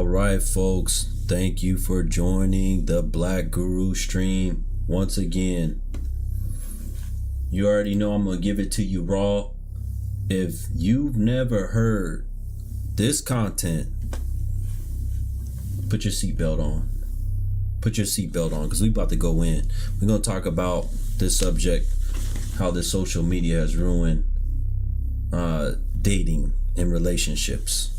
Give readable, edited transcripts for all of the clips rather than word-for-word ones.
All right, folks. Thank you for joining the Black Guru stream once again. You already know I'm going to give it to you raw. If you've never heard this content, put your seatbelt on. Put your seatbelt on because we're about to go in. We're going to talk about this subject, how this social media has ruined dating and relationships.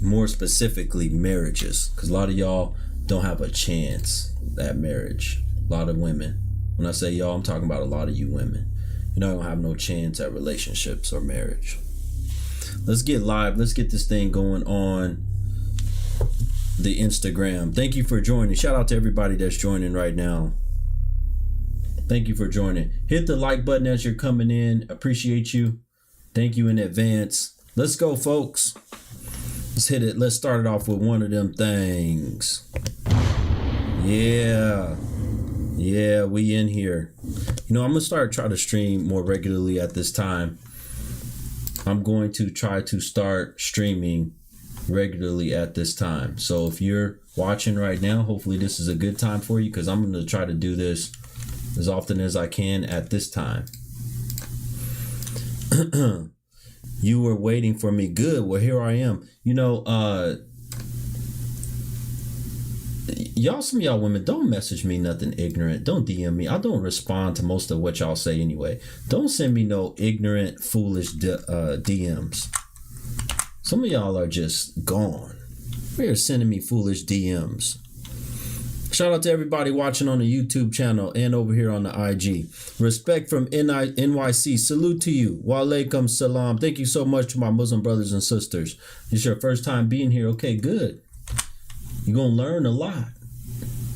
More specifically, marriages, because a lot of y'all don't have a chance at marriage. A lot of women. When I say y'all, I'm talking about a lot of you women. You don't have no chance at relationships or marriage. Let's get live. Let's get this thing going on the Instagram. Thank you for joining. Shout out to everybody that's joining right now. Thank you for joining. Hit the like button as you're coming in. Appreciate you. Thank you in advance. Let's go, folks. Let's hit it. Let's start it off with one of them things. Yeah, we in here. You know, I'm going to try to stream more regularly at this time. I'm going to try to start streaming regularly at this time. So if you're watching right now, hopefully this is a good time for you because I'm going to try to do this as often as I can at this time. You were waiting for me. Good. Well, here I am. You know, some of y'all women, don't message me nothing ignorant. Don't DM me. I don't respond to most of what y'all say anyway. Don't send me no ignorant, foolish DMs. Some of y'all are just gone. You're sending me foolish DMs. Shout out to everybody watching on the YouTube channel and over here on the IG. Respect from NYC. Salute to you. Wa alaikum salam. Thank you so much to my Muslim brothers and sisters. It's your first time being here. Okay, good. You're going to learn a lot.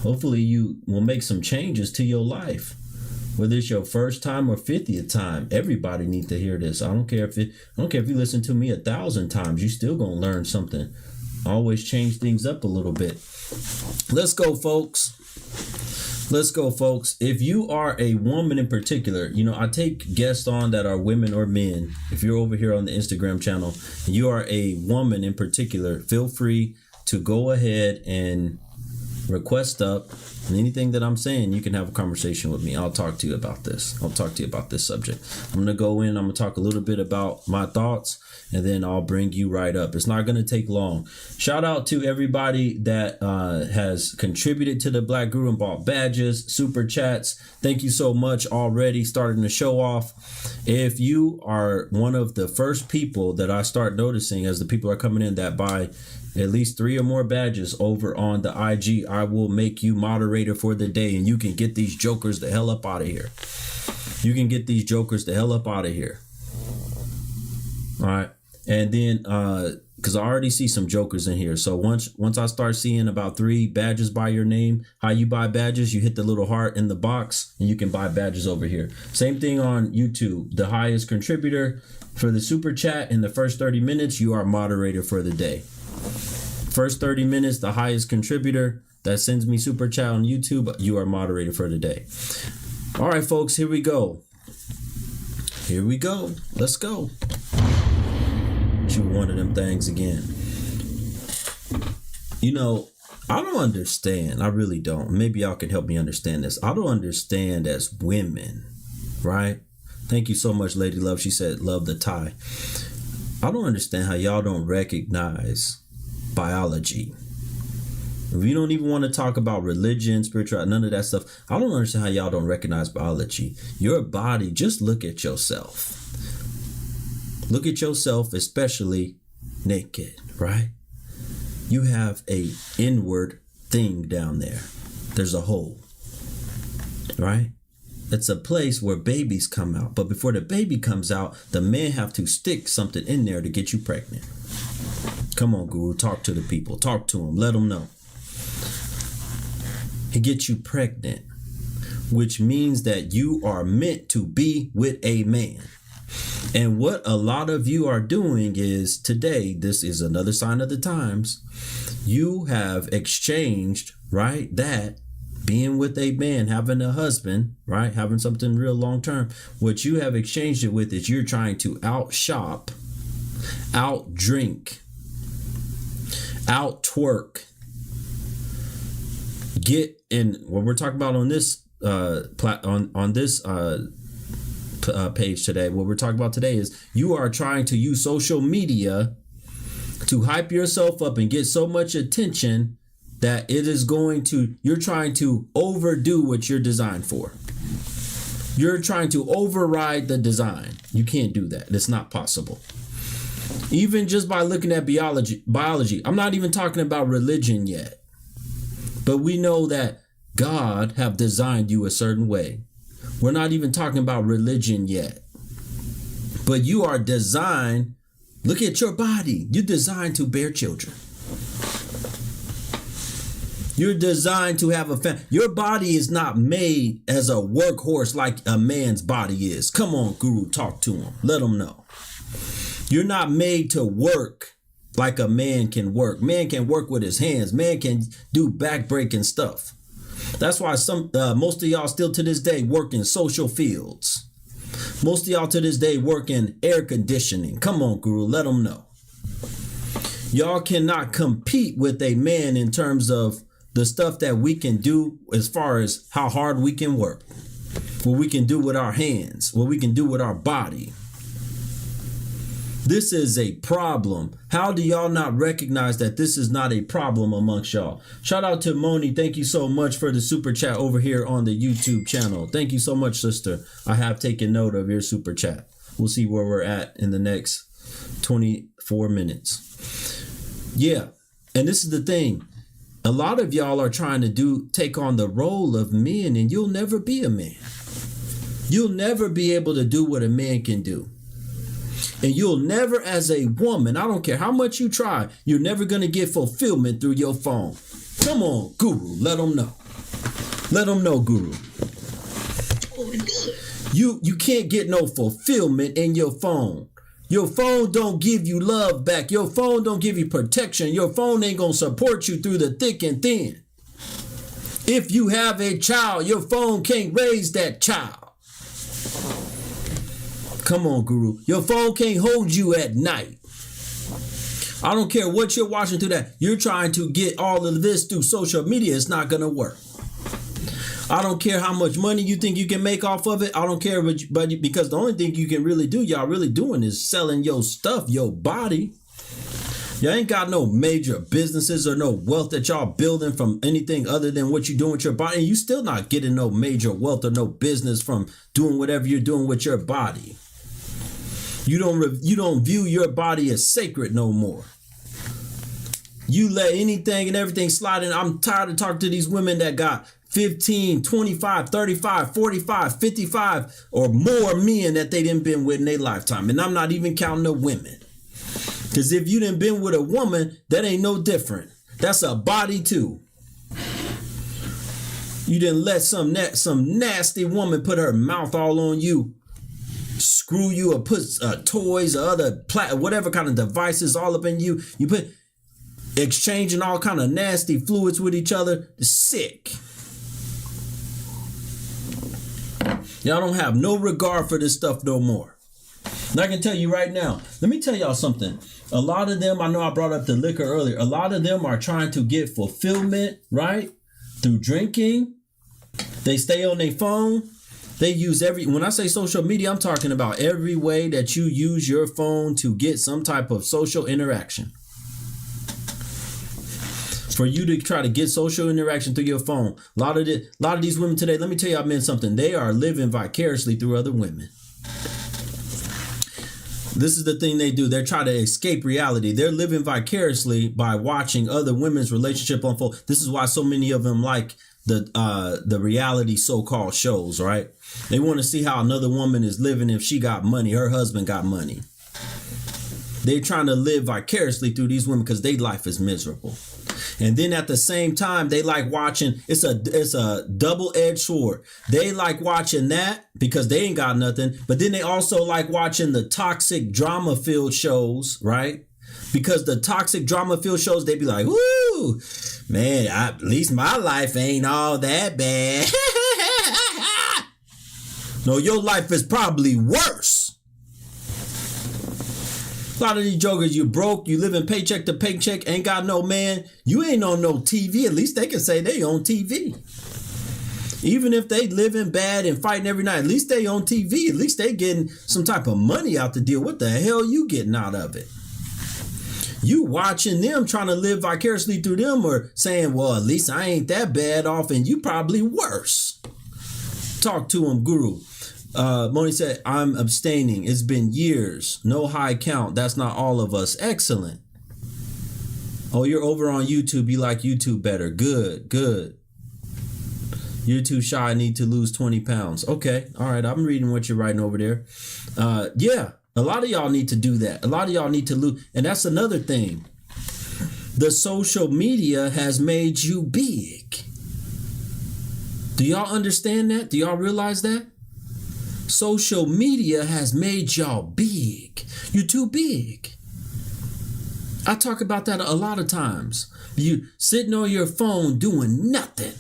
Hopefully you will make some changes to your life. Whether it's your first time or 50th time, everybody needs to hear this. I don't care if you listen to me 1,000 times, you still going to learn something. Always change things up a little bit. Let's go, folks. Let's go, folks. If you are a woman in particular, you know, I take guests on that are women or men. If you're over here on the Instagram channel, and you are a woman in particular, feel free to go ahead and request up. And anything that I'm saying, you can have a conversation with me. I'll talk to you about this. I'll talk to you about this subject. I'm going to go in. I'm going to talk a little bit about my thoughts, and then I'll bring you right up. It's not going to take long. Shout out to everybody that has contributed to the Black Guru and bought badges, super chats. Thank you so much already. Starting to show off. If you are one of the first people that I start noticing as the people are coming in that buy at least 3 or more badges over on the IG, I will make you moderator for the day, and you can get these jokers the hell up out of here. You can get these jokers the hell up out of here. All right. And then, because I already see some jokers in here. So once I start seeing about 3 badges by your name, how you buy badges, you hit the little heart in the box and you can buy badges over here. Same thing on YouTube. The highest contributor for the super chat in the first 30 minutes, you are moderator for the day. First 30 minutes, the highest contributor that sends me super chat on YouTube, you are moderator for the day. All right, folks, here we go. Here we go. Let's go. Shoot one of them things again. You know, I don't understand. I really don't. Maybe y'all can help me understand this. I don't understand as women, right? Thank you so much, Lady Love. She said, love the tie. I don't understand how y'all don't recognize biology. If you don't even want to talk about religion, spirituality, none of that stuff, I don't understand how y'all don't recognize biology. Your body, just look at yourself. Look at yourself, especially naked, right? You have a inward thing down there. There's a hole, right? It's a place where babies come out. But before the baby comes out, the man have to stick something in there to get you pregnant. Come on, Guru, talk to the people. Talk to them. Let them know. He gets you pregnant, which means that you are meant to be with a man. And what a lot of you are doing is today, this is another sign of the times, you have exchanged, right, that being with a man, having a husband, right, having something real long term, what you have exchanged it with is you're trying to out shop, out drink, out twerk, get in what we're talking about on this page today. What we're talking about today is you are trying to use social media to hype yourself up and get so much attention that you're trying to overdo what you're designed for. You're trying to override the design. You can't do that. It's not possible. Even just by looking at biology, I'm not even talking about religion yet. But we know that God have designed you a certain way. We're not even talking about religion yet. But you are designed, look at your body. You're designed to bear children. You're designed to have a family. Your body is not made as a workhorse like a man's body is. Come on, Guru, talk to him. Let him know. You're not made to work like a man can work. Man can work with his hands. Man can do back-breaking stuff. That's why most of y'all still to this day work in social fields. Most of y'all to this day work in air conditioning. Come on, Guru, let them know. Y'all cannot compete with a man in terms of the stuff that we can do as far as how hard we can work, what we can do with our hands, what we can do with our body. This is a problem. How do y'all not recognize that this is not a problem amongst y'all? Shout out to Moni. Thank you so much for the super chat over here on the YouTube channel. Thank you so much, sister. I have taken note of your super chat. We'll see where we're at in the next 24 minutes. Yeah. And this is the thing. A lot of y'all are trying to take on the role of men, and you'll never be a man. You'll never be able to do what a man can do. And you'll never, as a woman, I don't care how much you try, you're never going to get fulfillment through your phone. Come on, Guru, let them know. Let them know, Guru. You can't get no fulfillment in your phone. Your phone don't give you love back. Your phone don't give you protection. Your phone ain't going to support you through the thick and thin. If you have a child, your phone can't raise that child. Come on, Guru. Your phone can't hold you at night. I don't care what you're watching through that. You're trying to get all of this through social media. It's not going to work. I don't care how much money you think you can make off of it. I don't care, but because the only thing you can really do, y'all really doing is selling your stuff, your body. Y'all ain't got no major businesses or no wealth that y'all building from anything other than what you're doing with your body. And you still not getting no major wealth or no business from doing whatever you're doing with your body. You don't view your body as sacred no more. You let anything and everything slide in. I'm tired of talking to these women that got 15, 25, 35, 45, 55 or more men that they didn't been with in their lifetime. And I'm not even counting the women. Because if you didn't been with a woman, that ain't no different. That's a body too. You didn't let some nasty woman put her mouth all on you, screw you, or put toys or other whatever kind of devices all up in you. You put exchanging all kind of nasty fluids with each other. Sick. Y'all don't have no regard for this stuff no more. And I can tell you right now, let me tell y'all something. A lot of them, I know I brought up the liquor earlier. A lot of them are trying to get fulfillment, right? Through drinking. They stay on their phone. They use when I say social media, I'm talking about every way that you use your phone to get some type of social interaction. For you to try to get social interaction through your phone. A lot of these women today, let me tell y'all men something. They are living vicariously through other women. This is the thing they do. They're trying to escape reality. They're living vicariously by watching other women's relationship unfold. This is why so many of them like the reality so-called shows, right? They want to see how another woman is living if she got money, her husband got money. They're trying to live vicariously through these women because their life is miserable. And then at the same time, they like watching, it's a double-edged sword. They like watching that because they ain't got nothing. But then they also like watching the toxic drama-filled shows, right? Because the toxic drama-filled shows, they be like, woo, man, at least my life ain't all that bad. No, your life is probably worse. A lot of these jokers, you broke, you living paycheck to paycheck, ain't got no man. You ain't on no TV. At least they can say they on TV. Even if they living bad and fighting every night, at least they on TV. At least they getting some type of money out the deal. What the hell you getting out of it? You watching them trying to live vicariously through them, or saying, well, at least I ain't that bad off, and you probably worse. Talk to him, Guru. Moni said, I'm abstaining. It's been years. No high count. That's not all of us. Excellent. Oh, you're over on YouTube. You like YouTube better. Good, good. You're too shy. I need to lose 20 pounds. Okay. All right. I'm reading what you're writing over there. Yeah. A lot of y'all need to do that. A lot of y'all need to lose. And that's another thing. The social media has made you big. Do y'all understand that? Do y'all realize that? Social media has made y'all big. You're too big. I talk about that a lot of times. You sitting on your phone doing nothing.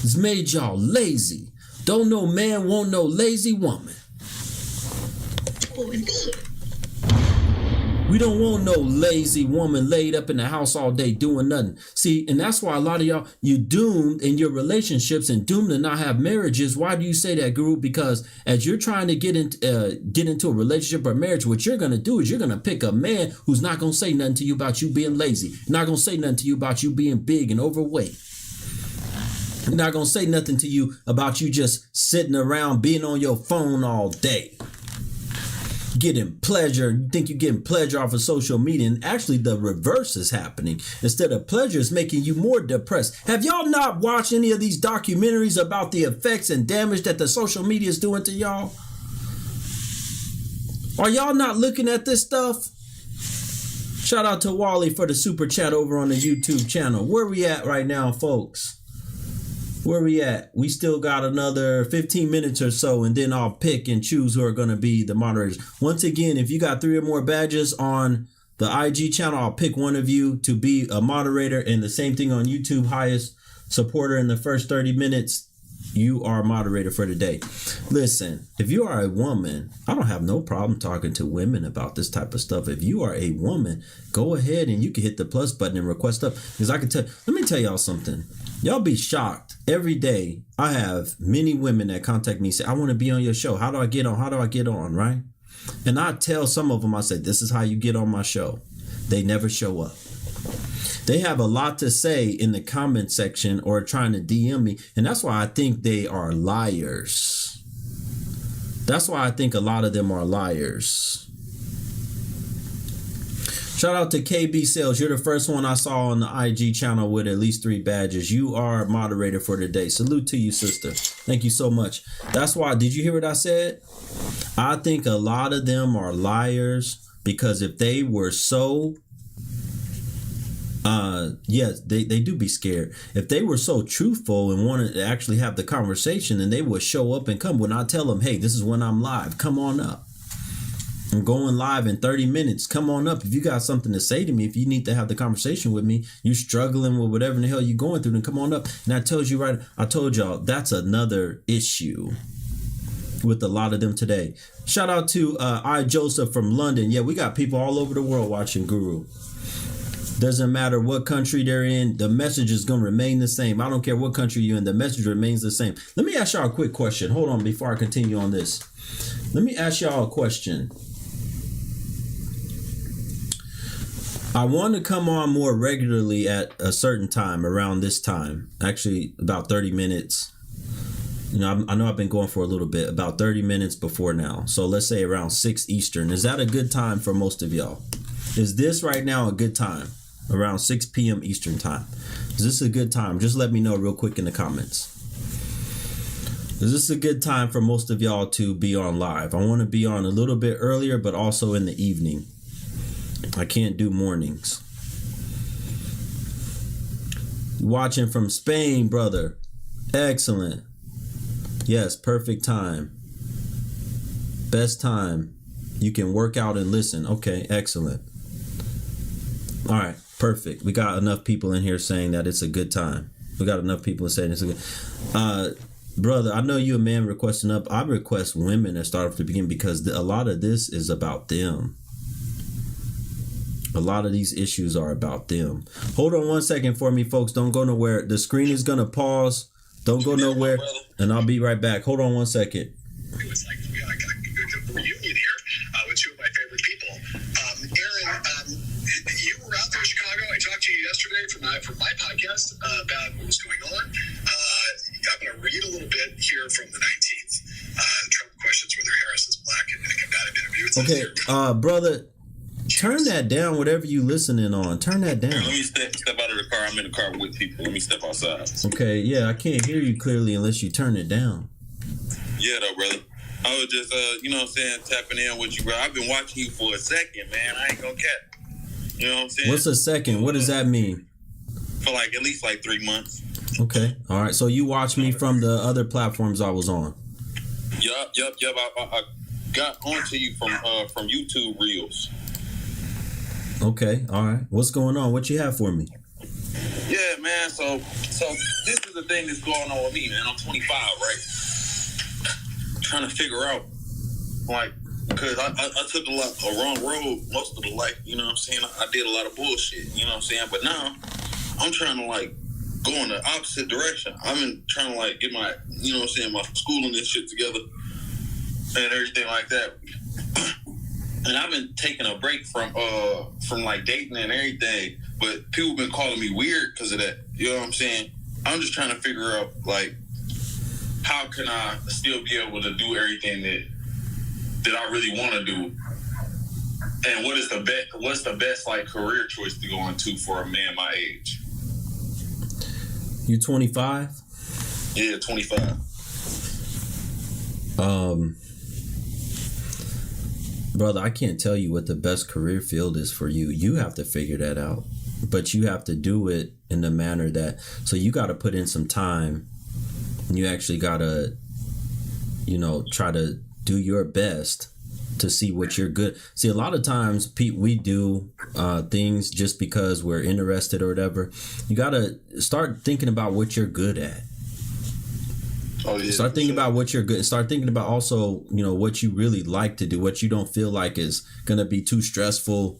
It's made y'all lazy. Don't no man want no lazy woman. Oh, indeed. We don't want no lazy woman laid up in the house all day doing nothing. See, and that's why a lot of y'all, you doomed in your relationships and doomed to not have marriages. Why do you say that, Guru? Because as you're trying to get into a relationship or marriage, what you're going to do is you're going to pick a man who's not going to say nothing to you about you being lazy. Not going to say nothing to you about you being big and overweight. Not going to say nothing to you about you just sitting around being on your phone all day. Getting pleasure. You think you're getting pleasure off of social media, and actually the reverse is happening. Instead of pleasure, it's making you more depressed. Have y'all not watched any of these documentaries about the effects and damage that the social media is doing to y'all? Are y'all not looking at this stuff? Shout out to Wally for the super chat over on the YouTube channel. Where we at right now, folks? Where we at? We still got another 15 minutes or so, and then I'll pick and choose who are going to be the moderators. Once again, if you got 3 or more badges on the IG channel, I'll pick one of you to be a moderator, and the same thing on YouTube. Highest supporter in the first 30 minutes, you are a moderator for today. Listen, if you are a woman, I don't have no problem talking to women about this type of stuff. If you are a woman, go ahead and you can hit the plus button and request stuff. Because I can tell, let me tell y'all something. Y'all be shocked. Every day, I have many women that contact me and say, I want to be on your show. How do I get on? How do I get on? Right? And I tell some of them, I say, this is how you get on my show. They never show up. They have a lot to say in the comment section or trying to DM me. And that's why I think they are liars. That's why I think a lot of them are liars. Shout out to KB Sales. You're the first one I saw on the IG channel with at least 3 badges. You are a moderator for today. Salute to you, sister. Thank you so much. That's why, did you hear what I said? I think a lot of them are liars, because if they were so, yes, they do be scared. If they were so truthful and wanted to actually have the conversation, then they would show up and come. When I tell them, hey, this is when I'm live, come on up. I'm going live in 30 minutes. Come on up. If you got something to say to me, if you need to have the conversation with me, you struggling with whatever in the hell you're going through, then come on up. And I told you, right, I told y'all that's another issue with a lot of them today. Shout out to I Joseph from London. Yeah, we got people all over the world watching Guru. Doesn't matter what country they're in, the message is going to remain the same. I don't care what country you're in, the message remains the same. Let me ask y'all a quick question. Hold on before I continue on this. Let me ask y'all a question. I want to come on more regularly at a certain time, around this time, actually about 30 minutes. You know, I know I've been going for a little bit, about 30 minutes before now. So let's say around 6 Eastern. Is that a good time for most of y'all? Is this right now a good time? Around 6 p.m. Eastern time. Is this a good time? Just let me know real quick in the comments. Is this a good time for most of y'all to be on live? I want to be on a little bit earlier, but also in the evening. I can't do mornings. Watching from Spain, brother. Excellent. Yes, perfect time. Best time. You can work out and listen. Okay, excellent. All right, perfect. We got enough people in here saying that it's a good time. We got enough people saying it's a good. Brother, I know you a man requesting up. I request women to start off the beginning, because a lot of this is about them. A lot of these issues are about them. Hold on one second for me, folks. Don't go nowhere. The screen is gonna pause. Don't go nowhere, and I'll be right back. Hold on one second. It was like we got a good reunion here with two of my favorite people. Aaron, you were out there in Chicago. I talked to you yesterday from my podcast about what was going on. I'm going to read a little bit here from the 19th. Trump questions whether Harris is black in a combative interview. Okay, brother, turn that down. Whatever you listening on, turn that down. Let me step out of the car. I'm in the car with people. Let me step outside. Okay, yeah, I can't hear you clearly unless you turn it down. Yeah, though, brother. I was just, you know what I'm saying, tapping in with you, bro. I've been watching you for a second, man. I ain't gonna cap. You know what I'm saying? What's a second? What does that mean? For like at least like 3 months. Okay, all right. So you watched me from the other platforms I was on. Yup. I got onto you from YouTube Reels. Okay, all right. What's going on? What you have for me? Yeah, man. So this is the thing that's going on with me, man. I'm 25, right? Trying to figure out, like, because I took a wrong road most of the life, you know what I'm saying? I did a lot of bullshit, you know what I'm saying? But now I'm trying to, like, go in the opposite direction. I've been trying to, like, get my, you know what I'm saying, my schooling and shit together and everything like that. And I've been taking a break from like dating and everything, but people been calling me weird because of that. You know what I'm saying? I'm just trying to figure out, like, how can I still be able to do everything that I really want to do? And what's the best like career choice to go into for a man my age? You 25? Yeah, 25. Brother, I can't tell you what the best career field is for you. You have to figure that out. But you have to do it in the manner that, so you got to put in some time. You actually got to, you know, try to do your best to see what you're good. See, a lot of times we do things just because we're interested or whatever. You got to start thinking about what you're good at. Oh, yeah, start thinking about what you're good. Start thinking about also, you know, what you really like to do, what you don't feel like is going to be too stressful,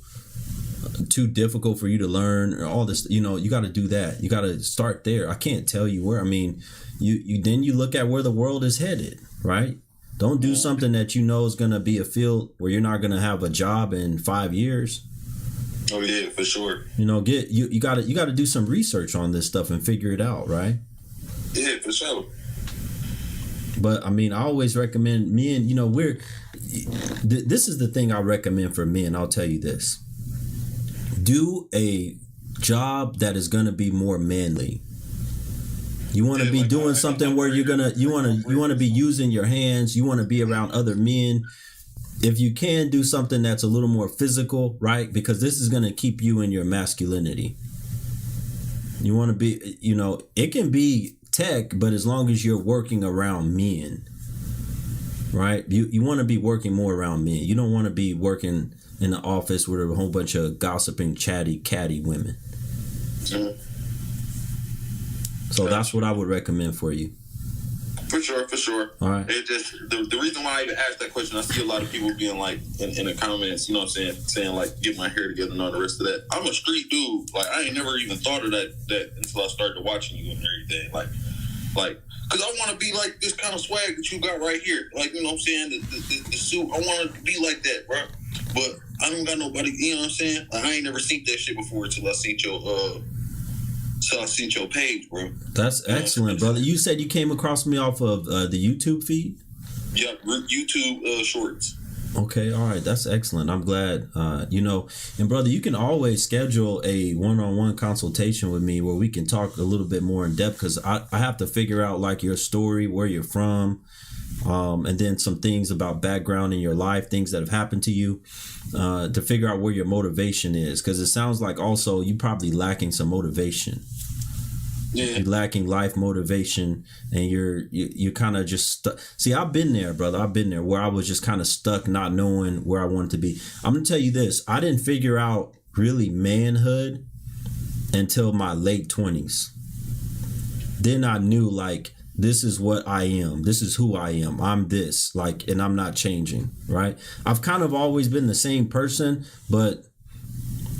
too difficult for you to learn, or all this. You know, you got to do that. You got to start there. I can't tell you where. I mean, you look at where the world is headed, right? Don't do something that you know is going to be a field where you're not going to have a job in 5 years. Oh yeah, for sure. You know, you got to do some research on this stuff and figure it out, right? Yeah, for sure. But I mean, I always recommend men, you know, this is the thing I recommend for men. I'll tell you this. Do a job that is going to be more manly. You want to be doing something where you want to be using your hands. You want to be around other men. If you can do something that's a little more physical, right? Because this is going to keep you in your masculinity. You want to be, you know, it can be tech, but as long as you're working around men, right? You want to be working more around men. You don't want to be working in the office with a whole bunch of gossiping, catty women. Mm-hmm. So that's what I would recommend for you. For sure. All right. It just the reason why I even asked that question, I see a lot of people being like in the comments, you know what I'm saying like get my hair together and all the rest of that. I'm a street dude. Like I ain't never even thought of that until I started watching you and everything. Like because I want to be like this kind of swag that you got right here. Like, you know what I'm saying? The suit, I want to be like that, bro. But I don't got nobody, you know what I'm saying? Like, I ain't never seen that shit before until I seen your page, bro. That's excellent, brother. You said you came across me off of the YouTube feed? Yeah, YouTube shorts. Okay, all right. That's excellent. I'm glad, you know, and brother, you can always schedule a one-on-one consultation with me where we can talk a little bit more in depth because I have to figure out like your story, where you're from, and then some things about background in your life, things that have happened to you, to figure out where your motivation is. Because it sounds like also you probably lacking some motivation. Yeah. You're lacking life motivation, and you're kind of just stuck. See, I've been there, brother. I've been there where I was just kind of stuck, not knowing where I wanted to be. I'm gonna tell you this: I didn't figure out really manhood until my late 20s. Then I knew like this is what I am. This is who I am. I'm this, like, and I'm not changing. Right? I've kind of always been the same person, but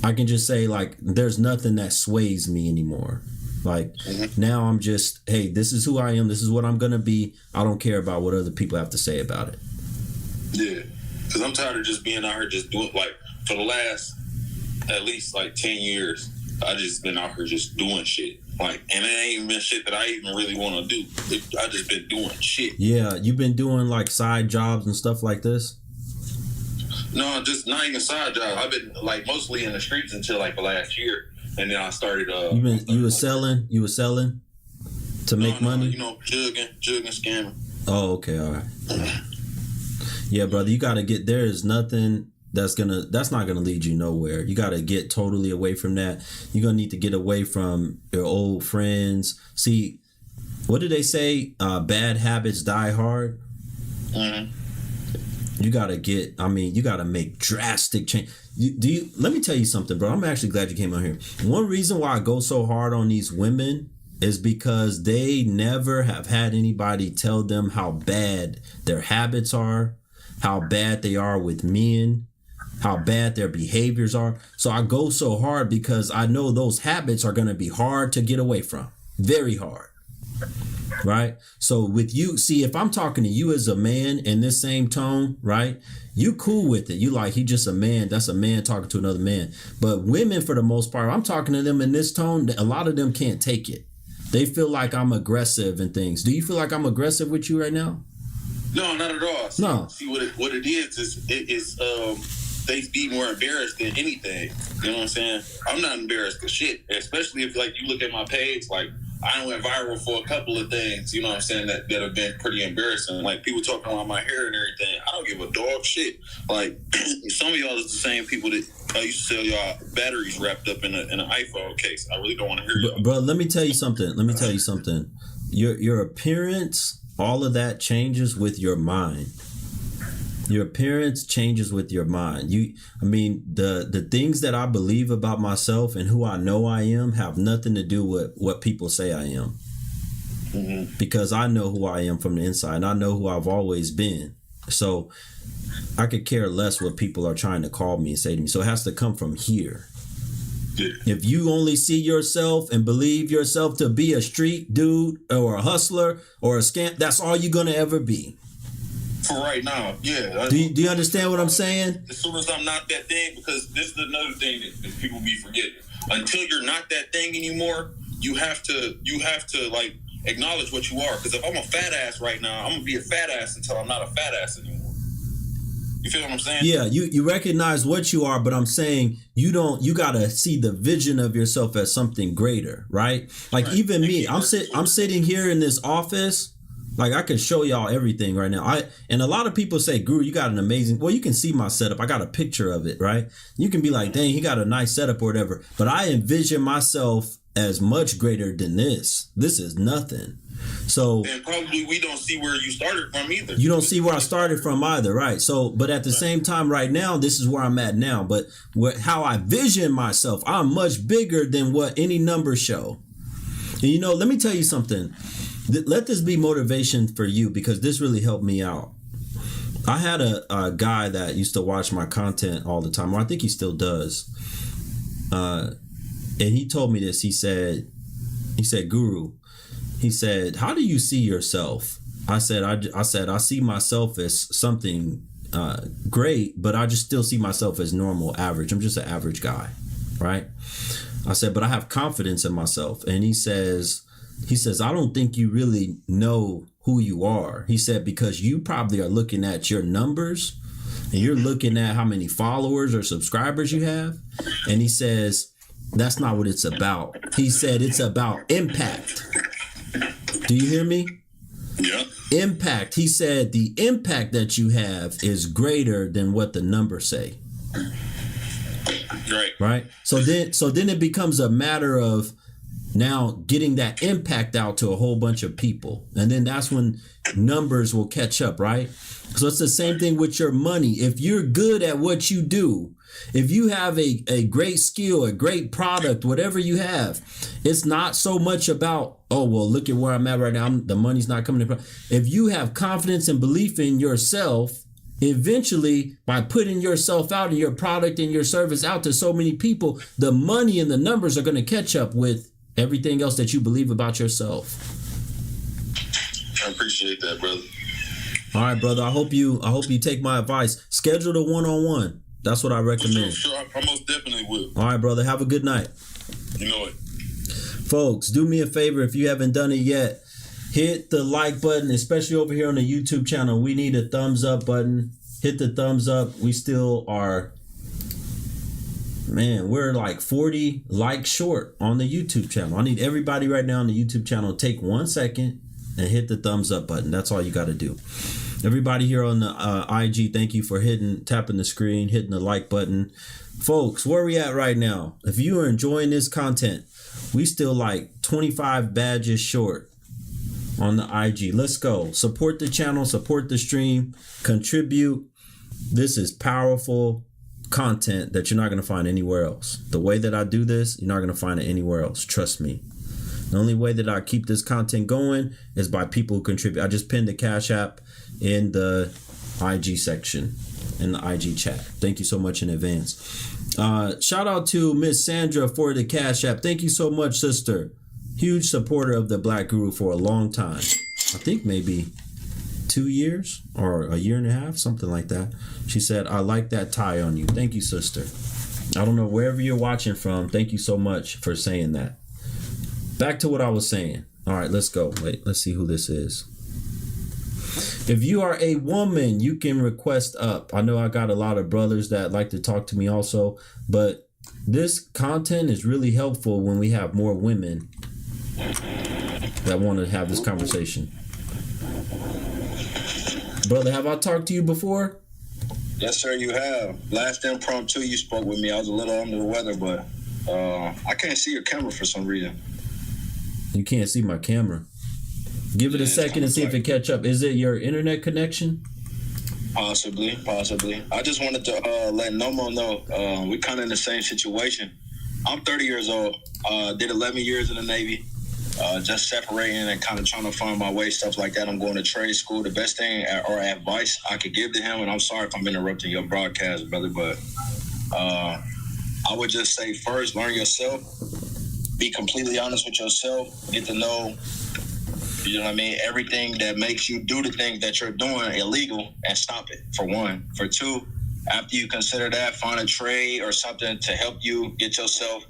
I can just say, like, there's nothing that sways me anymore. Like, now I'm just, hey, this is who I am. This is what I'm going to be. I don't care about what other people have to say about it. Yeah. Because I'm tired of just being out here just doing, like, for the last at least, like, 10 years, I just been out here just doing shit. Like, and it ain't even been shit that I even really want to do. I just been doing shit. Yeah. You've been doing, like, side jobs and stuff like this? No, just not even side job. I've been, like, mostly in the streets until, like, the last year. And then I started. You were selling to make money. You know, jugging, scamming. Oh, okay, all right. Yeah, brother, you got to get. There is nothing that's not gonna lead you nowhere. You got to get totally away from that. You're gonna need to get away from your old friends. See, what do they say? Bad habits die hard. Mm-hmm. You got to get. I mean, you got to make drastic change. Let me tell you something, bro. I'm actually glad you came on here. One reason why I go so hard on these women is because they never have had anybody tell them how bad their habits are, how bad they are with men, how bad their behaviors are. So I go so hard because I know those habits are going to be hard to get away from. Very hard. Right? So with you, see, if I'm talking to you as a man in this same tone, right? You cool with it. You like, he just a man. That's a man talking to another man. But women, for the most part, I'm talking to them in this tone. A lot of them can't take it. They feel like I'm aggressive and things. Do you feel like I'm aggressive with you right now? No, not at all. No. See what it is they be more embarrassed than anything. You know what I'm saying? I'm not embarrassed for shit, especially if, like, you look at my page, like, I went viral for a couple of things, you know what I'm saying, that have been pretty embarrassing. Like, people talking about my hair and everything. I don't give a dog shit. Like, some of y'all is the same people that used to sell y'all batteries wrapped up in an iPhone case. I really don't want to hear y'all. Bro, let me tell you something. Your appearance, all of that changes with your mind. Your appearance changes with your mind. The things that I believe about myself and who I know I am have nothing to do with what people say I am. Mm-hmm. Because I know who I am from the inside, and I know who I've always been. So I could care less what people are trying to call me and say to me. So it has to come from here. Yeah. If you only see yourself and believe yourself to be a street dude or a hustler or a scamp, that's all you're going to ever be. For right now, yeah. Do you understand what I'm saying? As soon as I'm not that thing, because this is another thing that people be forgetting. Until you're not that thing anymore, you have to like acknowledge what you are. Because if I'm a fat ass right now, I'm gonna be a fat ass until I'm not a fat ass anymore. You feel what I'm saying? Yeah, you recognize what you are, but I'm saying you gotta see the vision of yourself as something greater, right? Like, right. Even me, I'm sitting here in this office. Like, I can show y'all everything right now. And a lot of people say, Guru, you got an amazing, well, you can see my setup. I got a picture of it, right? You can be like, dang, he got a nice setup or whatever. But I envision myself as much greater than this. This is nothing. So, and probably we don't see where you started from either. You don't see where I started from either, right? So, but at the same time, right now, this is where I'm at now. But how I vision myself, I'm much bigger than what any numbers show. And let me tell you something. Let this be motivation for you, because this really helped me out. I had a guy that used to watch my content all the time. Well, I think he still does. And he told me this. He said, Guru, he said, how do you see yourself? I said, I see myself as something great, but I just still see myself as normal, average. I'm just an average guy, right? I said, but I have confidence in myself. And he says, I don't think you really know who you are. He said, because you probably are looking at your numbers and you're looking at how many followers or subscribers you have. And he says, that's not what it's about. He said, it's about impact. Do you hear me? Yeah. Impact. He said, the impact that you have is greater than what the numbers say. Right. So then it becomes a matter of now getting that impact out to a whole bunch of people. And then that's when numbers will catch up, right? So it's the same thing with your money. If you're good at what you do, if you have a great skill, a great product, whatever you have, it's not so much about, oh, well, look at where I'm at right now. The money's not coming in. If you have confidence and belief in yourself eventually, by putting yourself out and your product and your service out to so many people, the money and the numbers are going to catch up with everything else that you believe about yourself. I appreciate that, brother. All right, brother. I hope you take my advice. Schedule the one-on-one. That's what I recommend. Sure, I most definitely will. All right, brother. Have a good night. You know it. Folks, do me a favor if you haven't done it yet. Hit the like button, especially over here on the YouTube channel. We need a thumbs up button. Hit the thumbs up. We still are, man, we're like 40 likes short on the YouTube channel. I need everybody right now on the YouTube channel to take 1 second and hit the thumbs up button. That's all you got to do. Everybody here on the IG, thank you for tapping the screen, hitting the like button. Folks, where are we at right now? If you are enjoying this content, we still like 25 badges short on the IG. Let's go. Support the channel, support the stream, contribute. This is powerful content that you're not going to find anywhere else. The way that I do this, you're not going to find it anywhere else. Trust me. The only way that I keep this content going is by people who contribute. I just pinned the Cash App in the IG section, in the IG chat. Thank you so much in advance. Shout out to Miss Sandra for the Cash App. Thank you so much, sister. Huge supporter of the Black Guru for a long time. I think maybe 2 years or a year and a half, something like that. She said, I like that tie on you. Thank you, sister. I don't know wherever you're watching from. Thank you so much for saying that. Back to what I was saying. All right, let's go. Wait, let's see who this is. If you are a woman, you can request up. I know I got a lot of brothers that like to talk to me also, but this content is really helpful when we have more women that want to have this conversation. Brother, have I talked to you before? Yes, sir, you have. Last impromptu you spoke with me, I was a little under the weather, but I can't see your camera for some reason. You can't see my camera. Give it a second and see if it catch up. Is it your internet connection? Possibly. I just wanted to let Nomo know we kind of in the same situation. I'm 30 years old. Did 11 years in the Navy. Just separating and kind of trying to find my way, stuff like that. I'm going to trade school. The best thing or advice I could give to him, and I'm sorry if I'm interrupting your broadcast, brother, but I would just say first, learn yourself. Be completely honest with yourself. Get to know, you know what I mean, everything that makes you do the things that you're doing illegal and stop it, for one. For two, after you consider that, find a trade or something to help you get yourself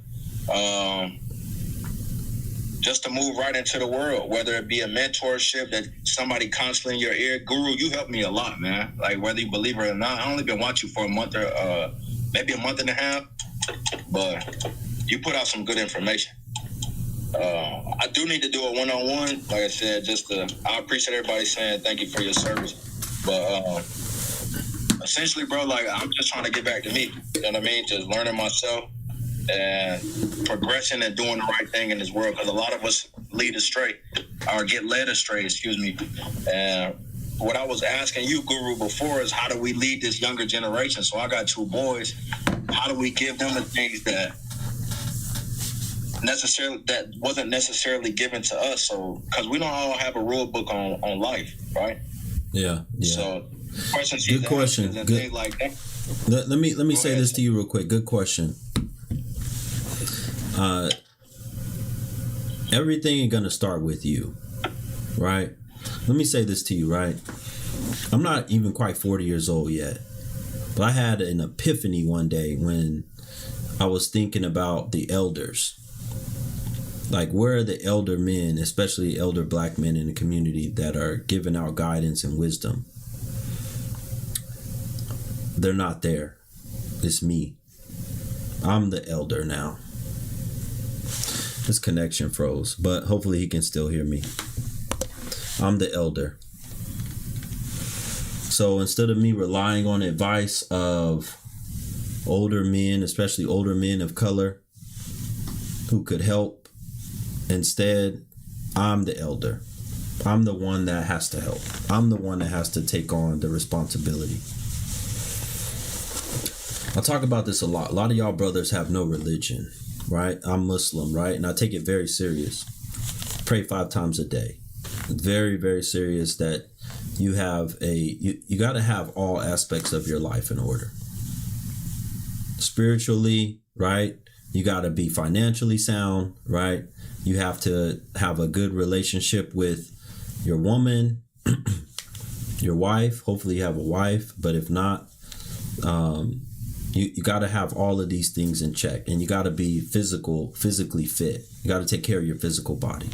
just to move right into the world, whether it be a mentorship that somebody constantly in your ear. Guru, you helped me a lot, man. Like, whether you believe it or not, I only been watching you for a month or maybe a month and a half, but you put out some good information. I do need to do a one-on-one, like I said, I appreciate everybody saying thank you for your service. But essentially, bro, like, I'm just trying to get back to me. You know what I mean? Just learning myself and progressing and doing the right thing in this world, because a lot of us lead astray or get led astray, excuse me. And what I was asking you, Guru, before is how do we lead this younger generation? So I got 2 boys. How do we give them the things that wasn't necessarily given to us? So, because we don't all have a rule book on life, right? Yeah. So questions. Good question. And good. things like that. Let me say this to you real quick. Good question. Everything is gonna start with you, right? Let me say this to you, right? I'm not even quite 40 years old yet, but I had an epiphany one day when I was thinking about the elders. Like, where are the elder men, especially elder black men in the community, that are giving out guidance and wisdom? They're not there. It's me. I'm the elder now. This connection froze, but hopefully he can still hear me. I'm the elder. So instead of me relying on advice of older men, especially older men of color who could help, instead, I'm the elder. I'm the one that has to help. I'm the one that has to take on the responsibility. I talk about this a lot. A lot of y'all brothers have no religion, right? I'm Muslim, right? And I take it very serious. Pray 5 times a day. Very, very serious that you have you got to have all aspects of your life in order. Spiritually, right? You got to be financially sound, right? You have to have a good relationship with your woman, your wife. Hopefully you have a wife, but if not, you got to have all of these things in check, and you got to be physically fit. You got to take care of your physical body.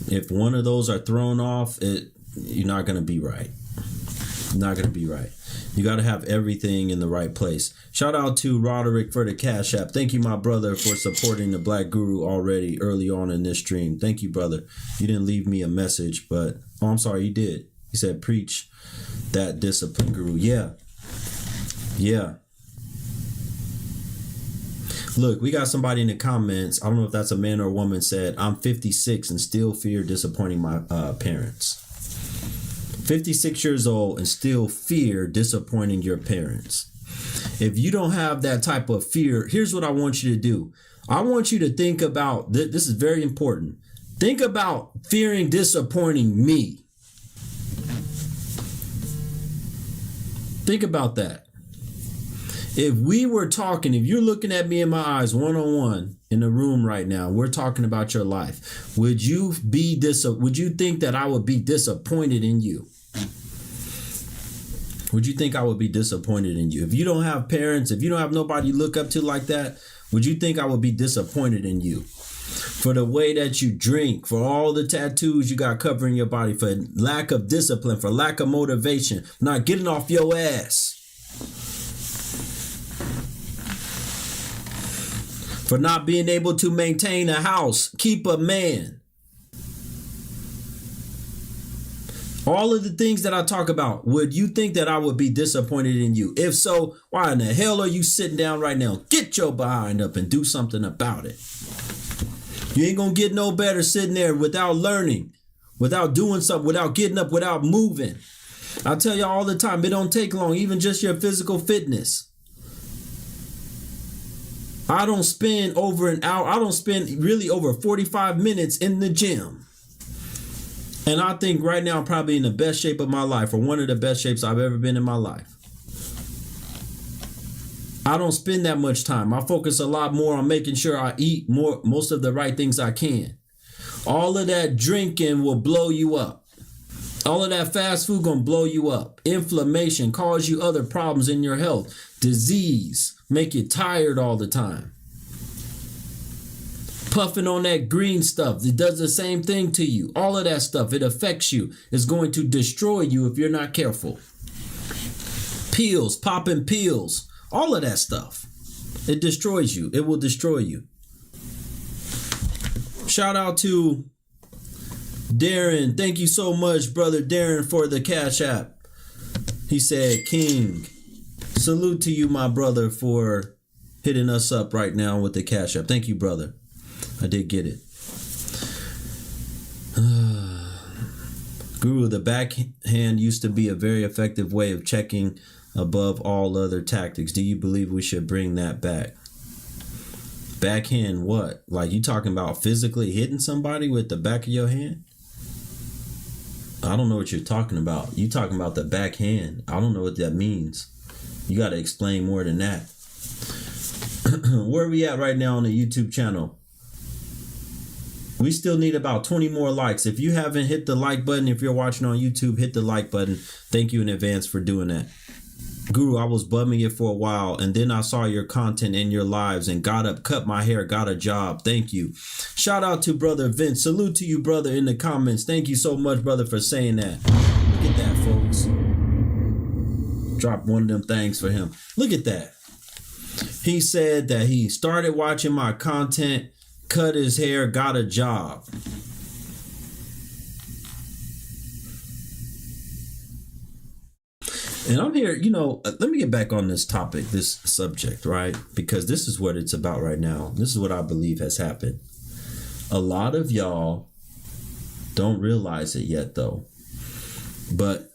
If one of those are thrown off, you're not going to be right. Not going to be right. You got to have everything in the right place. Shout out to Roderick for the Cash App. Thank you, my brother, for supporting the Black Guru already early on in this stream. Thank you, brother. You didn't leave me a message, but I'm sorry, you did. He said, preach that discipline, Guru. Yeah. Look, we got somebody in the comments. I don't know if that's a man or a woman, said, I'm 56 and still fear disappointing my parents. 56 years old and still fear disappointing your parents. If you don't have that type of fear, here's what I want you to do. I want you to think about, this is very important. Think about fearing disappointing me. Think about that. If we were talking, if you're looking at me in my eyes one-on-one in the room right now, we're talking about your life. Would you think that I would be disappointed in you? Would you think I would be disappointed in you? If you don't have parents, if you don't have nobody you look up to like that, would you think I would be disappointed in you? For the way that you drink, for all the tattoos you got covering your body, for lack of discipline, for lack of motivation, not getting off your ass. For not being able to maintain a house, keep a man. All of the things that I talk about, would you think that I would be disappointed in you? If so, why in the hell are you sitting down right now? Get your behind up and do something about it. You ain't gonna get no better sitting there without learning, without doing something, without getting up, without moving. I tell you all the time, it don't take long, even just your physical fitness. I don't spend over an hour. I don't spend really over 45 minutes in the gym. And I think right now I'm probably in the best shape of my life, or one of the best shapes I've ever been in my life. I don't spend that much time. I focus a lot more on making sure I eat most of the right things I can. All of that drinking will blow you up. All of that fast food gonna blow you up. Inflammation, cause you other problems in your health. Disease, make you tired all the time. Puffing on that green stuff, it does the same thing to you. All of that stuff, it affects you. It's going to destroy you if you're not careful. Pills, popping pills, all of that stuff. It destroys you. It will destroy you. Shout out to Darren. Thank you so much, brother Darren, for the Cash App. He said, King, salute to you, my brother, for hitting us up right now with the Cash App. Thank you, brother. I did get it. Guru, the backhand used to be a very effective way of checking above all other tactics. Do you believe we should bring that back? Backhand what? Like you talking about physically hitting somebody with the back of your hand? I don't know what you're talking about. You talking about the backhand. I don't know what that means. You got to explain more than that. Where are we at right now on the YouTube channel? We still need about 20 more likes. If you haven't hit the like button, if you're watching on YouTube, hit the like button. Thank you in advance for doing that. Guru, I was bumming it for a while, and then I saw your content in your lives and got up, cut my hair, got a job. Thank you. Shout out to brother Vince. Salute to you, brother, in the comments. Thank you so much, brother, for saying that. Look at that, folks. Drop one of them things for him. Look at that. He said that he started watching my content, cut his hair, got a job. And I'm here, let me get back on this topic, this subject, right? Because this is what it's about right now. This is what I believe has happened. A lot of y'all don't realize it yet, though. But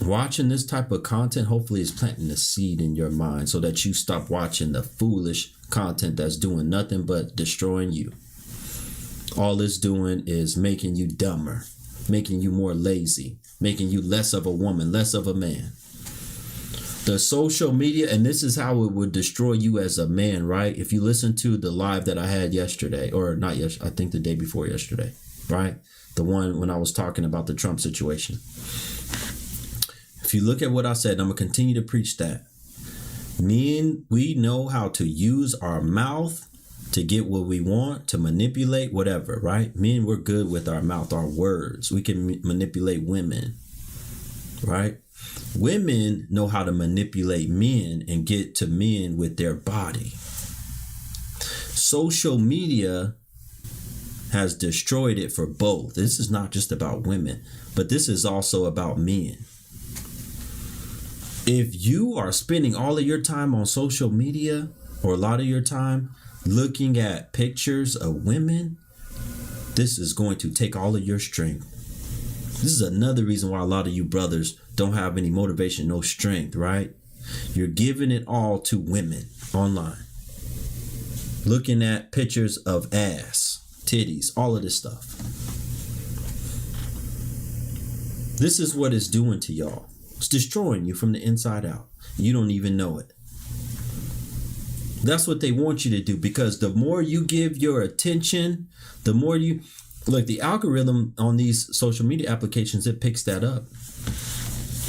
watching this type of content hopefully is planting a seed in your mind so that you stop watching the foolish content that's doing nothing but destroying you. All it's doing is making you dumber. making you more lazy, making you less of a woman, less of a man. The social media, and this is how it would destroy you as a man, right? If you listen to the live that I had yesterday, or not yesterday, I think the day before yesterday, right? The one when I was talking about the Trump situation. If you look at what I said, I'm going to continue to preach that. Men, we know how to use our mouth to get what we want, to manipulate, whatever, right? Men, we're good with our mouth, our words. We can manipulate women, right? Women know how to manipulate men and get to men with their body. Social media has destroyed it for both. This is not just about women, but this is also about men. If you are spending all of your time on social media, or a lot of your time looking at pictures of women, this is going to take all of your strength. This is another reason why a lot of you brothers don't have any motivation, no strength, right? You're giving it all to women online. Looking at pictures of ass, titties, all of this stuff. This is what it's doing to y'all. It's destroying you from the inside out. You don't even know it. That's what they want you to do, because the more you give your attention, the more you... Look, the algorithm on these social media applications, it picks that up.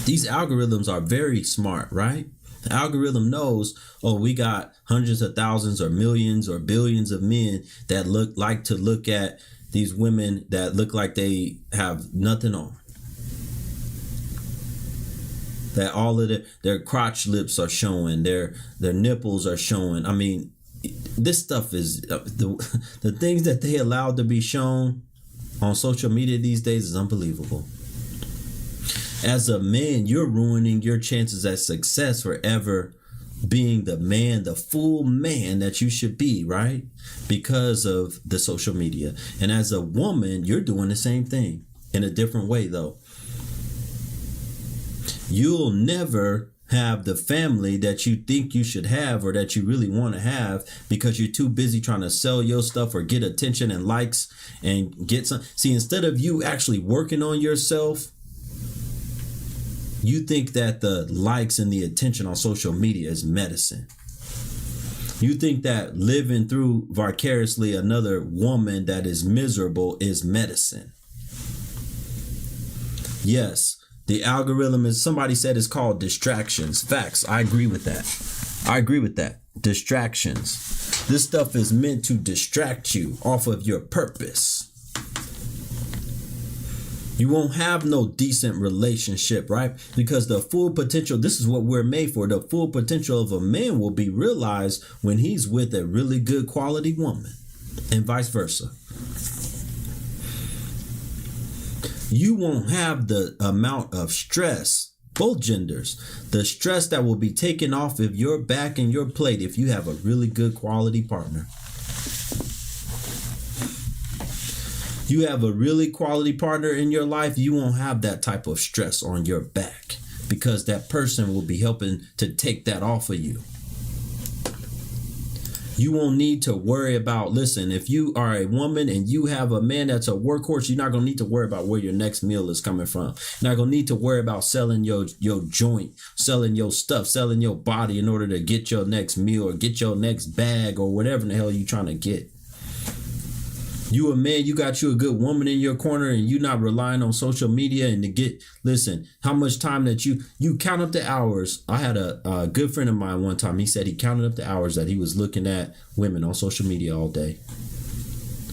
These algorithms are very smart, right? The algorithm knows, oh, we got hundreds of thousands or millions or billions of men that like to look at these women that look like they have nothing on. That all of their crotch lips are showing, their nipples are showing. I mean, this stuff is the things that they allowed to be shown on social media these days is unbelievable. As a man, you're ruining your chances at success for ever being the man, the full man that you should be, right? Because of the social media. And as a woman, you're doing the same thing in a different way, though. You'll never have the family that you think you should have or that you really want to have because you're too busy trying to sell your stuff or get attention and likes and get some. See, instead of you actually working on yourself, you think that the likes and the attention on social media is medicine. You think that living through vicariously another woman that is miserable is medicine. Yes. The algorithm is, somebody said, it's called distractions. Facts. I agree with that. Distractions. This stuff is meant to distract you off of your purpose. You won't have no decent relationship, right? Because the full potential, this is what we're made for. The full potential of a man will be realized when he's with a really good quality woman, and vice versa. You won't have the amount of stress, both genders, the stress that will be taken off of your back and your plate if you have a really good quality partner. You have a really quality partner in your life, you won't have that type of stress on your back because that person will be helping to take that off of you. You won't need to worry about, listen, if you are a woman and you have a man that's a workhorse, you're not going to need to worry about where your next meal is coming from. You're not going to need to worry about selling your joint, selling your stuff, selling your body in order to get your next meal or get your next bag or whatever in the hell you're trying to get. You a man, you got you a good woman in your corner and you not relying on social media and to get, listen, how much time that you count up the hours. I had a good friend of mine one time. He said he counted up the hours that he was looking at women on social media all day.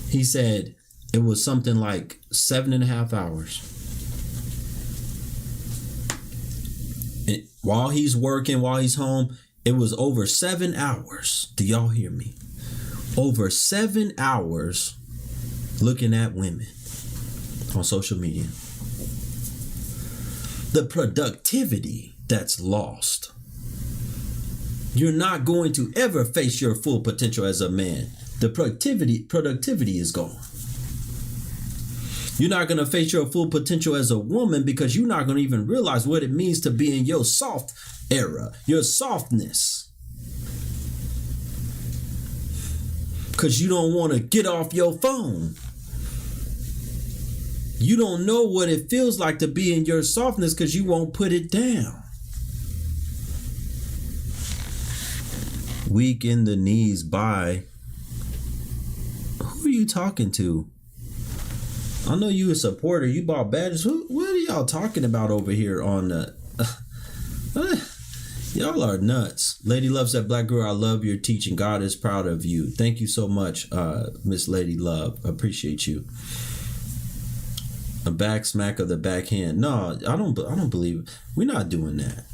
He said it was something like 7.5 hours. And while he's working, while he's home, it was over 7 hours. Do y'all hear me? Over 7 hours looking at women on social media. The productivity that's lost. You're not going to ever face your full potential as a man. The productivity is gone. You're not going to face your full potential as a woman because you're not going to even realize what it means to be in your soft era, your softness. Because you don't want to get off your phone. You don't know what it feels like to be in your softness because you won't put it down. Weak in the knees by. Who are you talking to? I know you a supporter. You bought badges. What are y'all talking about over here on the... Y'all are nuts. Lady Love said, Black Guru, I love your teaching. God is proud of you. Thank you so much, Miss Lady Love. Appreciate you. A back smack of the backhand. No, I don't believe it. We're not doing that.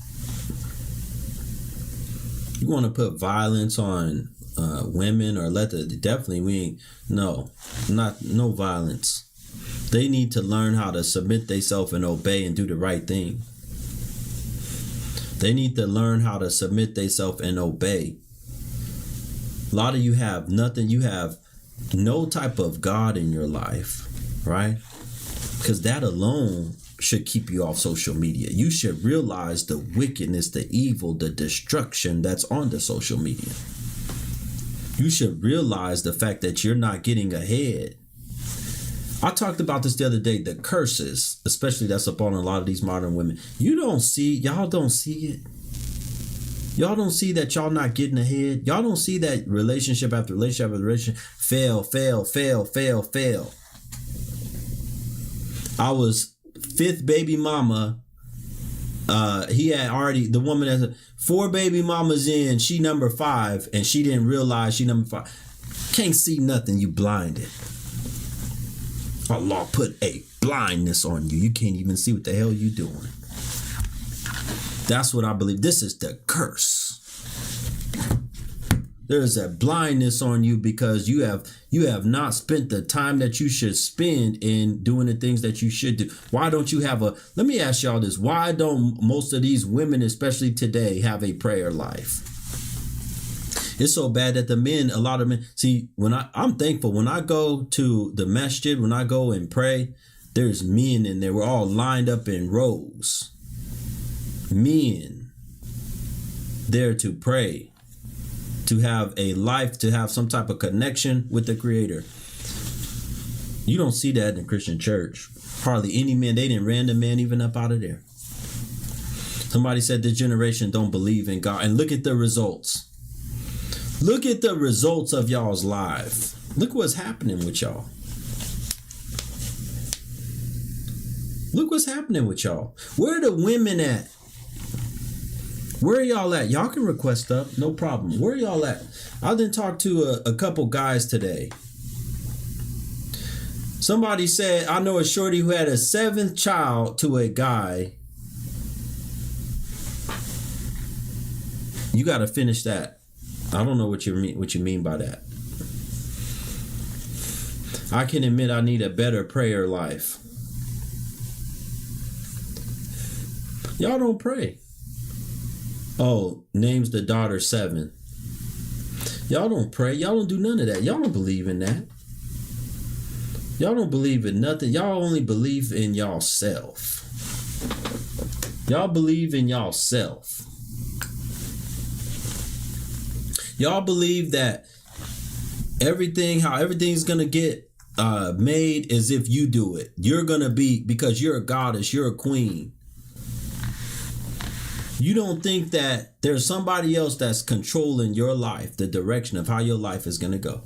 You want to put violence on women or definitely we ain't. No violence. They need to learn how to submit themselves and obey and do the right thing. They need to learn how to submit themselves and obey. A lot of you have nothing. You have no type of God in your life, right? Because that alone should keep you off social media. You should realize the wickedness, the evil, the destruction that's on the social media. You should realize the fact that you're not getting ahead. I talked about this the other day, the curses, especially that's upon a lot of these modern women. Y'all don't see it. Y'all don't see that y'all not getting ahead. Y'all don't see that relationship after relationship after relationship fail. I was fifth baby mama. He had already, the woman has 4 baby mamas in, she number 5, and she didn't realize she number 5. Can't see nothing, you blinded. Allah put a blindness on you. You can't even see what the hell you doing. That's what I believe. This is the curse. There is a blindness on you because you have not spent the time that you should spend in doing the things that you should do. Why don't you have let me ask y'all this. Why don't most of these women, especially today, have a prayer life? It's so bad that the men, a lot of men, see, I'm thankful when I go to the masjid, when I go and pray, there's men in there. We're all lined up in rows. Men there to pray, to have a life, to have some type of connection with the Creator. You don't see that in the Christian church. Hardly any man. They didn't ran the man even up out of there. Somebody said this generation don't believe in God. And look at the results. Look at the results of y'all's life. Look what's happening with y'all. Look what's happening with y'all. Where are the women at? Where are y'all at? Y'all can request up, no problem. Where are y'all at? I didn't talk to a couple guys today. Somebody said, I know a shorty who had a 7th child to a guy. You got to finish that. I don't know what you mean by that. I can admit I need a better prayer life. Y'all don't pray. Oh, names the daughter 7. Y'all don't pray. Y'all don't do none of that. Y'all don't believe in that. Y'all don't believe in nothing. Y'all only believe in y'all self. Y'all believe in y'all self. Y'all believe that how everything's going to get made is if you do it. You're going to be, because you're a goddess, you're a queen. You don't think that there's somebody else that's controlling your life, the direction of how your life is going to go.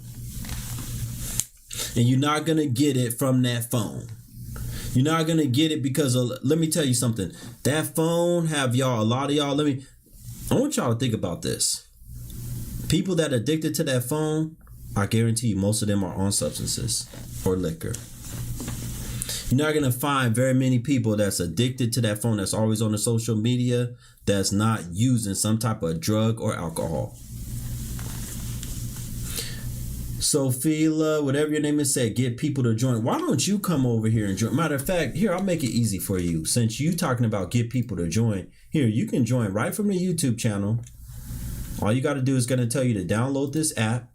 And you're not going to get it from that phone. You're not going to get it because let me tell you something. That phone have y'all, a lot of y'all, I want y'all to think about this. People that are addicted to that phone, I guarantee you most of them are on substances or liquor. You're not going to find very many people that's addicted to that phone that's always on the social media that's not using some type of drug or alcohol. Sophia, whatever your name is, said, get people to join. Why don't you come over here and join? Matter of fact, here, I'll make it easy for you. Since you talking about get people to join, here, you can join right from the YouTube channel. All you got to do is going to tell you to download this app.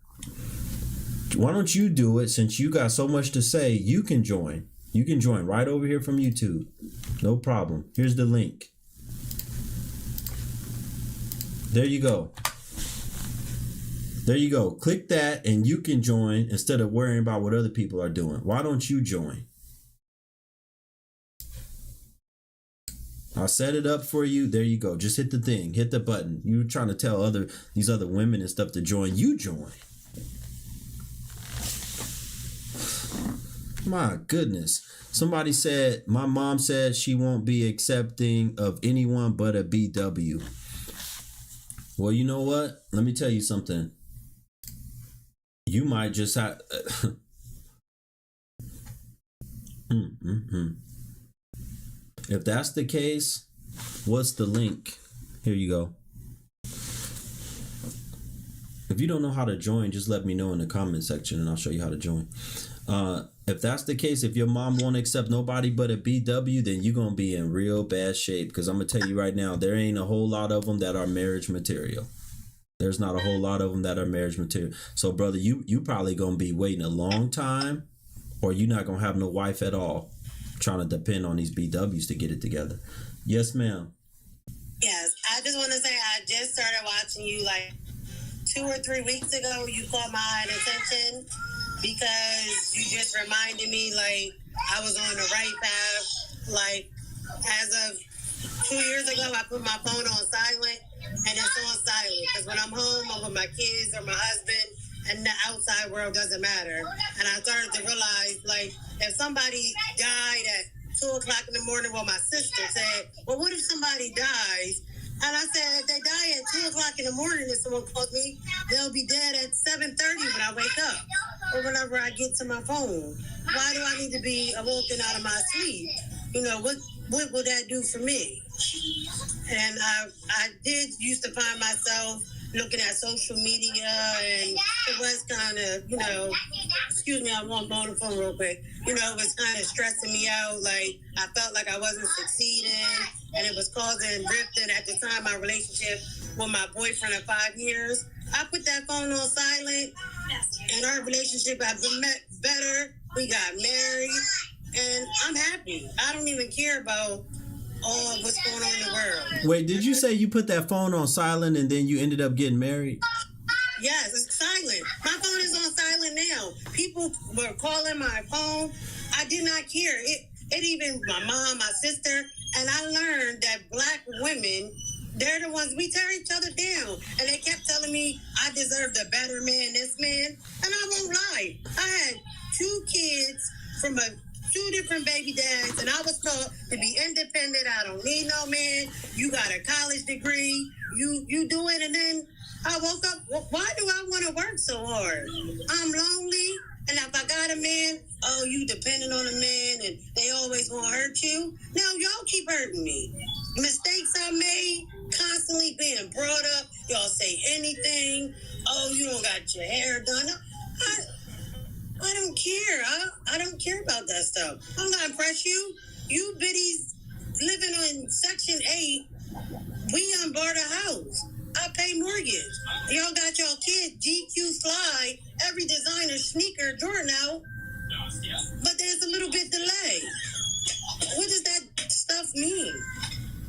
Why don't you do it? Since you got so much to say, you can join. You can join right over here from YouTube. No problem. Here's the link. There you go. There you go. Click that and you can join instead of worrying about what other people are doing. Why don't you join? I'll set it up for you. There you go. Just hit the thing. Hit the button. You were trying to tell these other women and stuff to join. You join. My goodness. Somebody said, my mom said she won't be accepting of anyone but a BW. Well, you know what? Let me tell you something. You might just have... If that's the case, what's the link? Here you go. If you don't know how to join, just let me know in the comment section and I'll show you how to join. If that's the case, if your mom won't accept nobody but a BW, then you're going to be in real bad shape. Because I'm going to tell you right now, there ain't a whole lot of them that are marriage material. There's not a whole lot of them that are marriage material. So, brother, you probably going to be waiting a long time, or you're not going to have no wife at all, trying to depend on these BWs to get it together. Yes, ma'am. Yes, I just want to say I just started watching you like 2 or 3 weeks ago. You caught my attention because you just reminded me like I was on the right path. Like as of 2 years ago, I put my phone on silent and it's on silent because when I'm home, I'm with my kids or my husband and the outside world doesn't matter. And I started to realize like if somebody died at 2 o'clock in the morning, well, my sister said, well, what if somebody dies? And I said, if they die at 2 o'clock in the morning and someone calls me, they'll be dead at 7:30 when I wake up or whenever I get to my phone. Why do I need to be awoken out of my sleep? You know, what will that do for me? And I did used to find myself looking at social media, and it was kind of, you know, excuse me, I want on the phone real quick. You know, it was kind of stressing me out. Like, I felt like I wasn't succeeding, and it was causing rift. And at the time, my relationship with my boyfriend of 5 years, I put that phone on silent, and our relationship has been better. We got married, and I'm happy. I don't even care about all what's going on in the world. Wait, did you say you put that phone on silent and then you ended up getting married? Yes, it's silent. My phone is on silent now. People were calling my phone. I did not care. It even, my mom, my sister, and I learned that black women, they're the ones, we tear each other down. And they kept telling me I deserved a better man, this man. And I won't lie. I had 2 kids from 2 different baby dads, and I was taught to be independent. I don't need no man. You got a college degree. You do it, and then I woke up. Why do I want to work so hard? I'm lonely, and if I got a man, oh, you depending on a man, and they always gonna hurt you. Now y'all keep hurting me. Mistakes I made, constantly being brought up. Y'all say anything. Oh, you don't got your hair done. I don't care. I don't care about that stuff. I'm not impress you. You biddies living on Section 8. We unbarred a house. I pay mortgage. Y'all got y'all kids GQ fly, every designer sneaker Jordan out. But there's a little bit delay. What does that stuff mean?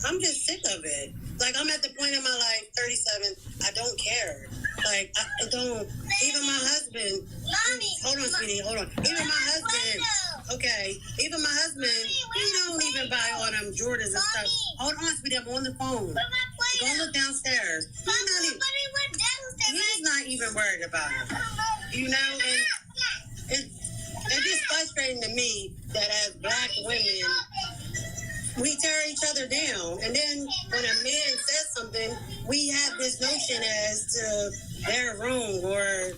I'm just sick of it. Like, I'm at the point in my life, 37, I don't care. Like, I don't, even my husband, hold on, sweetie, hold on. Even my husband, okay, even my husband, he don't even buy all them Jordans and stuff. Hold on, sweetie, I'm on the phone. Go look downstairs. He's not even worried about it. You know, and it's just frustrating to me that as black women, we tear each other down. And then when a man says something, we have this notion as to they're wrong or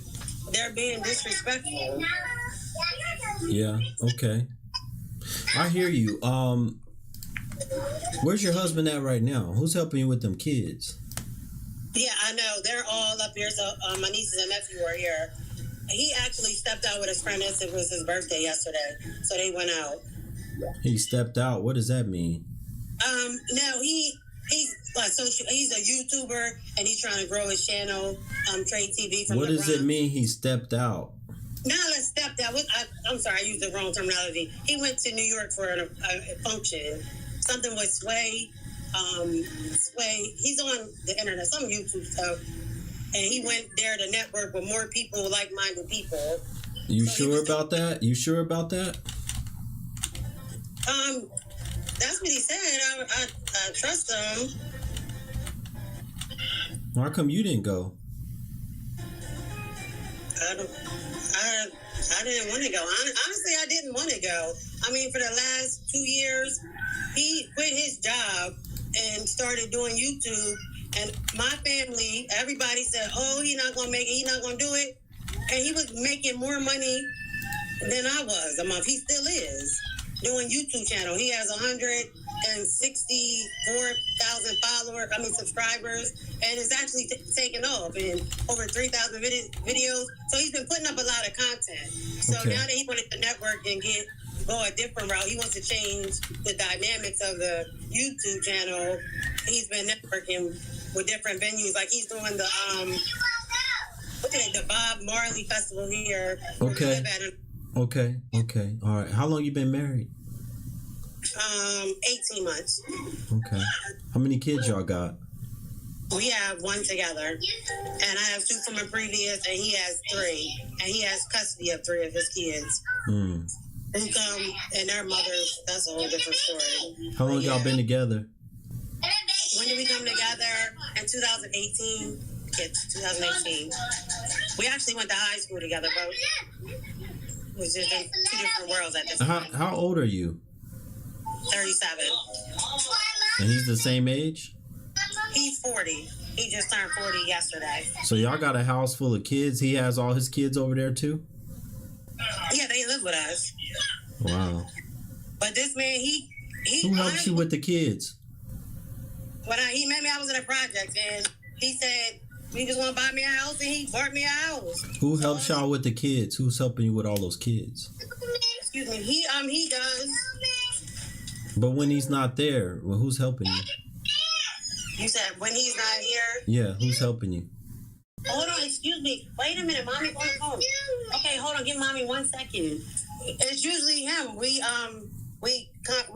they're being disrespectful. Yeah, okay. I hear you. Where's your husband at right now? Who's helping you with them kids? Yeah, I know. They're all up here. So my nieces and nephew are here. He actually stepped out with his friend as it was his birthday yesterday. So they went out. He stepped out. What does that mean? No, he's like social. He's a YouTuber and he's trying to grow his channel. Trade TV from. What does it mean? He stepped out. No, let's step that. I'm sorry, I used the wrong terminology. He went to New York for a function. Something with Sway. Sway. He's on the internet, some YouTube stuff, and he went there to network with more people, like-minded people. You sure about that? You sure about that? That's what he said. I trust him. Why come you didn't go? I didn't want to go. Honestly, I didn't want to go. I mean, for the last 2 years, he quit his job and started doing YouTube. And my family, everybody said, "Oh, he's not gonna make it. He's not gonna do it." And he was making more money than I was a month. He still is doing YouTube channel. He has 164,000 subscribers, and it's actually taken off and over 3,000 videos. So he's been putting up a lot of content. So now that he wanted to network and go a different route, he wants to change the dynamics of the YouTube channel. He's been networking with different venues, like he's doing the Bob Marley Festival here. Okay. Okay. All right. How long you been married? 18 months. Okay. How many kids y'all got? We have one together, and I have 2 from a previous, and he has 3, and he has custody of 3 of his kids. Who come and their mothers. That's a whole different story. How long y'all been together? When did we come together? In 2018. Yeah, 2018. We actually went to high school together, but it was just in 2 different worlds at this time. How old are you? 37. And he's the same age? He's 40. He just turned 40 yesterday. So y'all got a house full of kids? He has all his kids over there too? Yeah, they live with us. Wow. But this man, who helps you with the kids? When he met me, I was in a project, and he said he was going to buy me a house, and he bought me a house. Who helps y'all with the kids? Who's helping you with all those kids? Excuse me. He does. But when he's not there, well, who's helping you? You said when he's not here? Yeah, who's helping you? Hold on, excuse me. Wait a minute, Mommy's on the phone. Okay, hold on. Give Mommy 1 second. It's usually him. We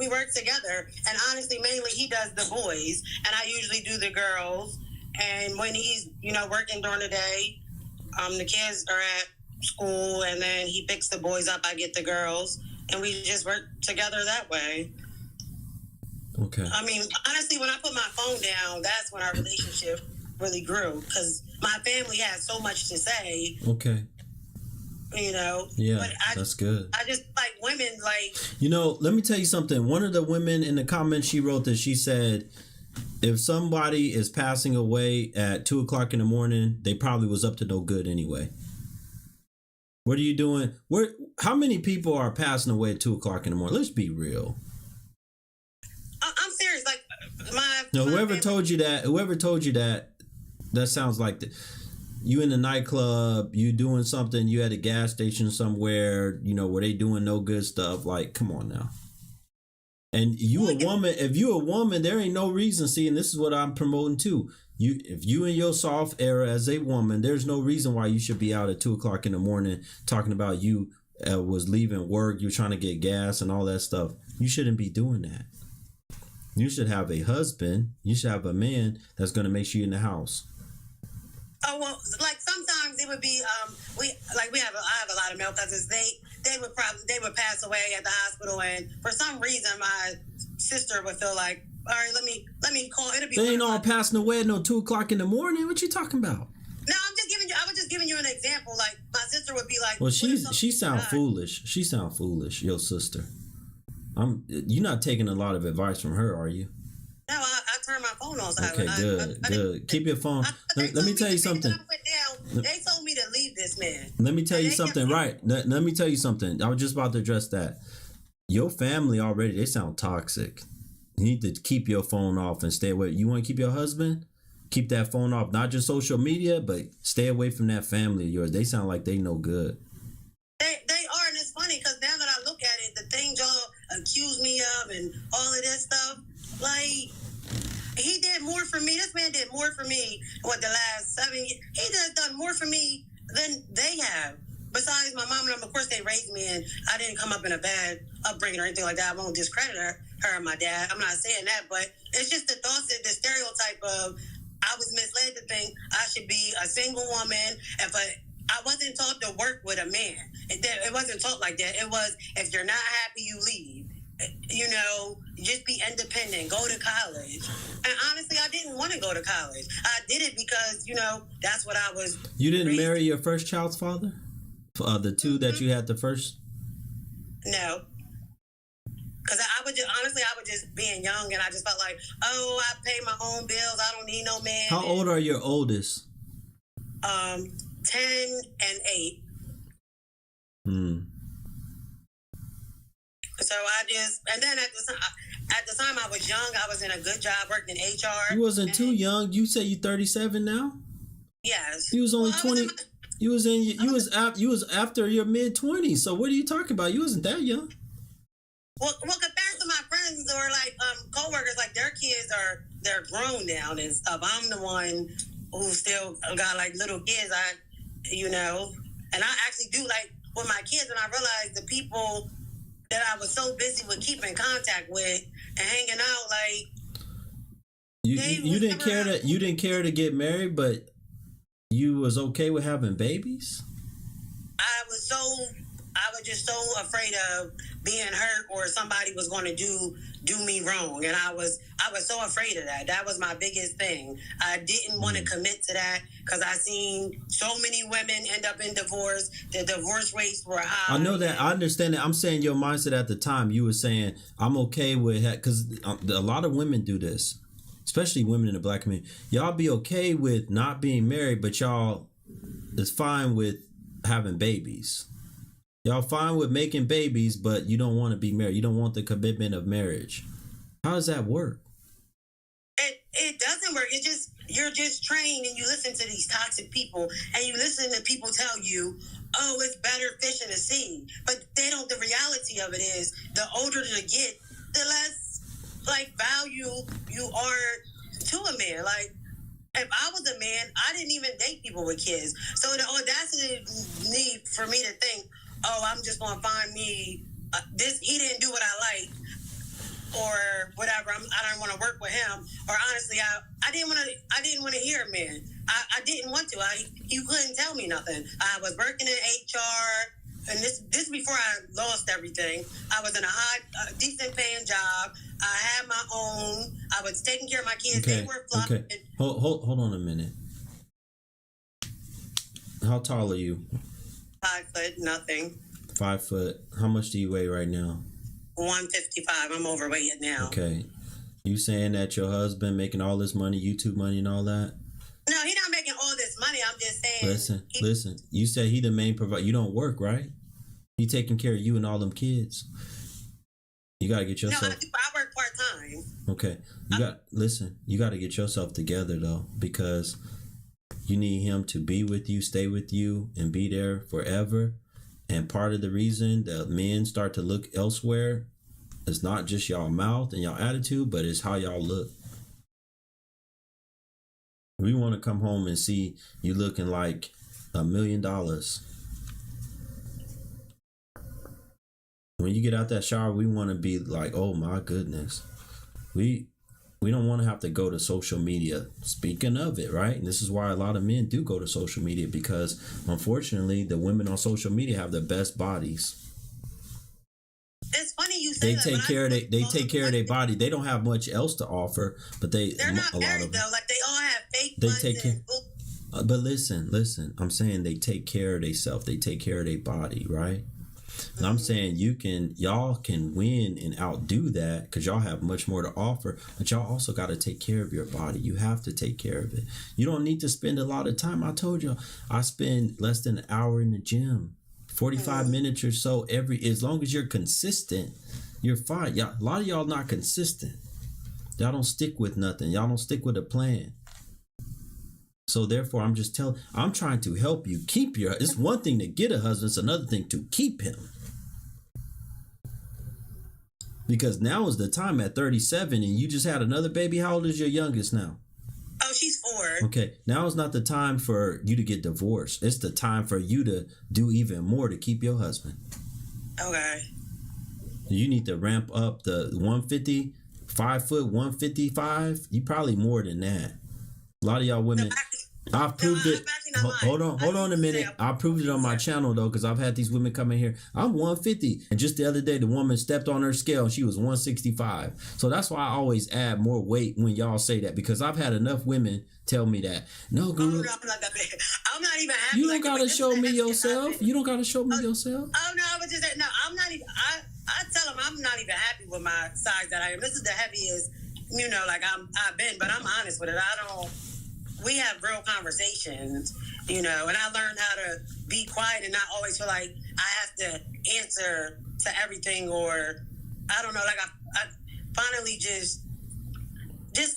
work together, and honestly, mainly he does the boys, and I usually do the girls. And when he's working during the day, the kids are at school, and then he picks the boys up. I get the girls, and we just work together that way. Okay. I mean, honestly, when I put my phone down, that's when our relationship really grew, because my family has so much to say. Okay. Yeah, but that's good. I just like women, like... let me tell you something. One of the women in the comments, she wrote that she said, if somebody is passing away at 2 o'clock in the morning, they probably was up to no good anyway. What are you doing? How many people are passing away at 2 o'clock in the morning? Let's be real. I'm serious. Like, whoever told you that sounds like you in the nightclub, you doing something, you at a gas station somewhere, where they doing no good stuff. Like, come on now. And you a woman, if you a woman, there ain't no reason. See, and this is what I'm promoting too. If you in your soft era as a woman, there's no reason why you should be out at 2 o'clock in the morning talking about you was leaving work, you're trying to get gas and all that stuff. You shouldn't be doing that. You should have a husband. You should have a man that's going to make sure you're in the house. Oh, well, like sometimes it would be, I have a lot of male cousins. They would pass away at the hospital, and for some reason my sister would feel like, all right, let me call. It'll be. They ain't all passing away at no 2 o'clock in the morning. What you talking about? No, I was just giving you an example. Like, my sister would be like, well, she sound foolish. She sound foolish, your sister. You're not taking a lot of advice from her, are you? No, I turn my phone on. Okay, good. Keep your phone. Let me tell you something. They told me to leave this man. Let me tell you something, right? Let me tell you something. I was just about to address that. Your family already, they sound toxic. You need to keep your phone off and stay away. You want to keep your husband? Keep that phone off. Not just social media, but stay away from that family of yours. They sound like they no good. They are, and it's funny because now that I look at it, the things y'all accuse me of and all of this stuff, like, he did more for me. This man did more for me the last 7 years. He just done more for me than they have. Besides my mom and them, of course, they raised me, and I didn't come up in a bad upbringing or anything like that. I won't discredit her and my dad. I'm not saying that, but it's just the thoughts, the stereotype of I was misled to think I should be a single woman. I wasn't taught to work with a man. It wasn't taught like that. It was, if you're not happy, you leave. just be independent, go to college. And honestly, I didn't want to go to college. I did it because, that's what I was. You didn't marry your first child's father? The two that you had the first? No. Because I would just being young, and I just felt like, oh, I pay my own bills. I don't need no man. How old are your oldest? 10 and 8. So and then at the time I was young, I was in a good job, worked in HR. You wasn't too young. You say you 37 now? Yes. You was only 20. You was after your mid 20s. So what are you talking about? You wasn't that young. Well, compared to my friends or like coworkers, like their kids they're grown now and stuff. I'm the one who still got like little kids. And I actually do like with my kids, and I realized the people that I was so busy with keeping contact with and hanging out, like you didn't care to get married, but you was okay with having babies. I was just so afraid of being hurt or somebody was going to do me wrong, and I was so afraid of that. That was my biggest thing. I didn't want to commit to that because I seen so many women end up in divorce. The divorce rates were high. I know that. I understand that. I'm saying your mindset at the time. You were saying I'm okay with it because a lot of women do this, especially women in the black community. Y'all be okay with not being married, but y'all is fine with having babies. Y'all fine with making babies, but you don't want to be married. You don't want the commitment of marriage. How does that work? It doesn't work. You're just trained, and you listen to these toxic people, and you listen to people tell you, oh, it's better fish in the sea. But they don't. The reality of it is, the older you get, the less value you are to a man. Like, if I was a man, I didn't even date people with kids. So the audacity need for me to think, oh, I'm just going to find me this. He didn't do what I like, or whatever. I don't want to work with him. Or honestly, I didn't want to hear a man. I didn't want to. You couldn't tell me nothing. I was working in HR, and this before I lost everything. I was in a decent paying job. I had my own. I was taking care of my kids. Okay. They were fluffy. Okay. Hold on a minute. How tall are you? 5 foot, nothing. 5 foot. How much do you weigh right now? 155. I'm overweight now. Okay. You saying that your husband making all this money, YouTube money and all that? No, he's not making all this money. I'm just saying. Listen. You said he the main provider. You don't work, right? He taking care of you and all them kids. You got to get yourself. No, I work part-time. Okay. You got to get yourself together though, because you need him to be with you, stay with you, and be there forever. And part of the reason that men start to look elsewhere is not just y'all mouth and y'all attitude, but it's how y'all look. We want to come home and see you looking like $1 million. When you get out that shower, we want to be like, oh my goodness. We don't want to have to go to social media. Speaking of it, right? And this is why a lot of men do go to social media, because unfortunately the women on social media have the best bodies. It's funny you say that. They take care of their body. They don't have much else to offer, but they're not married though. Like they all have fake. They take care. But listen. I'm saying they take care of themselves. They take care of their body, right? And I'm saying y'all can win and outdo that because y'all have much more to offer, but y'all also got to take care of your body. You have to take care of it. You don't need to spend a lot of time. I told y'all, I spend less than an hour in the gym, 45 minutes or so as long as you're consistent, you're fine. A lot of y'all not consistent. Y'all don't stick with nothing. Y'all don't stick with a plan. So therefore, I'm trying to help you keep it's one thing to get a husband, it's another thing to keep him. Because now is the time at 37 and you just had another baby. How old is your youngest now? Oh, she's 4. Okay, now is not the time for you to get divorced. It's the time for you to do even more to keep your husband. Okay. You need to ramp up the 150, 5 foot, 155. You probably more than that. A lot of y'all women, I've proved it. I'm actually not lying. Hold on a minute. I proved it on my channel though, because I've had these women come in here. I'm 150, and just the other day, the woman stepped on her scale and she was 165. So that's why I always add more weight when y'all say that, because I've had enough women tell me that. No, Guru, I'm not that big. I'm not even happy. you don't gotta show me yourself. You don't gotta show me yourself. Oh no, I was just no. I'm not even. I tell them I'm not even happy with my size that I am. This is the heaviest, like I've been, but I'm honest with it. We have real conversations, and I learned how to be quiet and not always feel like I have to answer to everything, or I don't know, like I finally just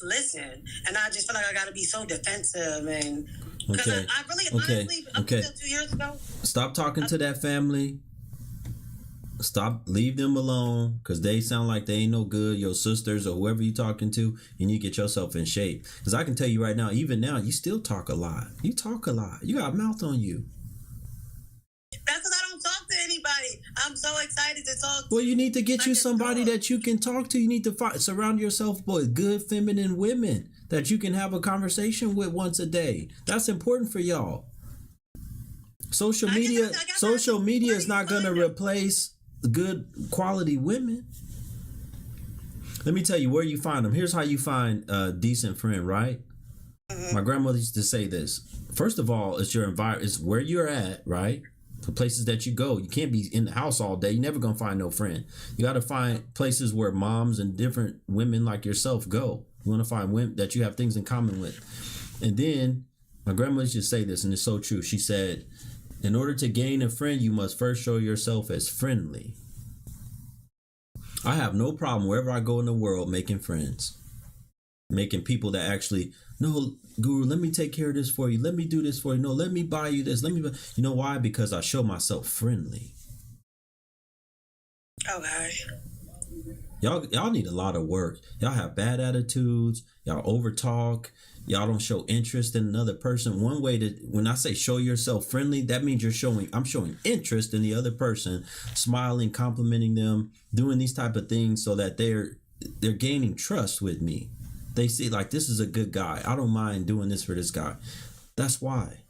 listen, and I just feel like I got to be so defensive, and because I really honestly until 2 years ago. Stop talking to that family. Leave them alone, because they sound like they ain't no good. Your sisters or whoever you talking to, you need to get yourself in shape. Because I can tell you right now, even now, you still talk a lot. You talk a lot. You got a mouth on you. That's because I don't talk to anybody. I'm so excited to talk to. Well, you need to get you somebody that you can talk to. You need to surround yourself with good feminine women that you can have a conversation with once a day. That's important for y'all. Social media is not going to replace good quality women. Let me tell you where you find them. Here's how you find a decent friend, right? Mm-hmm. My grandmother used to say this. First of all, it's your environment. It's where you're at, right? The places that you go. You can't be in the house all day. You're never going to find no friend. You got to find places where moms and different women like yourself go. You want to find women that you have things in common with. And then my grandmother used to say this, and it's so true. She said, in order to gain a friend, you must first show yourself as friendly. I have no problem wherever I go in the world making friends. Making people that actually, no, Guru, let me take care of this for you. Let me do this for you. No, let me buy you this. You know why? Because I show myself friendly. Okay. Y'all need a lot of work. Y'all have bad attitudes. Y'all overtalk. Y'all don't show interest in another person. One way to, when I say show yourself friendly, that means I'm showing interest in the other person, smiling, complimenting them, doing these type of things so that they're gaining trust with me. They see like, this is a good guy. I don't mind doing this for this guy. That's why.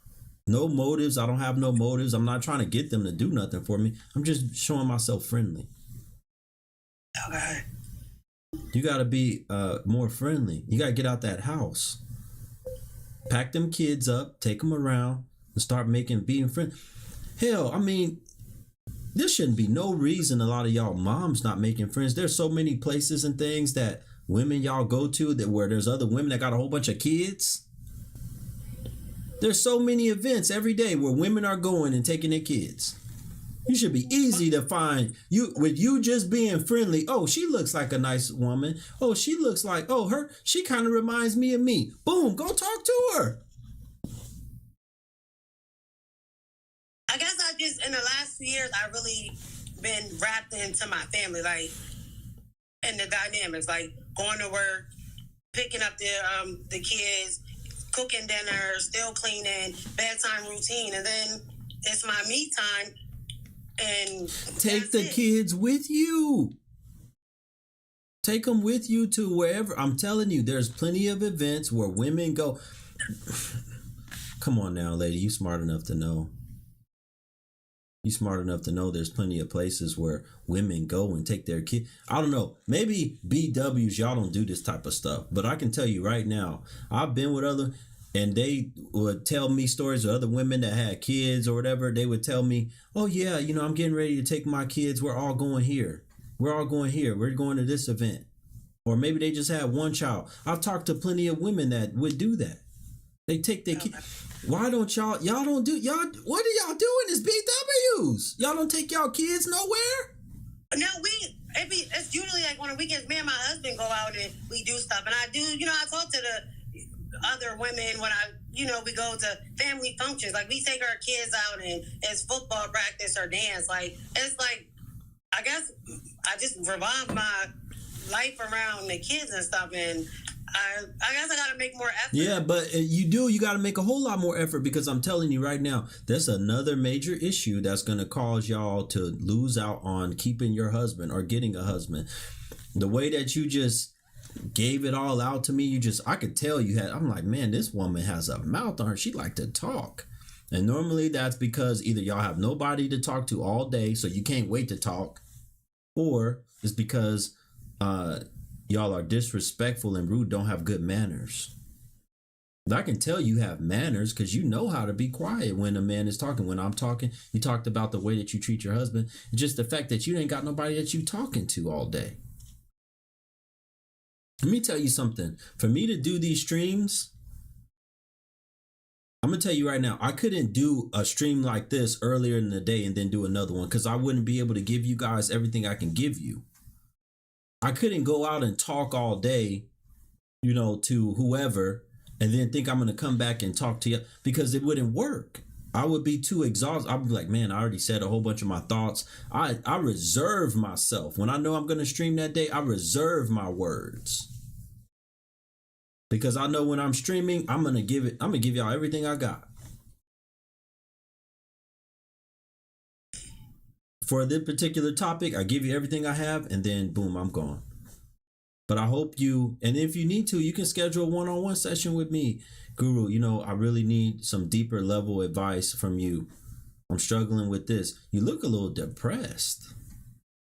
No motives. I don't have no motives. I'm not trying to get them to do nothing for me. I'm just showing myself friendly. Okay. You got to be more friendly. You got to get out that house. Pack them kids up, take them around, and start being friends. Hell, I mean, there shouldn't be no reason a lot of y'all moms not making friends. There's so many places and things that women y'all go to where there's other women that got a whole bunch of kids. There's so many events every day where women are going and taking their kids. You should be easy to find you with you just being friendly. Oh, she looks like a nice woman. Oh, she looks like, she kind of reminds me of me. Boom, go talk to her. I guess in the last few years, I really been wrapped into my family, like, and the dynamics, like going to work, picking up the kids, cooking dinner, still cleaning, bedtime routine, and then it's my me time. And take the kids with you. Take them with you to wherever. I'm telling you, there's plenty of events where women go. Come on now, lady. You smart enough to know. You smart enough to know there's plenty of places where women go and take their kids. I don't know. Maybe BWs, y'all don't do this type of stuff. But I can tell you right now, I've been with other... And they would tell me stories of other women that had kids or whatever. They would tell me, oh, yeah, I'm getting ready to take my kids. We're all going here. We're all going here. We're going to this event. Or maybe they just had one child. I've talked to plenty of women that would do that. They take their kids. Why don't y'all don't do, what are y'all doing as BWs? Y'all don't take y'all kids nowhere? No, it's usually like on the weekends, me and my husband go out and we do stuff. And I do, I talk to the other women when we go to family functions, like we take our kids out and it's football practice or dance. Like it's like, I guess I just revolve my life around the kids and stuff, and I guess I gotta make more effort. Yeah, but you gotta make a whole lot more effort, because I'm telling you right now, that's another major issue that's gonna cause y'all to lose out on keeping your husband or getting a husband. The way that you just gave it all out to me, I could tell I'm like, man, this woman has a mouth on her. She like to talk. And normally that's because either y'all have nobody to talk to all day, so you can't wait to talk, or it's because y'all are disrespectful and rude, don't have good manners. I can tell you have manners because you know how to be quiet when a man is talking. When I'm talking, you talked about the way that you treat your husband. It's just the fact that you ain't got nobody that you talking to all day. Let me tell you something. For me to do these streams, I'm going to tell you right now, I couldn't do a stream like this earlier in the day and then do another one because I wouldn't be able to give you guys everything I can give you. I couldn't go out and talk all day, to whoever and then think I'm going to come back and talk to you because it wouldn't work. I would be too exhausted. I'd be like, man, I already said a whole bunch of my thoughts. I reserve myself. When I know I'm going to stream that day, I reserve my words. Because I know when I'm streaming, I'm going to give y'all everything I got. For this particular topic, I give you everything I have and then boom, I'm gone. But I hope and if you need to, you can schedule a one-on-one session with me. Guru, I really need some deeper level advice from you. I'm struggling with this. You look a little depressed.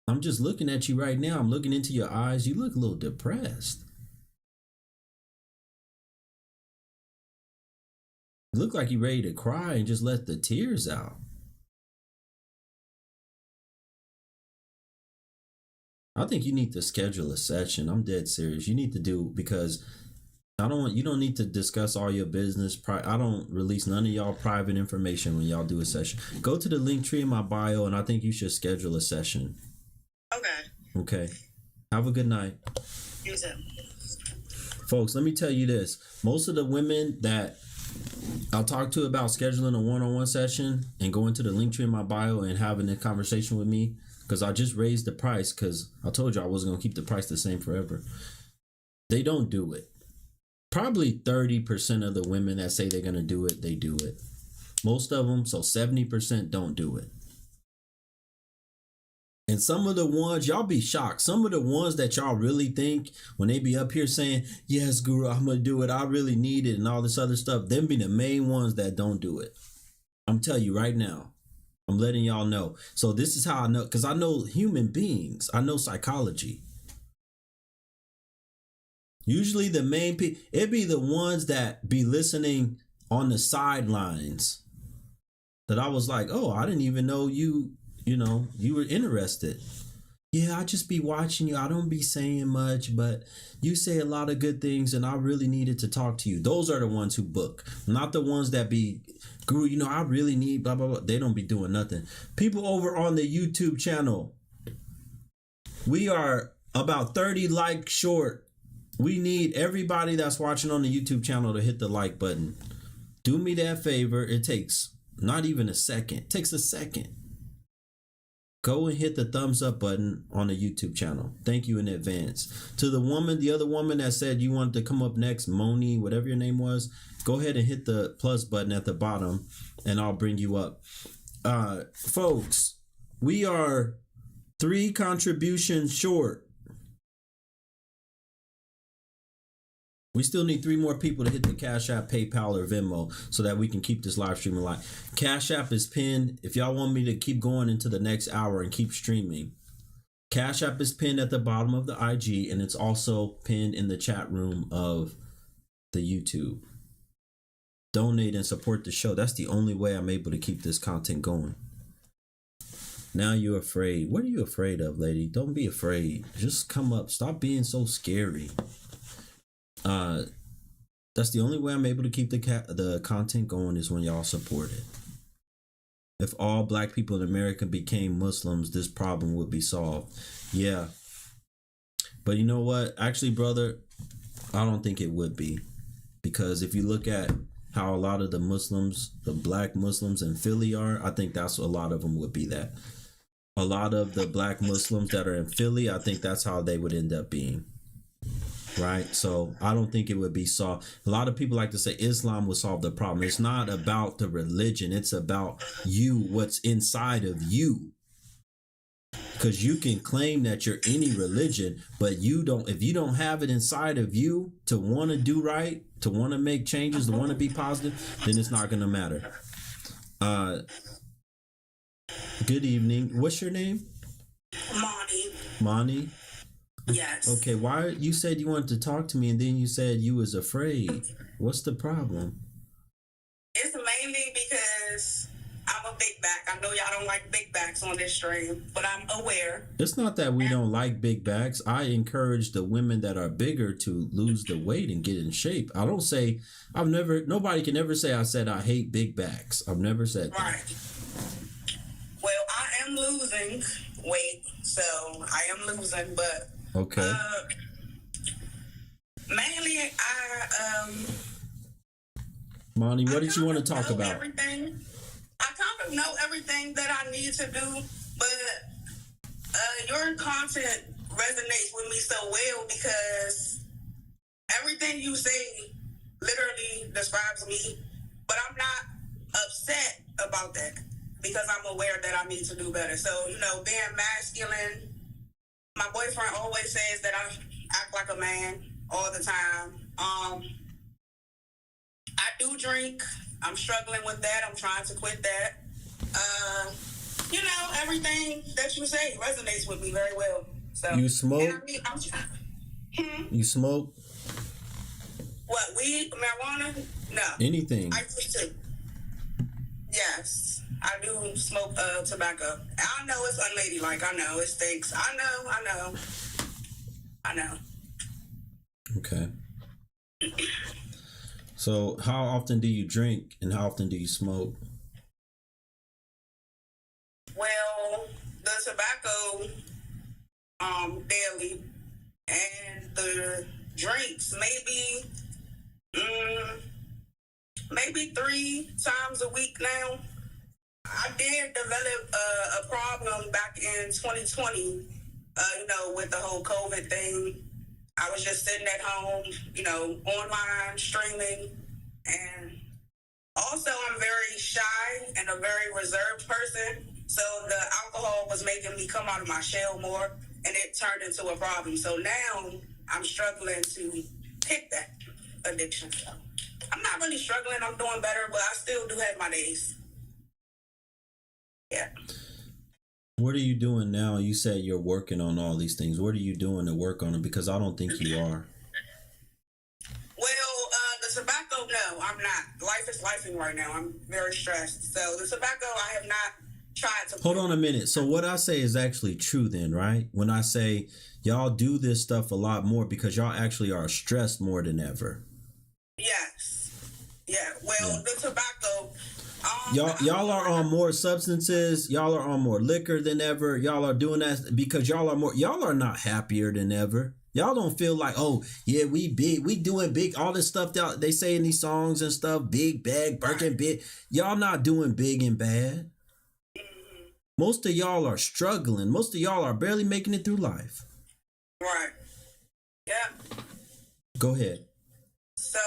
I'm just looking at you right now. I'm looking into your eyes. You look a little depressed. You look like you're ready to cry and just let the tears out. I think you need to schedule a session. I'm dead serious. You need to because you don't need to discuss all your business. I don't release none of y'all private information when y'all do a session. Go to the link tree in my bio and I think you should schedule a session. Okay. Have a good night. You too. Folks, let me tell you this. Most of the women that I'll talk to about scheduling a one-on-one session and going to the link tree in my bio and having a conversation with me, because I just raised the price because I told you I wasn't going to keep the price the same forever. They don't do it. Probably 30% of the women that say they're going to do it, they do it. Most of them, so 70% don't do it. And some of the ones, y'all be shocked. Some of the ones that y'all really think when they be up here saying, yes, Guru, I'm going to do it. I really need it and all this other stuff. Them be the main ones that don't do it. I'm telling you right now. I'm letting y'all know. So this is how I know, because I know human beings. I know psychology. Usually the main people, it be the ones that be listening on the sidelines that I was like, oh, I didn't even know you were interested. Yeah, I just be watching you. I don't be saying much, but you say a lot of good things and I really needed to talk to you. Those are the ones who book, not the ones that be, Guru, I really need blah, blah, blah. They don't be doing nothing. People over on the YouTube channel, we are about 30 likes short. We need everybody that's watching on the YouTube channel to hit the like button. Do me that favor. It takes not even a second. It takes a second. Go and hit the thumbs up button on the YouTube channel. Thank you in advance. To the other woman that said you wanted to come up next, Moni, whatever your name was, go ahead and hit the plus button at the bottom and I'll bring you up. Folks, we are 3 contributions short. We still need 3 more people to hit the Cash App, PayPal, or Venmo so that we can keep this live stream alive. Cash App is pinned. If y'all want me to keep going into the next hour and keep streaming, Cash App is pinned at the bottom of the IG, and it's also pinned in the chat room of the YouTube. Donate and support the show. That's the only way I'm able to keep this content going. Now you're afraid. What are you afraid of, lady? Don't be afraid. Just come up. Stop being so scary. That's the only way I'm able to keep the content going is when y'all support it. If all black people in America became Muslims, this problem would be solved. Yeah. But you know what? Actually, brother, I don't think it would be. Because if you look at how a lot of the Muslims, the black Muslims in Philly are, I think that's a lot of them would be that. A lot of the black Muslims that are in Philly, I think that's how they would end up being. Right? So I don't think it would be solved. A lot of people like to say Islam will solve the problem. It's not about the religion. It's about you, what's inside of you. Because you can claim that you're any religion, but you don't. If you don't have it inside of you to want to do right, to want to make changes, to want to be positive, then it's not going to matter. Uh, Good evening. What's your name? Monty. Monty? Yes. Okay, why you said you wanted to talk to me and then you said you was afraid. What's the problem? It's mainly because I'm a big back. I know y'all don't like big backs on this stream, but I'm aware. It's not that we don't like big backs. I encourage the women that are bigger to lose the weight and get in shape. I don't say nobody can ever say I said I hate big backs. I've never said that. Right. Well, I am losing weight, so I am losing, but Okay. mainly Monty, what did you want to talk about? Everything. I kind of know everything that I need to do, but your content resonates with me so well because everything you say literally describes me, but I'm not upset about that because I'm aware that I need to do better. So, being masculine, my boyfriend always says that I act like a man all the time. I do drink. I'm struggling with that. I'm trying to quit that. Everything that you say resonates with me very well. So You smoke? You smoke? What, weed, marijuana? No. Anything? I used to. Yes, I do smoke tobacco. I know it's unladylike. I know it stinks. I know. Okay. So how often do you drink and how often do you smoke? Well, the tobacco daily and the drinks maybe 3 times a week now. I did develop a problem back in 2020, with the whole COVID thing. I was just sitting at home, online streaming, and also I'm very shy and a very reserved person. So the alcohol was making me come out of my shell more, and it turned into a problem. So now I'm struggling to kick that addiction. So I'm not really struggling. I'm doing better, but I still do have my days. Yeah. What are you doing now? You said you're working on all these things. What are you doing to work on them? Because I don't think you are. Well, the tobacco, no, I'm not. Life is lifing right now. I'm very stressed. So the tobacco, I have not tried to. Hold on a minute. So what I say is actually true then, right? When I say y'all do this stuff a lot more because y'all actually are stressed more than ever. Yes. Yeah. Well, the tobacco. Y'all are on more substances. Y'all are on more liquor than ever. Y'all are doing that because y'all are not happier than ever. Y'all don't feel like, oh yeah, we big, we doing big, all this stuff that they say in these songs and stuff, big bag, Birkin big. Y'all not doing big and bad. Most of y'all are struggling. Most of y'all are barely making it through life. Right. Yeah. Go ahead. So,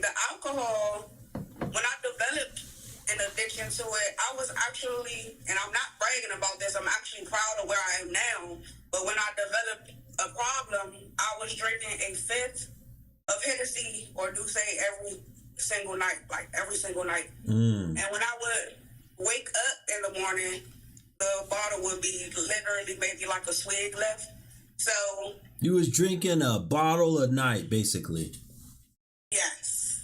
the alcohol, when I developed an addiction to it, I was actually, and I'm not bragging about this, I'm actually proud of where I am now, but when I developed a problem, I was drinking a fifth of Hennessy or Douce every single night. And when I would wake up in the morning, the bottle would be literally maybe like a swig left. So you was drinking a bottle a night, basically. Yes.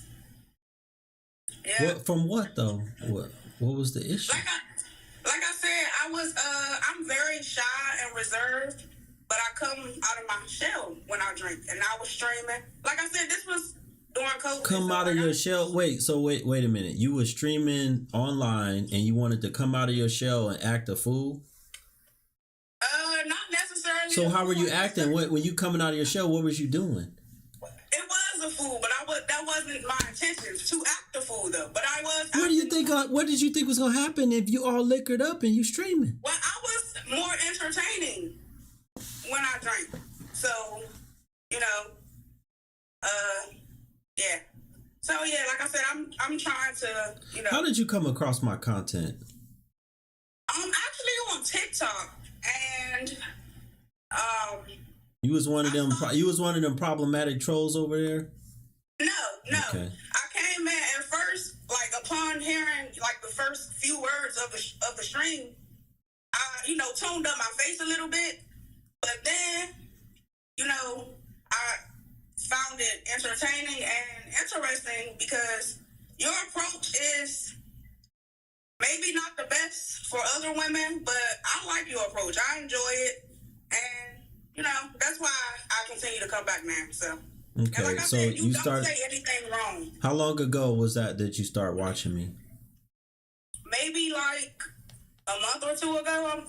Yeah. What, from what though? What was the issue? Like I said, I'm very shy and reserved, but I come out of my shell when I drink, and I was streaming. Like I said, this was during COVID. Come out of your shell. Wait a minute. You were streaming online, and you wanted to come out of your shell and act a fool? Not necessarily. So how were you acting? When you coming out of your shell, what was you doing? It was a fool, but that wasn't my intention to act a fool though. But I was. What do you think? What did you think was gonna happen if you all liquored up and you streaming? Well, I was more entertaining when I drank. So, yeah. So yeah, like I said, I'm trying to, How did you come across my content? I'm actually on TikTok, and You was one of them. You was one of them problematic trolls over there. No. Okay. I came in at first, like upon hearing like the first few words of the stream, I, tuned up my face a little bit, but then, I found it entertaining and interesting because your approach is maybe not the best for other women, but I like your approach. I enjoy it, and that's why I continue to come back now. So, okay, and like I so said, you don't start. say anything wrong. How long ago was that you start watching me? Maybe like a month or two ago.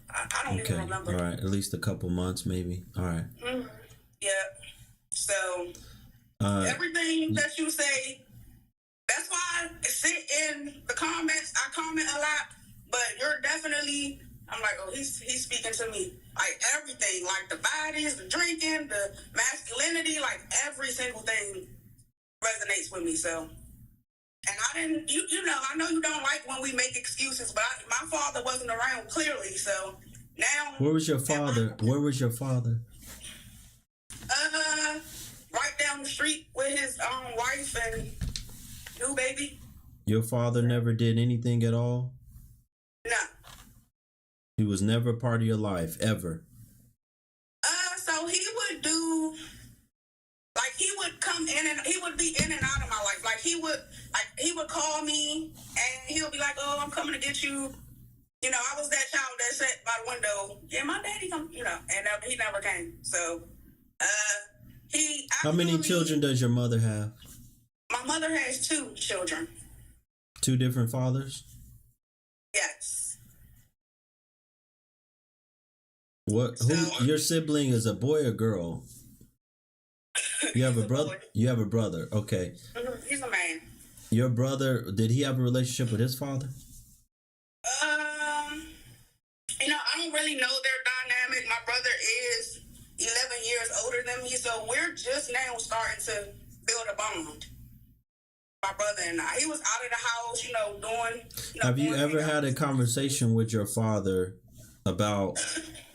I don't even remember. All right, at least a couple months, maybe. All right. Mm-hmm. Yeah. So everything that you say, that's why I sit in the comments. I comment a lot, but you're definitely. I'm like, oh, he's speaking to me. Like everything, like the bodies, the drinking, the masculinity, like every single thing resonates with me. So, and I didn't, I know you don't like when we make excuses, but my father wasn't around clearly. So now, Where was your father? Right down the street with his wife and new baby. Your father never did anything at all? No. He was never a part of your life, ever? So he would do, like, he would come in and he would be in and out of my life. Like, he would call me and he would be like, oh, I'm coming to get you. I was that child that sat by the window. Yeah, my daddy come, and he never came. So, How many children does your mother have? My mother has 2 children. 2 different fathers? Yes. Your sibling is a boy or girl? You have a brother? You have a brother. Okay. Mm-hmm. He's a man. Your brother, did he have a relationship with his father? I don't really know their dynamic. My brother is 11 years older than me, so we're just now starting to build a bond. My brother and I. He was out of the house, doing. Have you ever had a conversation with your father about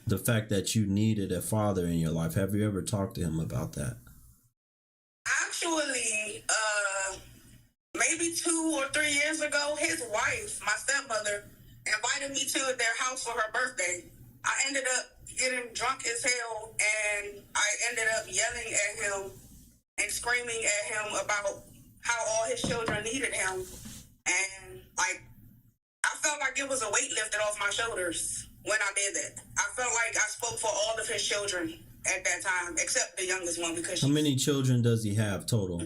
the fact that you needed a father in your life? Have you ever talked to him about that? Actually, maybe 2 or 3 years ago, his wife, my stepmother, invited me to their house for her birthday. I ended up getting drunk as hell, and I ended up yelling at him and screaming at him about how all his children needed him. And, I felt like it was a weight lifted off my shoulders when I did that. I felt like I spoke for all of his children at that time, except the youngest one, because how many children does he have total?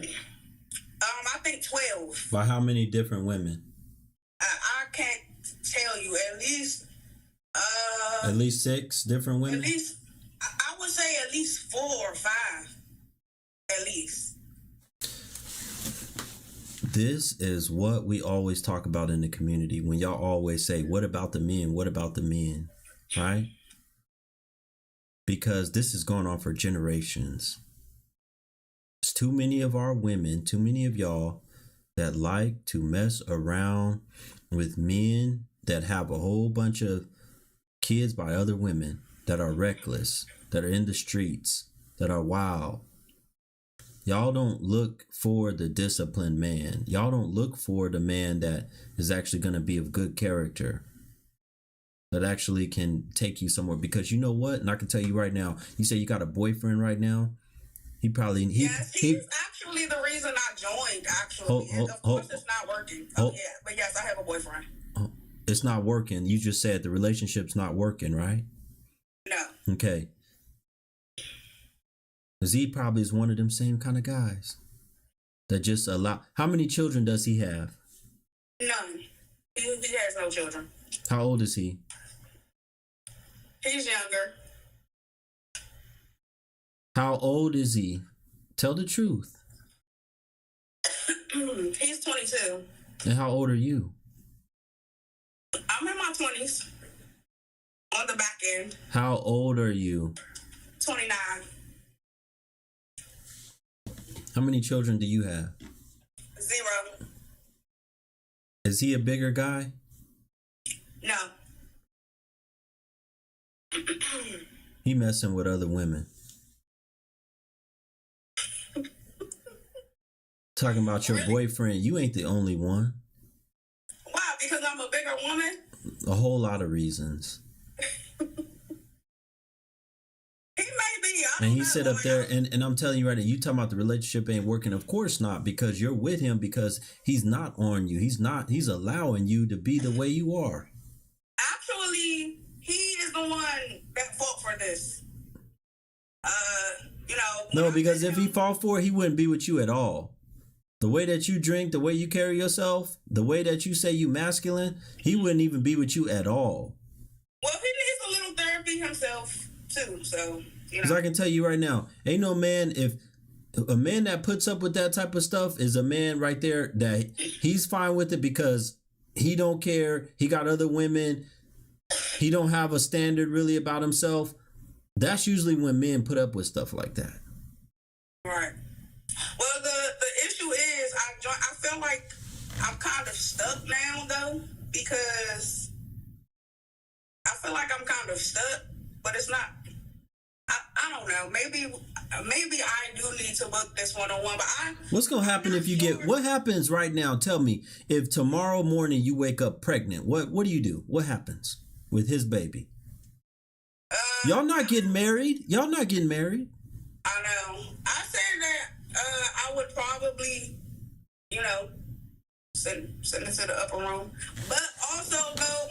I think 12. By how many different women? I can't tell you. At least 6 different women? At least, I would say at least 4 or 5. At least. This is what we always talk about in the community when y'all always say, what about the men? What about the men? Right? Because this is going on for generations. It's too many of our women, too many of y'all that like to mess around with men that have a whole bunch of kids by other women, that are reckless, that are in the streets, that are wild. Y'all don't look for the disciplined man. Y'all don't look for the man that is actually going to be of good character, that actually can take you somewhere. Because you know what? And I can tell you right now, you say you got a boyfriend right now. Yes, he's actually the reason I joined, actually. Of course, it's not working. Yeah, but yes, I have a boyfriend. It's not working. You just said the relationship's not working, right? No. Okay. Because he probably is one of them same kind of guys that just allow. How many children does he have? None. He has no children. How old is he? He's younger. How old is he? Tell the truth. He's 22. And how old are you? I'm in my 20s. On the back end. How old are you? 29. How many children do you have? 0. Is he a bigger guy? No. He messing with other women. Talking about your boyfriend. You ain't the only one. bigger woman? A whole lot of reasons. He may be. I And don't he know. sit up there, and I'm telling you right now, you talking about the relationship ain't working. Of course not, because you're with him because he's not on you. He's allowing you to be the way you are. Actually, he is the one that fought for this. You know. No, when I because met if he him- fought for it, he wouldn't be with you at all. The way that you drink, the way you carry yourself, the way that you say you masculine, he wouldn't even be with you at all. Well, he needs a little therapy himself too. So you Because know. I can tell you right now, ain't no man, if a man that puts up with that type of stuff is a man right there that he's fine with it because he don't care. He got other women. He don't have a standard really about himself. That's usually when men put up with stuff like that. Right. Well, the issue is I feel like I'm kind of stuck now though, because I feel like I'm kind of stuck, but it's not. I don't know. Maybe I do need to book this one-on-one, but What's gonna happen if you get? What happens right now? Tell me. If tomorrow morning you wake up pregnant, what do you do? What happens with his baby? Y'all not getting married. Y'all not getting married. I know. I said that I would probably, you know, send it to the upper room. But also, though,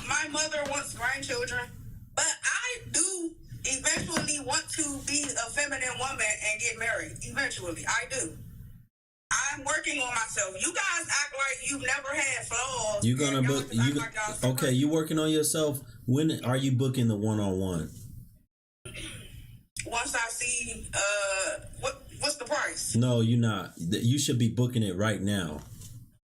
my mother wants grandchildren. But I do eventually want to be a feminine woman and get married. Eventually, I do. I'm working on myself. You guys act like you've never had flaws. You gonna and y'all book? just act You like y'all super- okay? You working on yourself? When are you booking the one-on-one? Once I see what's the price? No, you're not. You should be booking it right now.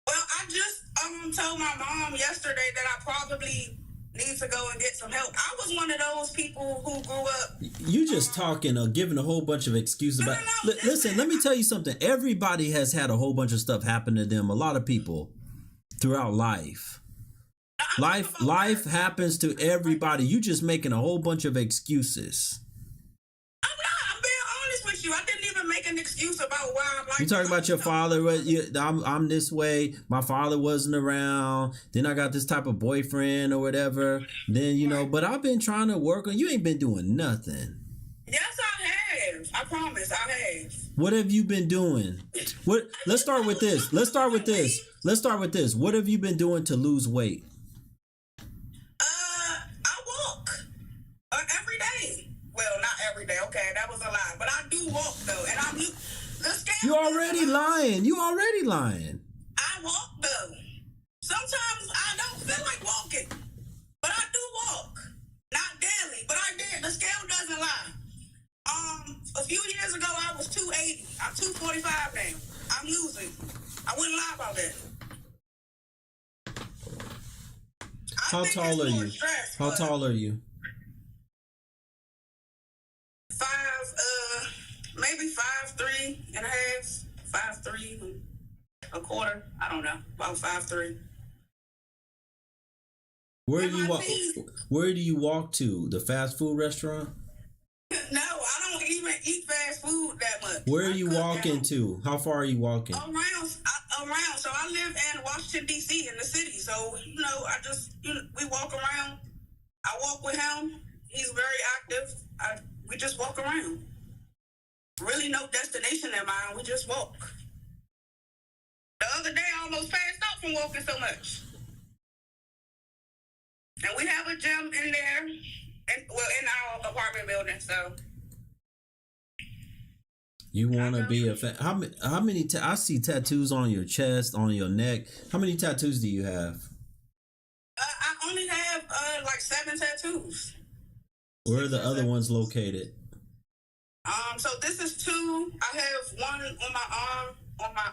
Well, I just told my mom yesterday that I probably need to go and get some help. I was one of those people who grew up. You just talking, giving a whole bunch of excuses about. No, Listen, let me tell you something. Everybody has had a whole bunch of stuff happen to them. A lot of people throughout life. Life happens to everybody. You just making a whole bunch of excuses. I'm being honest with you. I didn't even make an excuse about why I'm like. You talking about your father? I'm this way. My father wasn't around. Then I got this type of boyfriend or whatever. Then but I've been trying to work on. You ain't been doing nothing. Yes, I have. I promise, I have. What have you been doing? What? Let's start with this. What have you been doing to lose weight? I walk every day. Well, not every day. Okay, that was a lie. But I do walk though, and I'm the scale. You already lying. I walk though. Sometimes I don't feel like walking, but I do walk. Not daily, but I did. The scale doesn't lie. A few years ago I was 280. I'm 245 now. I'm losing. I wouldn't lie about that. How tall are you? How tall are you? Maybe 5'3" and a half, 5'3" and a quarter. I don't know, about 5'3". Where do you walk? Where do you walk to? The fast food restaurant? No, I don't even eat fast food that much. Where are you cook walking out. to? How far are you walking? Around. So I live in Washington D.C. in the city. So we walk around. I walk with him. He's very active. We just walk around. Really, no destination in mind. We just walk. The other day, I almost passed out from walking so much. And we have a gym in there, in our apartment building. So. You want to be a fan? How many? I see tattoos on your chest, on your neck. How many tattoos do you have? I only have like 7 tattoos. Where are the other ones located? So this is 2. I have one on my arm, on my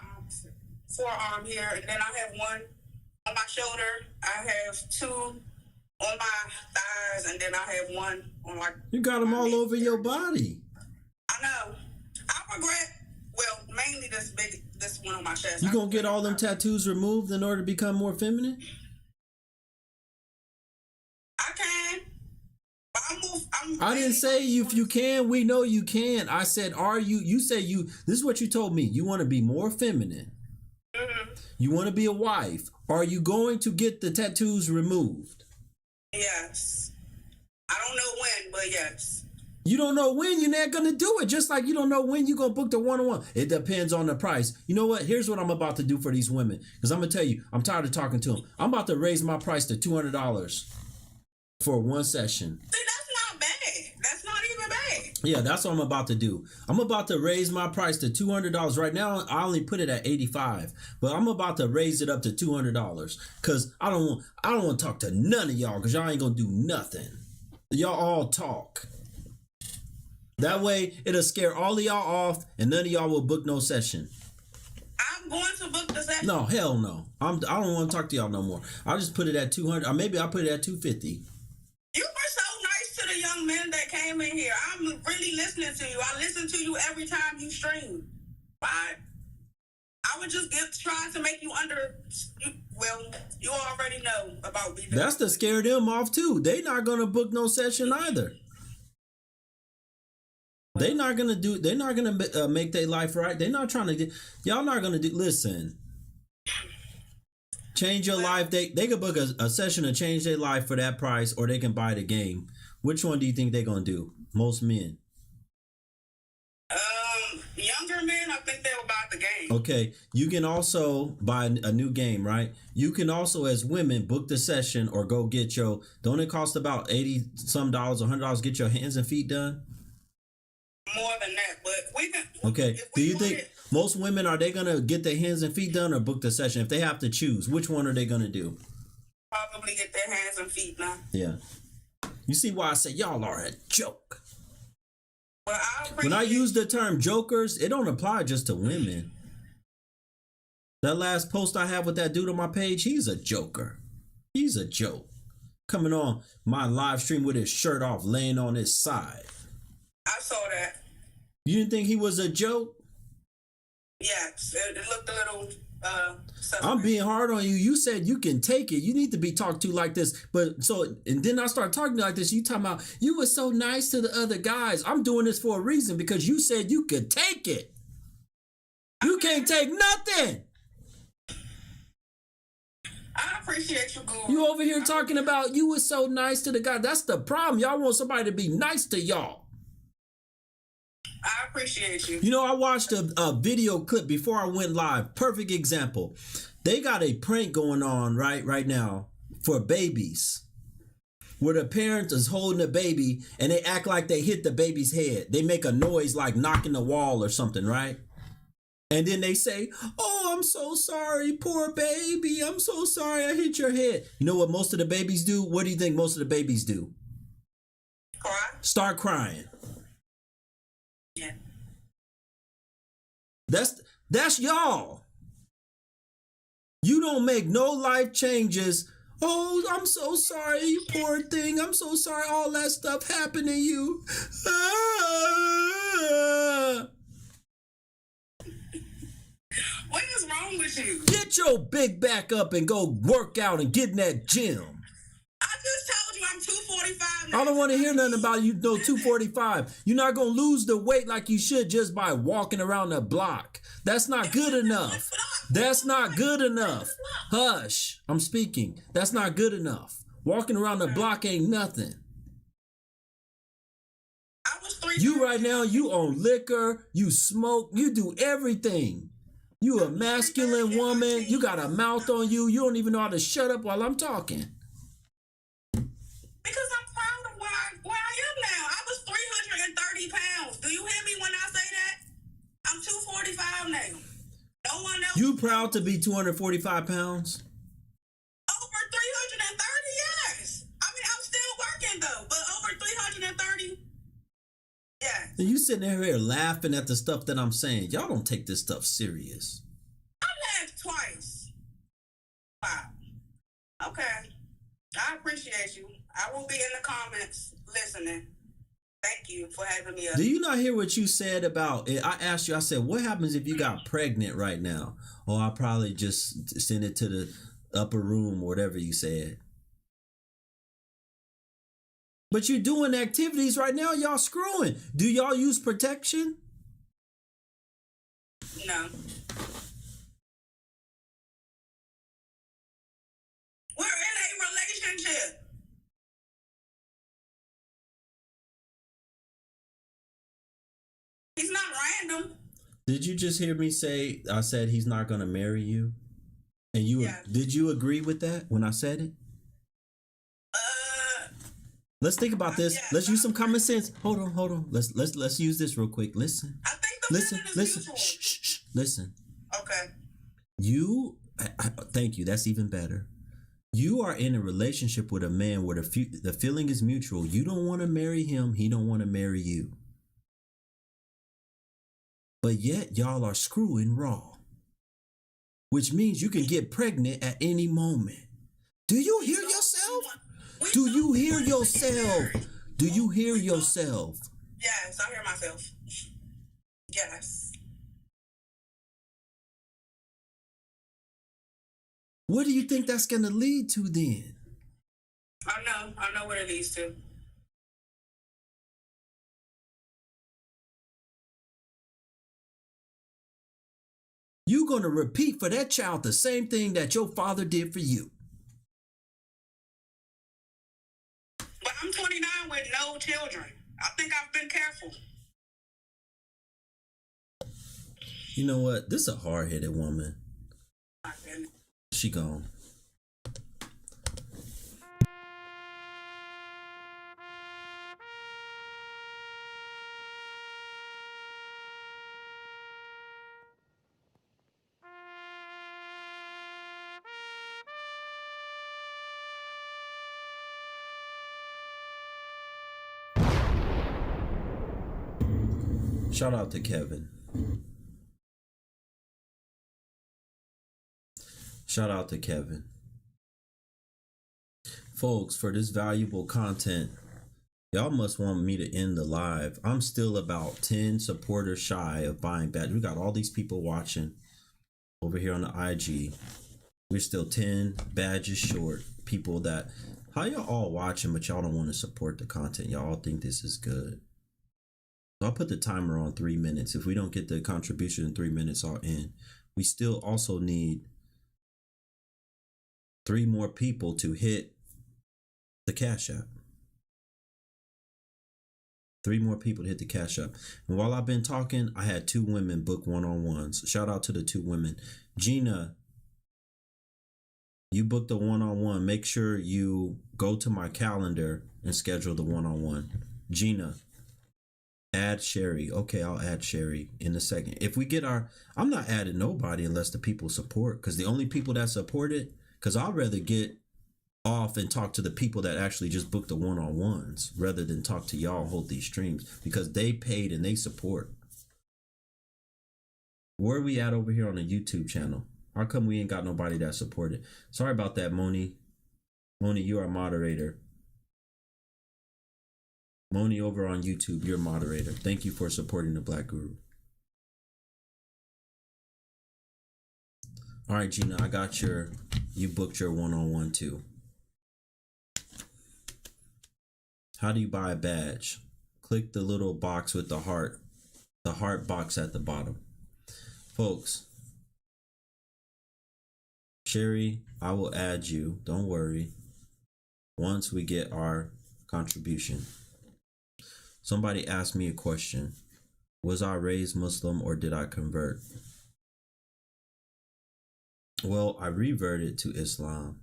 forearm here, and then I have one on my shoulder. I have 2 on my thighs, and then I have one on my. You got them all over your body. I know. I regret. Well, mainly this one on my chest. You gonna get all them tattoos removed in order to become more feminine? I can. But I didn't say if you can. We know you can. I said, are you? You say you. This is what you told me. You want to be more feminine. You want to be a wife. Are you going to get the tattoos removed? Yes. I don't know when, but yes. You don't know when you're not going to do it. Just like you don't know when you're going to book the one-on-one. It depends on the price. You know what? Here's what I'm about to do for these women. Because I'm going to tell you, I'm tired of talking to them. I'm about to raise my price to $200 for one session. See, that's not bad. That's not even bad. Yeah, that's what I'm about to do. I'm about to raise my price to $200. Right now, I only put it at $85, but I'm about to raise it up to $200 because I don't want to talk to none of y'all because y'all ain't gonna do nothing. Y'all all talk. That way, it'll scare all of y'all off, and none of y'all will book no session. I'm going to book the session. No, hell no. I don't want to talk to y'all no more. I'll just put it at 200, or maybe I'll put it at 250. You were so nice to the young men that came in here. I'm really listening to you. I listen to you every time you stream. I would just trying to make you you already know about me. That's to scare them off too. They not gonna book no session either. They're not gonna make their life right. They're not trying to get. Y'all not gonna do. Listen. Change your life. They could book a session to change their life for that price, or they can buy the game. Which one do you think they're gonna do? Most men. Younger men, I think they'll buy the game. Okay, you can also buy a new game, right? You can also, as women, book the session or go get your. Don't it cost about $80 some $100? Get your hands and feet done. More than that, but we can. Okay. Do you think most women are they gonna get their hands and feet done or book the session? If they have to choose, which one are they gonna do? Probably get their hands and feet done. Yeah. You see why I say y'all are a joke. Well, When I use the term jokers, it don't apply just to women. That last post I have with that dude on my page, he's a joker. He's a joke. Coming on my live stream with his shirt off, laying on his side. I saw that. You didn't think he was a joke? Yes, it looked a little. I'm being hard on you. You said you can take it. You need to be talked to like this. And then I start talking like this. You talking about you were so nice to the other guys. I'm doing this for a reason because you said you could take it. You can't take nothing. I appreciate you, Guru. You over here talking about you were so nice to the guy. That's the problem. Y'all want somebody to be nice to y'all. I appreciate you. You know, I watched a video clip before I went live. Perfect example. They got a prank going on right now for babies. Where the parent is holding a baby and they act like they hit the baby's head. They make a noise like knocking the wall or something, right? And then they say, "Oh, I'm so sorry, poor baby. I'm so sorry I hit your head." You know what most of the babies do? What do you think most of the babies do? Cry? Start crying. Yeah. That's y'all. You don't make no life changes. "Oh, I'm so sorry, you poor thing. I'm so sorry all that stuff happened to you." What is wrong with you? Get your big back up and go work out and get in that gym. I just told you I'm 245 now. I don't want to hear nothing about you, no 245. You're not going to lose the weight like you should just by walking around the block. That's not good enough. That's not good enough. Hush. I'm speaking. That's not good enough. Walking around the block ain't nothing. I was 3. You right now, you own liquor, you smoke, you do everything. You a masculine woman. You got a mouth on you. You don't even know how to shut up while I'm talking. Because I'm proud of where I am now. I was 330 pounds. Do you hear me when I say that? I'm 245 now. No one else. You proud to be 245 pounds? Over 330, yes. I mean, I'm still working though, but over 330, yeah. And you sitting here laughing at the stuff that I'm saying. Y'all don't take this stuff serious. I laughed twice. Wow. Okay. I appreciate you. I will be in the comments listening. Thank you for having me up. Do you not hear what you said about it? I asked you, I said, what happens if you got pregnant right now? Oh, I'll probably just send it to the upper room or whatever you said. But you're doing activities right now, y'all screwing. Do y'all use protection? No. He's not random. Did you just hear me say I said he's not going to marry you? And you did you agree with that when I said it? Let's think about this. Yes, Let's use some common sense. Hold on. Let's use this real quick. Listen. I think the feeling is mutual. Shh. Listen. Okay. Thank you. That's even better. You are in a relationship with a man where the feeling is mutual. You don't want to marry him. He don't want to marry you. But yet y'all are screwing raw, which means you can get pregnant at any moment. Do you hear yourself? Do you hear yourself? Do you hear yourself? Yes, I hear myself. Yes. What do you think that's going to lead to then? I know what it leads to. You're going to repeat for that child the same thing that your father did for you. But I'm 29 with no children. I think I've been careful. You know what? This is a hard-headed woman. My goodness. She gone. Shout out to Kevin. Shout out to Kevin. Folks, for this valuable content, y'all must want me to end the live. I'm still about 10 supporters shy of buying badges. We got all these people watching over here on the IG. We're still 10 badges short. People that, how y'all all watching, but y'all don't want to support the content. Y'all think this is good. So I'll put the timer on 3 minutes. If we don't get the contribution in 3 minutes, I'll end. We still also need 3 more people to hit the Cash App. 3 more people to hit the Cash App. And while I've been talking, I had 2 women book one-on-ones. Shout out to the 2 women. Gina, you booked a one-on-one. Make sure you go to my calendar and schedule the one-on-one. Gina, add Sherry. Okay, I'll add Sherry in a second. If we get I'm not adding nobody unless the people support, because the only people that support it, because I'd rather get off and talk to the people that actually just booked the one-on-ones rather than talk to y'all hold these streams, because they paid and they support. Where are we at over here on the YouTube channel? How come we ain't got nobody that supported? Sorry about that, Moni. Moni, you are a moderator. Moni over on YouTube, you're a moderator. Thank you for supporting the Black Guru. All right, Gina, I got you booked your one-on-one too. How do you buy a badge? Click the little box with the heart box at the bottom. Folks, Sherry, I will add you, don't worry, once we get our contribution. Somebody asked me a question. Was I raised Muslim or did I convert? Well, I reverted to Islam.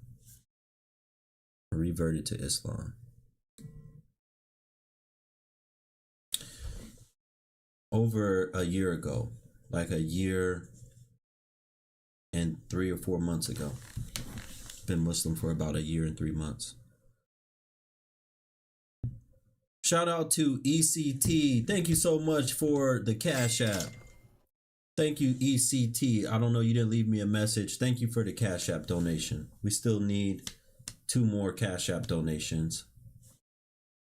Over a year ago, like a year and 3 or 4 months ago. Been Muslim for about a year and 3 months. Shout out to ECT. Thank you so much for the Cash App. Thank you, ECT. I don't know, you didn't leave me a message. Thank you for the Cash App donation. We still need 2 more Cash App donations.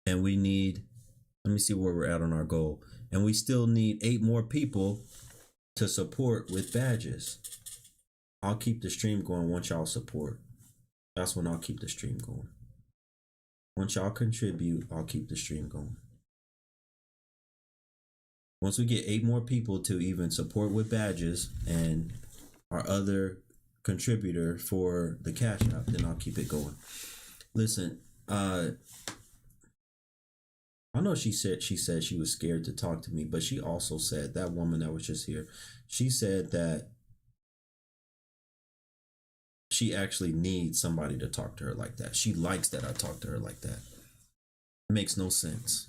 And we need, let me see where we're at on our goal. And we still need 8 more people to support with badges. I'll keep the stream going once y'all support. That's when I'll keep the stream going. Once y'all contribute, I'll keep the stream going. Once we get 8 more people to even support with badges and our other contributor for the Cash App, then I'll keep it going. Listen, I know she said she was scared to talk to me, but she also said, that woman that was just here, she said that she actually needs somebody to talk to her like that. She likes that I talk to her like that. It makes no sense.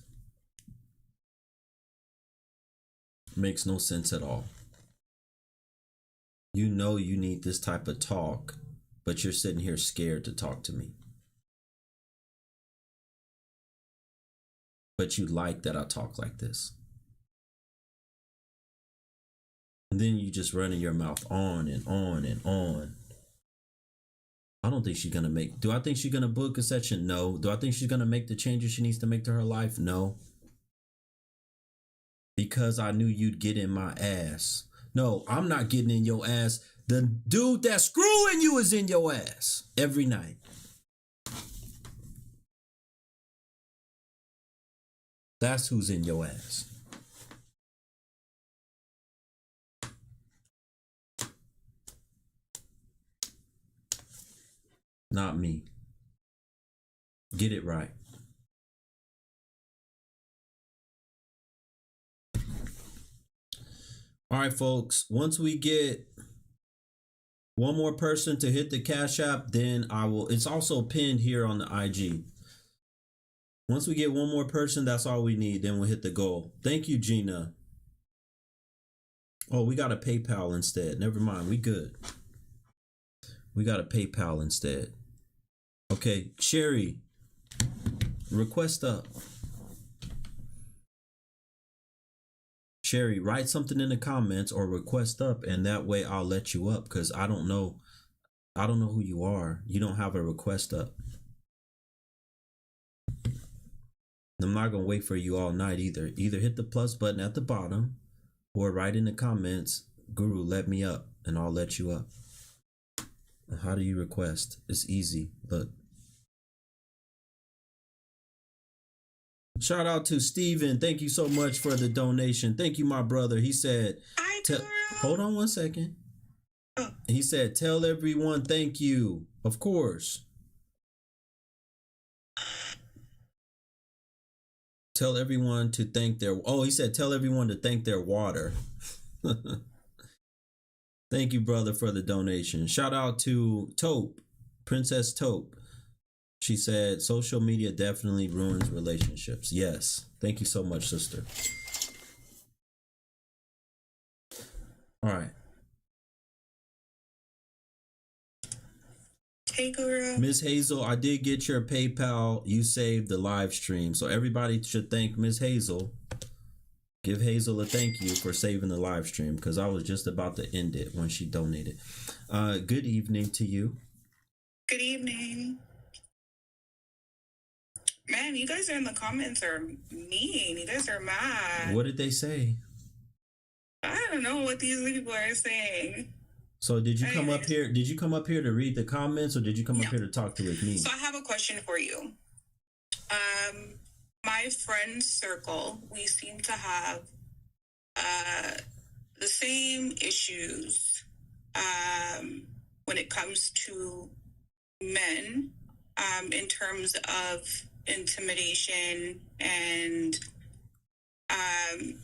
Makes no sense at all. You know you need this type of talk, but you're sitting here scared to talk to me. But you like that I talk like this. And then you just running your mouth on and on and on. I don't think she's going to make... Do I think she's going to book a session? No. Do I think she's going to make the changes she needs to make to her life? No. Because I knew you'd get in my ass. No, I'm not getting in your ass. The dude that's screwing you is in your ass every night. That's who's in your ass. Not me. Get it right. All right, folks. Once we get one more person to hit the Cash App, then I will. It's also pinned here on the IG. Once we get one more person, that's all we need. Then we'll hit the goal. Thank you, Gina. Oh, we got a PayPal instead. Never mind. We good. We got a PayPal instead. Okay, Sherry, request up. Sherry, write something in the comments or request up, and that way I'll let you up, because I don't know who you are. You don't have a request up. I'm not gonna wait for you all night either. Either hit the plus button at the bottom or write in the comments, Guru, let me up, and I'll let you up. How do you request? It's easy. Look. Shout out to Steven. Thank you so much for the donation. Thank you, my brother. He said, hold on one second. He said, tell everyone thank you. Of course. Tell everyone to thank their... Oh, he said, tell everyone to thank their water. Thank you, brother, for the donation. Shout out to Taupe, Princess Taupe. She said, social media definitely ruins relationships. Yes. Thank you so much, sister. All right. Hey, Guru. Miss Hazel, I did get your PayPal. You saved the live stream. So everybody should thank Miss Hazel. Give Hazel a thank you for saving the live stream, because I was just about to end it when she donated. Good evening to you. Good evening. Man, you guys are in the comments are mean. You guys are mad. What did they say? I don't know what these people are saying. So did you come up here? Did you come up here to read the comments, or did you come up here to talk to with me? So I have a question for you. My friend circle, we seem to have the same issues when it comes to men in terms of intimidation. And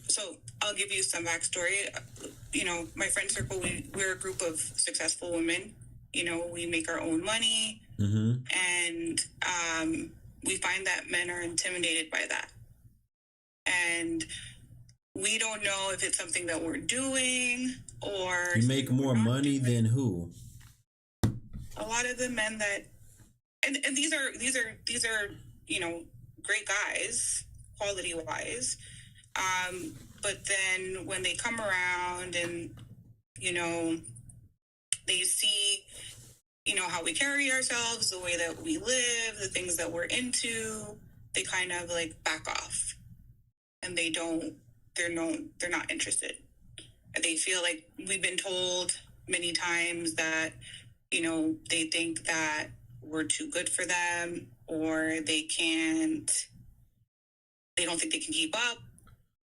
so I'll give you some backstory. You know, my friend circle, we're a group of successful women. You know, we make our own money. Mm-hmm. And we find that men are intimidated by that. And we don't know if it's something that we're doing or... You make more money than who? A lot of the men that... And these are, you know, great guys, quality-wise. But then when they come around and, you know, they see... you know, how we carry ourselves, the way that we live, the things that we're into, they kind of like back off, and they're not interested. And they feel like we've been told many times that, you know, they think that we're too good for them, or they don't think they can keep up.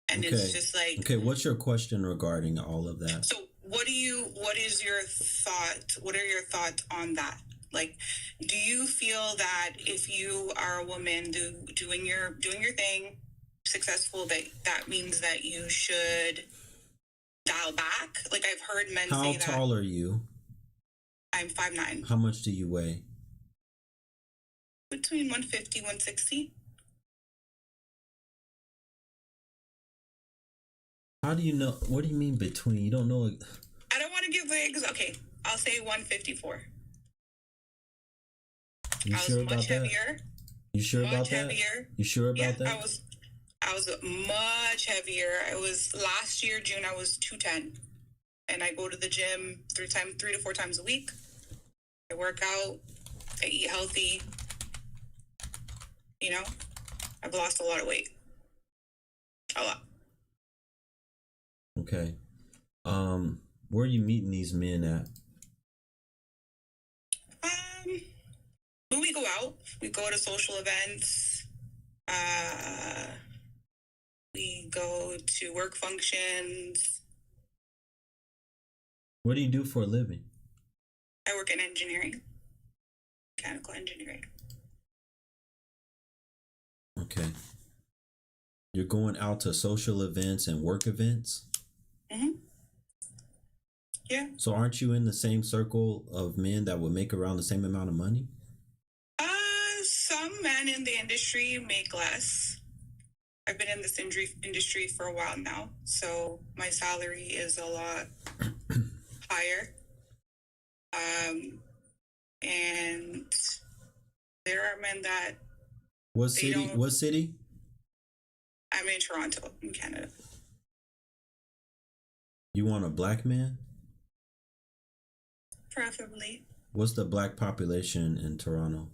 And okay. It's just like... Okay, what's your question regarding all of that? So what is your thought? What are your thoughts on that? Like, do you feel that if you are a woman doing your thing, successful, that means that you should dial back. Like, I've heard men How say that. tall are you? I'm 5'9". How much do you weigh? Between 150, 160. How do you know? What do you mean between? You don't know. I don't want to give the okay. I'll say 154. You sure about that? Heavier. You sure about that? Heavier. You sure about that? I was much heavier. I was last year, June, I was 210. And I go to the gym 3 to 4 times a week. I work out. I eat healthy. You know, I've lost a lot of weight. A lot. Okay. Where are you meeting these men at? When we go out, we go to social events. We go to work functions. What do you do for a living? I work in engineering, mechanical engineering. Okay. You're going out to social events and work events? Mm-hmm. Yeah. So aren't you in the same circle of men that would make around the same amount of money? Some men in the industry make less. I've been in this industry for a while now, so my salary is a lot higher. And there are men that... What city? What city? I'm in Toronto, in Canada. You want a black man? Preferably. What's the black population in Toronto?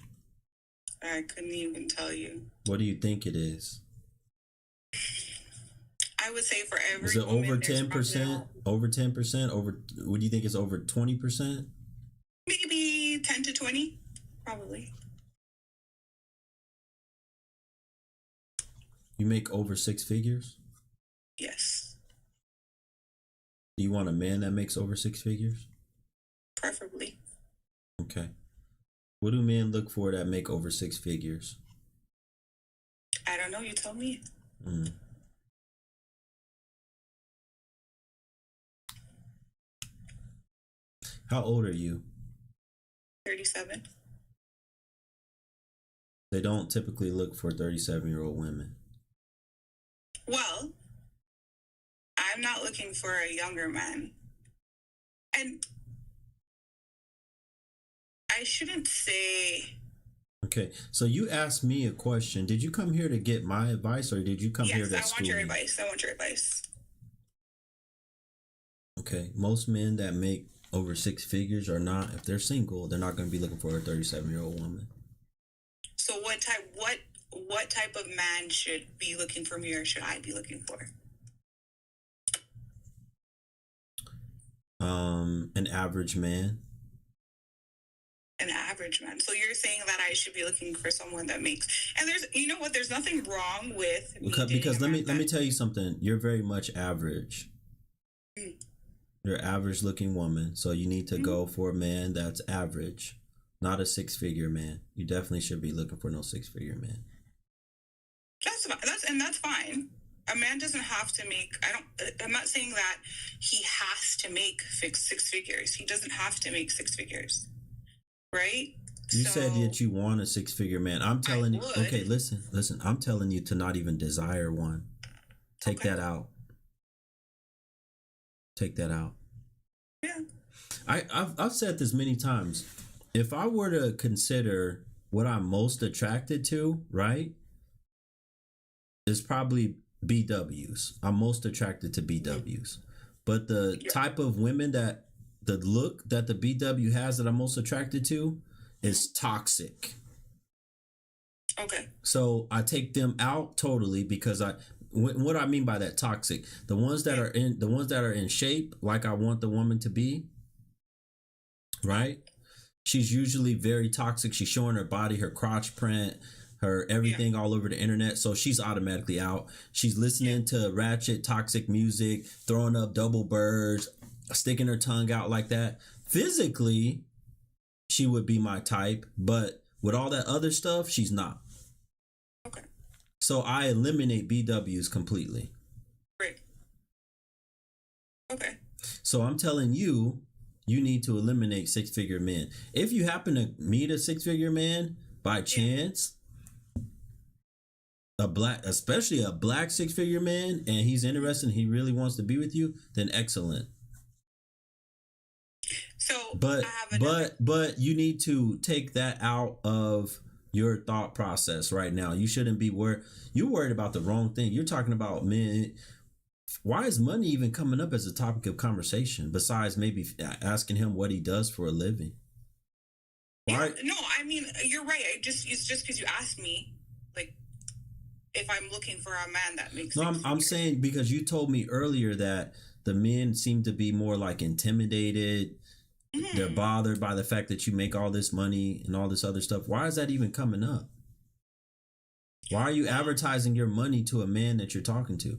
I couldn't even tell you. What do you think it is? I would say for every Is it woman, over 10%? Over 10%? Over? What do you think is over 20%? Maybe 10 to 20, probably. You make over 6 figures? Yes. Do you want a man that makes over 6 figures? Preferably. Okay. What do men look for that make over 6 figures? I don't know. You tell me. How old are you? 37. They don't typically look for 37-year-old women. Well, I'm not looking for a younger man. And I shouldn't say... Okay, so you asked me a question. Did you come here to get my advice, or did you come here to Yes, I want your me? advice. I want your advice. Okay, most men that make over 6 figures are not, if they're single, they're not going to be looking for a 37-year-old woman. So what type of man should be looking for me, or should I be looking for? An average man. An average man. So you're saying that I should be looking for someone that makes, and there's, you know what, there's nothing wrong with me Because let me tell you something. You're very much average. You're an average looking woman, so you need to go for a man that's average, not a 6-figure man. You definitely should be looking for no 6-figure man. That's fine. A man doesn't have to make, I'm not saying that he has to make 6 figures. He doesn't have to make 6 figures. Right? You said that you want a 6-figure man. I'm telling you. would. Okay, listen. I'm telling you to not even desire one. Take that out. Take that out. Yeah. I've said this many times. If I were to consider what I'm most attracted to, right, is probably BWs. I'm most attracted to BWs. But the type of women that the look that the BW has that I'm most attracted to is toxic. Okay. So I take them out totally because what I mean by that toxic, the ones that are in shape, like I want the woman to be, right? She's usually very toxic. She's showing her body, her crotch print, her everything all over the internet. So she's automatically out. She's listening to ratchet, toxic music, throwing up double birds, sticking her tongue out like that. Physically, she would be my type, but with all that other stuff, she's not. Okay. So I eliminate BWs completely. Right. Okay. So I'm telling you, you need to eliminate 6-figure men. If you happen to meet a 6-figure man by chance, especially a black 6-figure man, and he's interested and he really wants to be with you, then excellent. So But you need to take that out of your thought process right now. You shouldn't be worried. You're worried about the wrong thing. You're talking about men. Why is money even coming up as a topic of conversation besides maybe asking him what he does for a living? Why? Yeah, no, I mean, you're right. It's just because you asked me, like, if I'm looking for a man that makes sense. No, I'm saying because you told me earlier that the men seem to be more like intimidated. Mm-hmm. They're bothered by the fact that you make all this money and all this other stuff. Why is that even coming up? Why are you advertising your money to a man that you're talking to?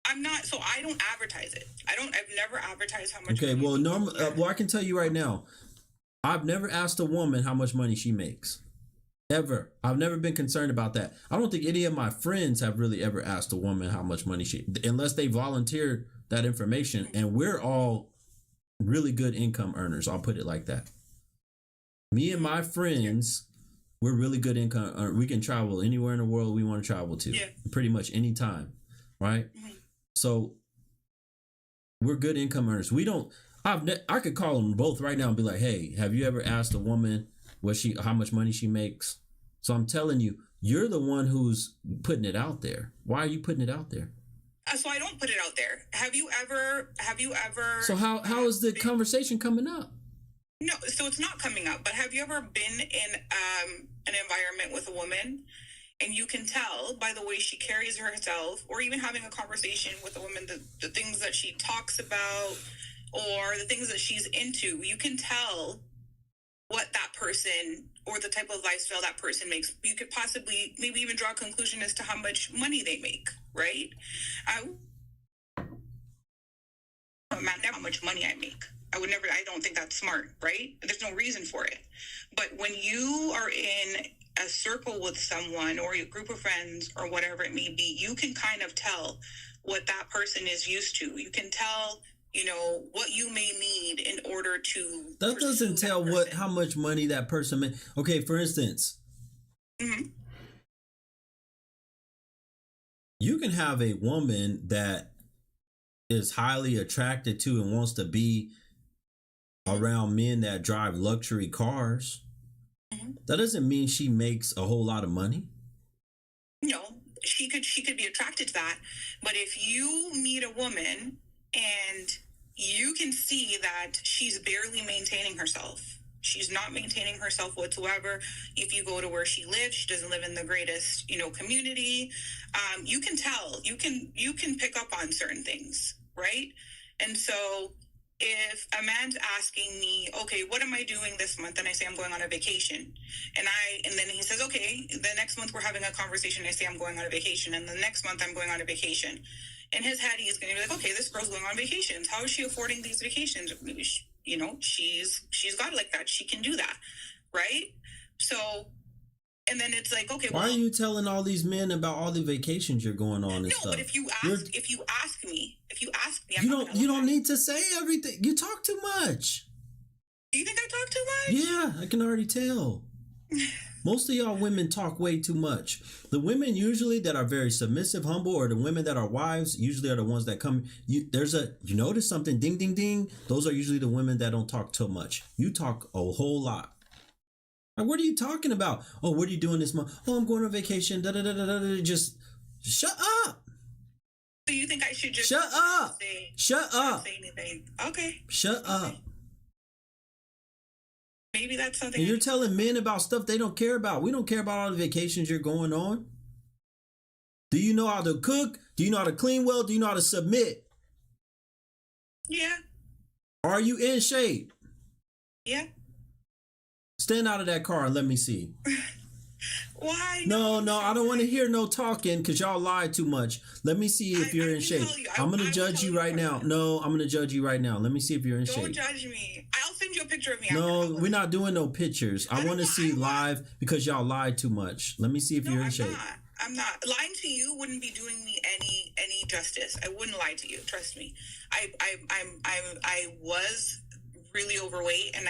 I'm not, so I don't advertise it. I've never advertised how much. Okay, well, I can tell you right now, I've never asked a woman how much money she makes. Ever. I've never been concerned about that. I don't think any of my friends have really ever asked a woman how much money unless they volunteered that information. And we're all really good income earners. I'll put it like that. Me and my friends, we're really good income. We can travel anywhere in the world we want to travel to. Yeah. Pretty much any time. Right? Mm-hmm. So we're good income earners. I could call them both right now and be like, hey, have you ever asked a woman how much money she makes? So I'm telling you, you're the one who's putting it out there. Why are you putting it out there? So I don't put it out there. Have you ever? So how is the conversation coming up? No, so it's not coming up. But have you ever been in an environment with a woman, and you can tell by the way she carries herself, or even having a conversation with a woman, the things that she talks about, or the things that she's into, you can tell what that person or the type of lifestyle that person makes. You could possibly maybe even draw a conclusion as to how much money they make, right? How much money I make. I don't think that's smart, right? There's no reason for it. But when you are in a circle with someone or a group of friends or whatever it may be, you can kind of tell what that person is used to. You can tell, what you may need in order to. That doesn't tell how much money that person made. Okay, for instance, mm-hmm. You can have a woman that is highly attracted to and wants to be around men that drive luxury cars. Mm-hmm. That doesn't mean she makes a whole lot of money. No, she could be attracted to that. But if you meet a woman and you can see that she's barely maintaining herself, she's not maintaining herself whatsoever. If you go to where she lives, she doesn't live in the greatest, community. You can tell, you can pick up on certain things, right? And so if a man's asking me, okay, what am I doing this month? And I say, I'm going on a vacation. And then he says, okay, the next month we're having a conversation. I say, I'm going on a vacation. And the next month I'm going on a vacation. In his head, he's going to be like, okay, this girl's going on vacations. How is she affording these vacations? Maybe she's got it like that. She can do that. Right. So, and then it's like, okay, why are you telling all these men about all the vacations you're going on and stuff? No, but if you ask me, you don't need to say everything. You talk too much. Do you think I talk too much? Yeah, I can already tell. Most of y'all women talk way too much. The women usually that are very submissive, humble, or the women that are wives usually are the ones that come. You notice something, ding, ding, ding. Those are usually the women that don't talk too much. You talk a whole lot. Like, what are you talking about? Oh, what are you doing this month? Oh, I'm going on vacation. Da, da, da, da, da. Just shut up. So you think I should just shut up? Shut up. Say anything? Okay. Shut up. Maybe that's something. And you're telling men about stuff they don't care about. We don't care about all the vacations you're going on. Do you know how to cook? Do you know how to clean well? Do you know how to submit? Yeah. Are you in shape? Yeah. Stand out of that car and let me see. Why? No, I don't want to hear no talking because y'all lie too much. Let me see if you're in shape. I'm going to judge you right now. No, I'm going to judge you right now. Let me see if you're in shape. Don't judge me. I'll send you a picture of me. No, we're not doing no pictures. I want to see live because y'all lied too much. Let me see if you're in shape. I'm not lying to you. Wouldn't be doing me any justice. I wouldn't lie to you. Trust me. I was really overweight, and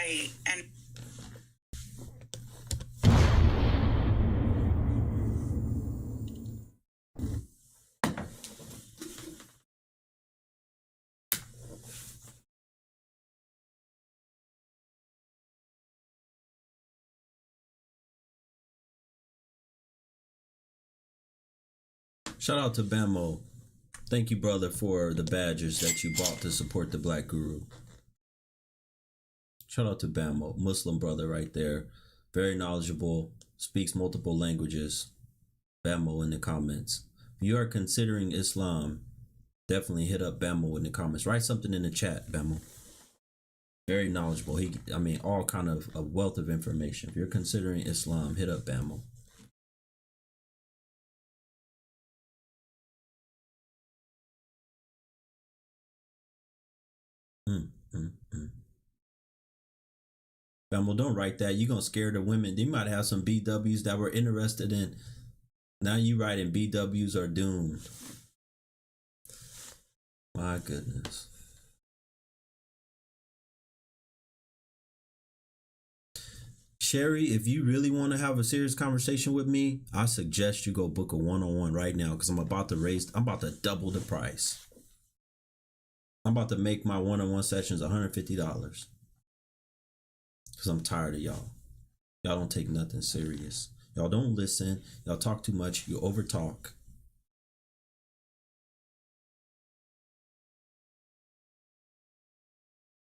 Shout out to Bamo. Thank you, brother, for the badges that you bought to support the Black Guru. Shout out to Bamo, Muslim brother right there. Very knowledgeable, speaks multiple languages. Bamo in the comments. If you are considering Islam, definitely hit up Bamo in the comments. Write something in the chat, Bamo. Very knowledgeable. All kind of a wealth of information. If you're considering Islam, hit up Bamo. Bamo, don't write that. You're going to scare the women. They might have some BWs that were interested in. Now you writing BWs are doomed. My goodness. Sherry, if you really want to have a serious conversation with me, I suggest you go book a one-on-one right now, because I'm about to double the price. I'm about to make my one-on-one sessions $150. Because I'm tired of y'all. Y'all don't take nothing serious. Y'all don't listen. Y'all talk too much. You overtalk.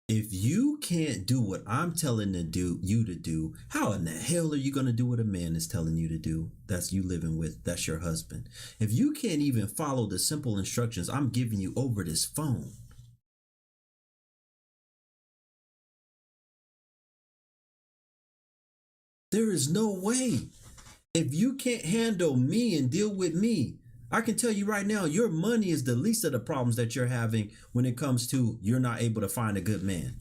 If you can't do what I'm telling you to do, how in the hell are you going to do what a man is telling you to do? That's you living with. That's your husband. If you can't even follow the simple instructions I'm giving you over this phone, there is no way. If you can't handle me and deal with me, I can tell you right now, your money is the least of the problems that you're having when it comes to you're not able to find a good man.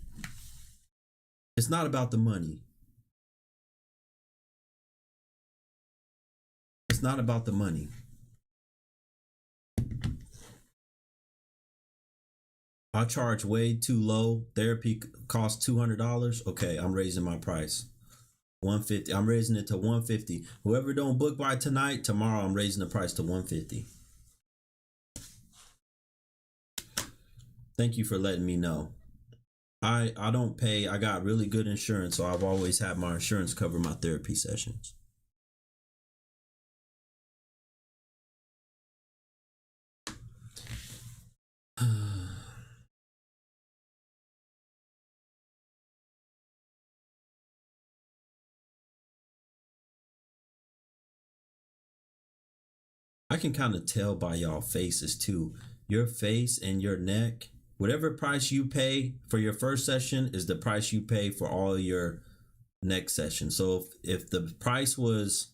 It's not about the money. It's not about the money. I charge way too low. Therapy costs $200. Okay, I'm raising my price. $150. I'm raising it to $150. Whoever don't book by tonight, tomorrow I'm raising the price to $150. Thank you for letting me know. I don't pay. I got really good insurance, so I've always had my insurance cover my therapy sessions. I can kind of tell by y'all faces too. Your face and your neck, whatever price you pay for your first session is the price you pay for all your next session. So if the price was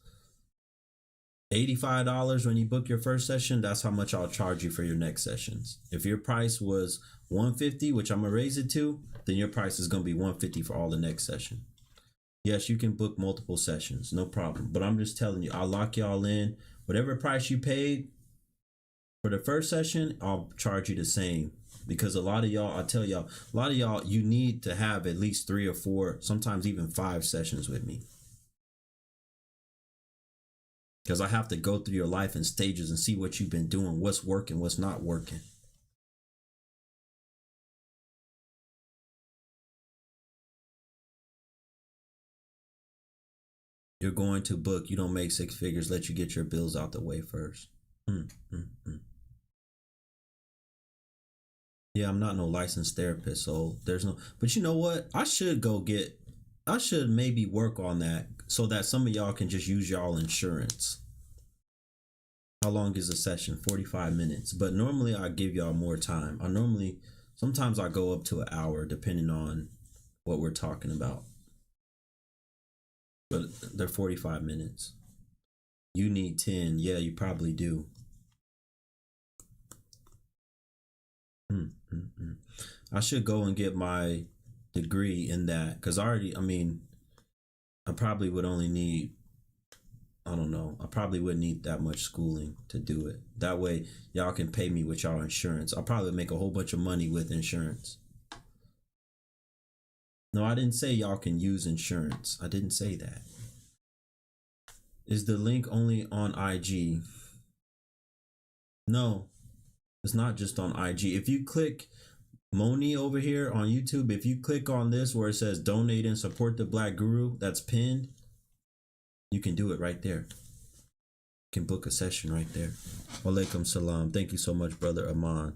$85 when you book your first session, that's how much I'll charge you for your next sessions. If your price was $150, which I'm gonna raise it to, then your price is gonna be $150 for all the next session. Yes, you can book multiple sessions, no problem. But I'm just telling you, I'll lock y'all in. Whatever price you paid for the first session, I'll charge you the same. Because a lot of y'all, you need to have at least 3 or 4, sometimes even 5 sessions with me. Because I have to go through your life in stages and see what you've been doing, what's working, what's not working. You're going to book, you don't make 6 figures, let you get your bills out the way first. Yeah, I'm not no licensed therapist, so there's no, but you know what? I should maybe work on that so that some of y'all can just use y'all insurance. How long is a session? 45 minutes. But normally I give y'all more time. Sometimes I go up to an hour depending on what we're talking about. But they're 45 minutes. You need 10. Yeah, you probably do. I should go and get my degree in that, because I probably would only need I don't know. I probably wouldn't need that much schooling to do it. That way, y'all can pay me with y'all insurance. I'll probably make a whole bunch of money with insurance. No, I didn't say y'all can use insurance. I didn't say that. Is the link only on IG? No, it's not just on IG. If you click Moni over here on YouTube, if you click on this where it says donate and support the Black Guru, that's pinned, you can do it right there. You can book a session right there. Walaikum salam. Thank you so much, brother Aman.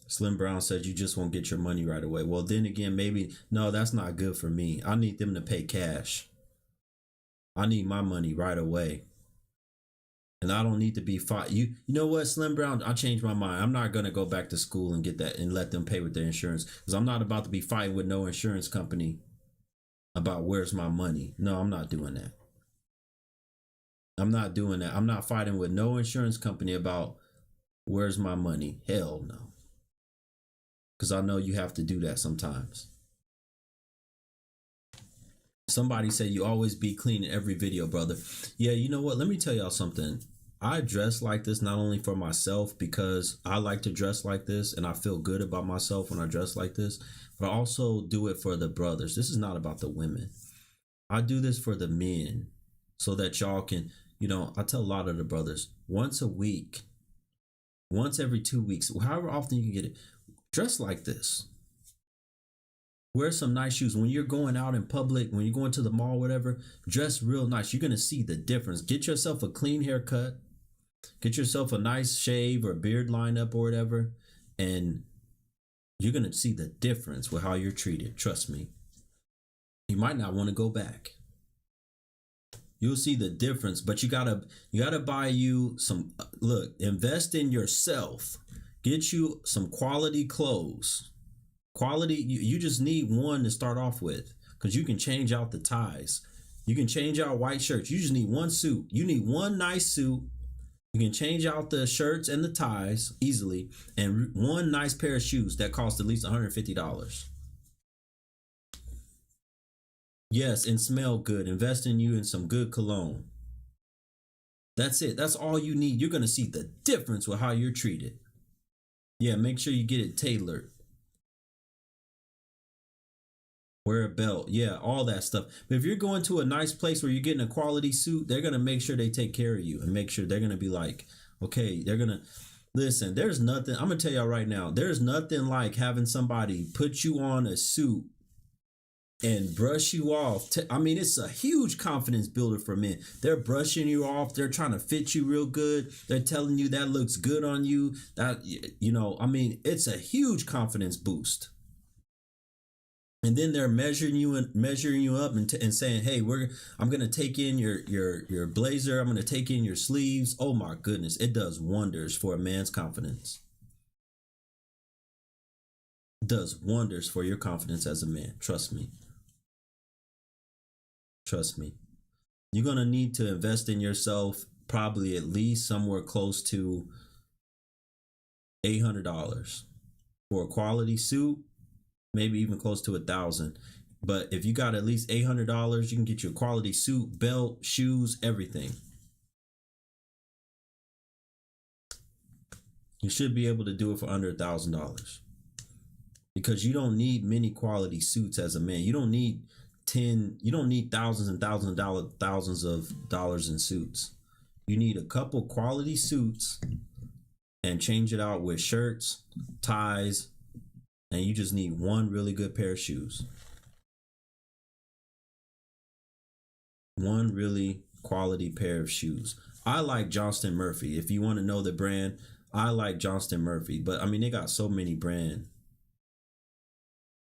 Slim Brown said you just won't get your money right away. Well, then again, maybe, no, that's not good for me. I need them to pay cash. I need my money right away. And I don't need to be fought. You know what, Slim Brown? I changed my mind. I'm not going to go back to school and get that and let them pay with their insurance, because I'm not about to be fighting with no insurance company about where's my money. No, I'm not doing that. I'm not doing that. I'm not fighting with no insurance company about where's my money. Hell no. Because I know you have to do that sometimes. Somebody said you always be clean in every video, brother. Yeah, you know what? Let me tell y'all something. I dress like this not only for myself, because I like to dress like this and I feel good about myself when I dress like this, but I also do it for the brothers. This is not about the women. I do this for the men so that y'all can, I tell a lot of the brothers, once a week, once every 2 weeks, however often you can get it, dress like this. Wear some nice shoes. When you're going out in public, when you're going to the mall, whatever, dress real nice. You're going to see the difference. Get yourself a clean haircut. Get yourself a nice shave or beard lineup or whatever. And you're going to see the difference with how you're treated. Trust me. You might not want to go back. You'll see the difference, but you gotta buy you some, invest in yourself. Get you some quality clothes. Quality, you just need one to start off with, because you can change out the ties. You can change out white shirts. You just need one suit. You need one nice suit. You can change out the shirts and the ties easily, and one nice pair of shoes that cost at least $150. Yes, and smell good. Invest in you in some good cologne. That's it. That's all you need. You're going to see the difference with how you're treated. Yeah, make sure you get it tailored. Wear a belt. Yeah, all that stuff. But if you're going to a nice place where you're getting a quality suit, they're going to make sure they take care of you and make sure they're going to be like, okay, they're going to listen. There's nothing. I'm going to tell y'all right now, there's nothing like having somebody put you on a suit and brush you off. It's a huge confidence builder for men. They're brushing you off. They're trying to fit you real good. They're telling you that looks good on you. It's a huge confidence boost. And then they're measuring you up and saying, hey, I'm going to take in your blazer. I'm going to take in your sleeves. Oh my goodness. It does wonders for a man's confidence. It does wonders for your confidence as a man. Trust me. Trust me. You're going to need to invest in yourself, probably at least somewhere close to $800 for a quality suit, maybe even close to $1,000. But if you got at least $800, you can get your quality suit, belt, shoes, everything. You should be able to do it for under $1,000, because you don't need many quality suits as a man. You don't need thousands and thousands of dollars in suits. You need a couple quality suits and change it out with shirts, ties, and you just need one really good pair of shoes. One really quality pair of shoes. I like Johnston Murphy. If you want to know the brand, I like Johnston Murphy. But they got so many brands.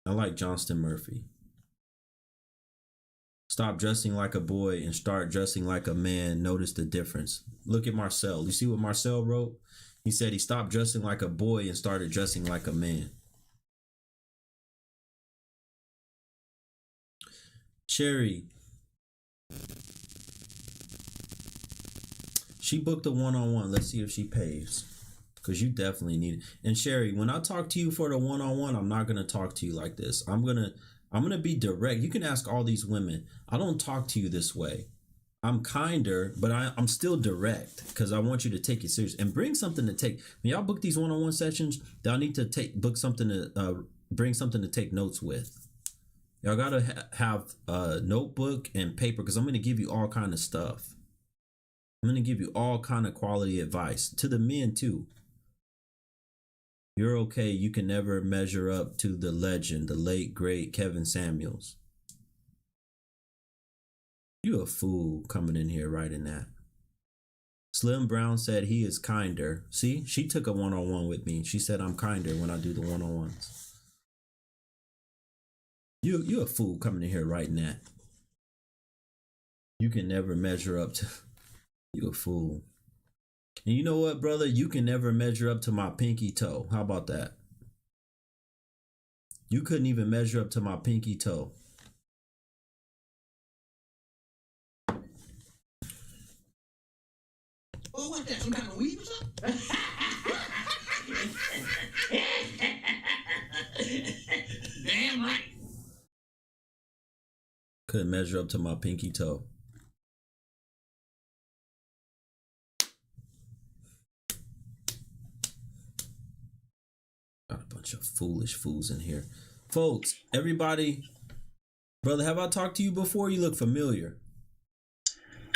I like Johnston Murphy. Stop dressing like a boy and start dressing like a man. Notice the difference. Look at Marcel. You see what Marcel wrote? He said he stopped dressing like a boy and started dressing like a man. Sherry. She booked a one-on-one. Let's see if she pays. because you definitely need it. And Sherry, when I talk to you for the one-on-one, I'm not gonna talk to you like this. I'm gonna be direct. You can ask all these women. I don't talk to you this way. I'm kinder, but I'm still direct because I want you to take it serious and bring something to take. When y'all book these one-on-one sessions, y'all need to book something to bring something to take notes with. Y'all gotta have a notebook and paper because I'm gonna give you all kind of stuff. I'm gonna give you all kind of quality advice to the men too. You're okay. You can never measure up to the legend, the late great Kevin Samuels. You a fool coming in here writing that. Slim Brown said he is kinder. See, she took a one-on-one with me. She said I'm kinder when I do the one-on-ones. You a fool coming in here writing that. You can never measure up to. You a fool. And you know what, brother? You can never measure up to my pinky toe. How about that? You couldn't even measure up to my pinky toe. Oh, what's that? Some kind of weed or something? Damn right. Couldn't measure up to my pinky toe. Got a bunch of foolish fools in here. Folks, everybody, brother, have I talked to you before? You look familiar.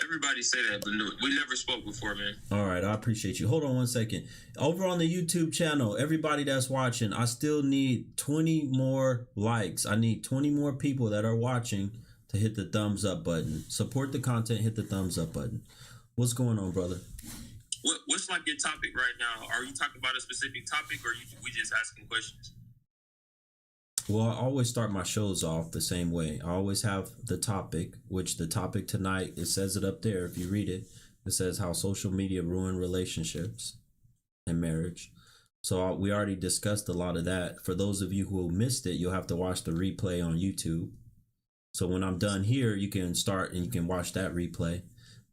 Everybody say that, but no, we never spoke before, man. All right, I appreciate you. Hold on one second. Over on the YouTube channel, everybody that's watching, I still need 20 more likes. I need 20 more people that are watching to hit the thumbs up button. Support the content, hit the thumbs up button. What's going on, brother? What's like your topic right now? Are you talking about a specific topic, or we just asking questions? Well, I always start my shows off the same way. I always have the topic, which the topic tonight, it says it up there. If you read it, it says how social media ruin relationships and marriage. So we already discussed a lot of that. For those of you who missed it, you'll have to watch the replay on YouTube. So when I'm done here, you can start and you can watch that replay.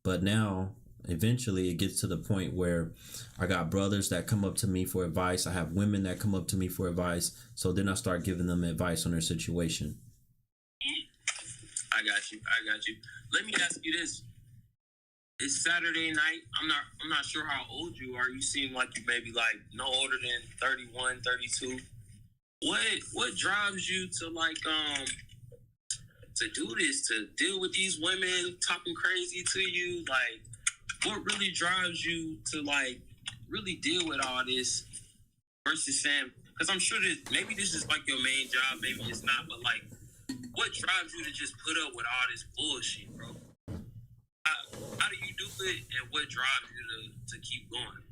But now, eventually it gets to the point where I got brothers that come up to me for advice. I have women that come up to me for advice. So then I start giving them advice on their situation. I got you. Let me ask you this. It's Saturday night. I'm not sure how old you are. You seem like you maybe like no older than 31, 32. What drives you to like to do this, to deal with these women talking crazy to you? Like, what really drives you to like really deal with all this versus saying, because I'm sure that maybe this is like your main job, maybe it's not, but like, what drives you to just put up with all this bullshit, bro? How do you do it, and what drives you to keep going?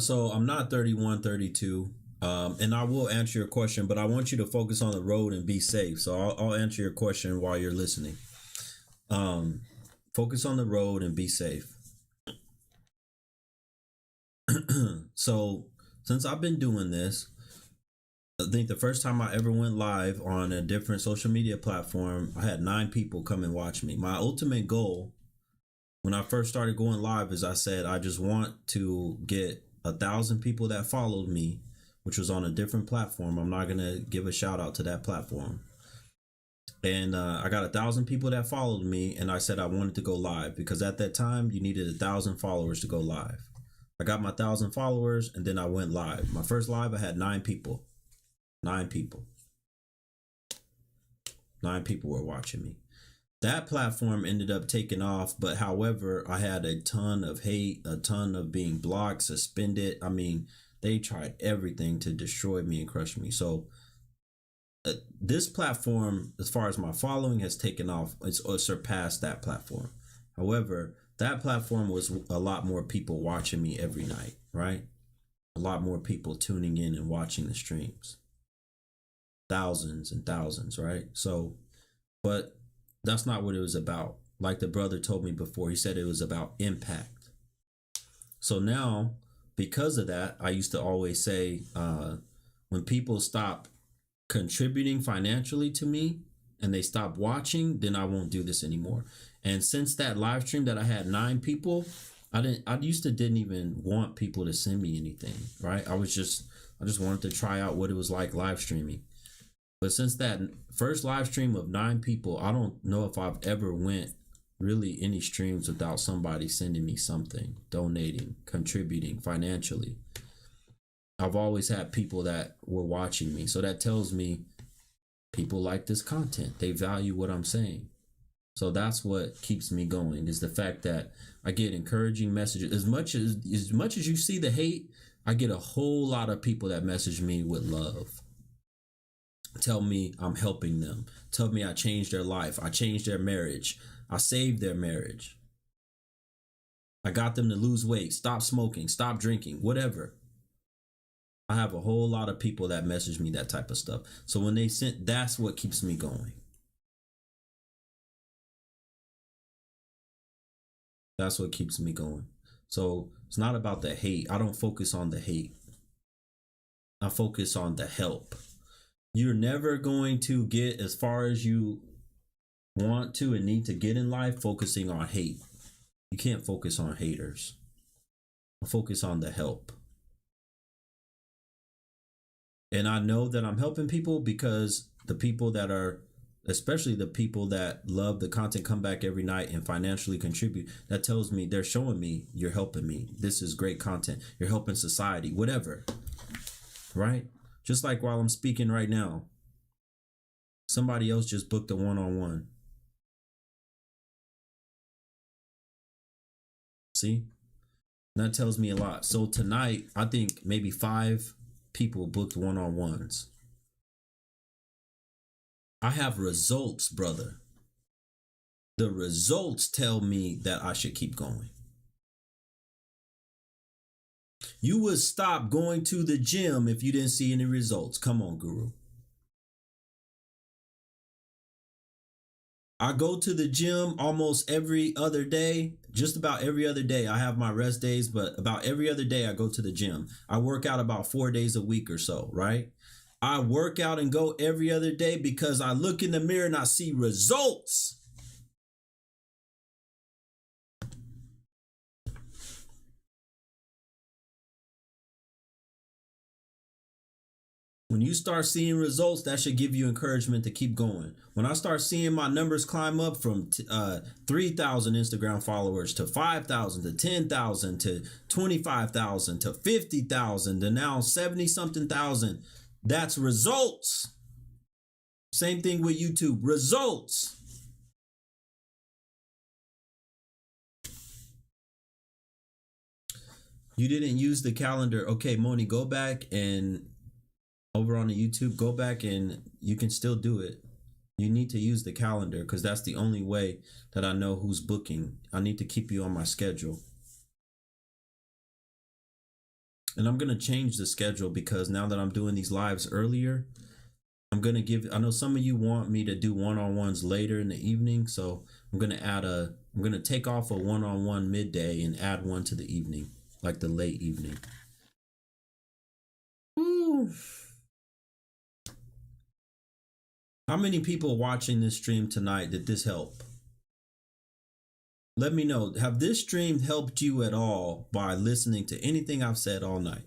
So I'm not 31, 32. And I will answer your question, but I want you to focus on the road and be safe. So I'll answer your question while you're listening. Focus on the road and be safe. So since I've been doing this, I think the first time I ever went live on a different social media platform, I had 9 people come and watch me. My ultimate goal when I first started going live is I said, I just want to get 1,000 people that followed me, which was on a different platform. I'm not going to give a shout out to that platform. And I got 1,000 people that followed me, and I said I wanted to go live because at that time you needed 1,000 followers to go live. I got my 1,000 followers, and then I went live. My first live, I had 9 people. 9 people. 9 people were watching me. That platform ended up taking off, but however, I had a ton of hate, a ton of being blocked, suspended. I mean, they tried everything to destroy me and crush me. So this platform, as far as my following, has taken off. It's surpassed that platform. However, that platform was a lot more people watching me every night, right? A lot more people tuning in and watching the streams. Thousands and thousands, right? So, but that's not what it was about. Like the brother told me before, he said it was about impact. So now, because of that, I used to always say, when people stop contributing financially to me and they stop watching, then I won't do this anymore. And since that live stream that I had 9 people, I used to didn't even want people to send me anything, right? I just wanted to try out what it was like live streaming. But since that first live stream of 9 people, I don't know if I've ever went really any streams without somebody sending me something, donating, contributing financially. I've always had people that were watching me. So that tells me people like this content. They value what I'm saying. So that's what keeps me going, is the fact that I get encouraging messages. As much as you see the hate, I get a whole lot of people that message me with love. Tell me I'm helping them. Tell me I changed their life. I changed their marriage. I saved their marriage. I got them to lose weight, stop smoking, stop drinking, whatever. I have a whole lot of people that message me that type of stuff. So when they sent, that's what keeps me going. That's what keeps me going. So it's not about the hate. I don't focus on the hate. I focus on the help. You're never going to get as far as you want to and need to get in life focusing on hate. You can't focus on haters. I focus on the help. And I know that I'm helping people because the people that are, especially the people that love the content, come back every night and financially contribute. That tells me, they're showing me you're helping me. This is great content. You're helping society, whatever. Right? Just like while I'm speaking right now, somebody else just booked a one-on-one. See? That tells me a lot. So tonight, I think maybe 5 people booked one-on-ones. I have results, brother. The results tell me that I should keep going. You would stop going to the gym if you didn't see any results. Come on, Guru. I go to the gym almost every other day, just about every other day. I have my rest days, but about every other day I go to the gym. I work out about 4 days a week or so, right? I work out and go every other day because I look in the mirror and I see results. When you start seeing results, that should give you encouragement to keep going. When I start seeing my numbers climb up from 3,000 Instagram followers to 5,000 to 10,000 to 25,000 to 50,000 to now 70-something thousand, that's results. Same thing with YouTube, results. You didn't use the calendar. Okay, Moni, go back and over on the YouTube, go back and you can still do it. You need to use the calendar because that's the only way that I know who's booking. I need to keep you on my schedule. And I'm going to change the schedule because now that I'm doing these lives earlier, I'm going to give, I know some of you want me to do one-on-ones later in the evening. So I'm going to take off a one-on-one midday and add one to the evening, like the late evening. Woo. How many people watching this stream tonight did this help? Let me know. Have this stream helped you at all by listening to anything I've said all night?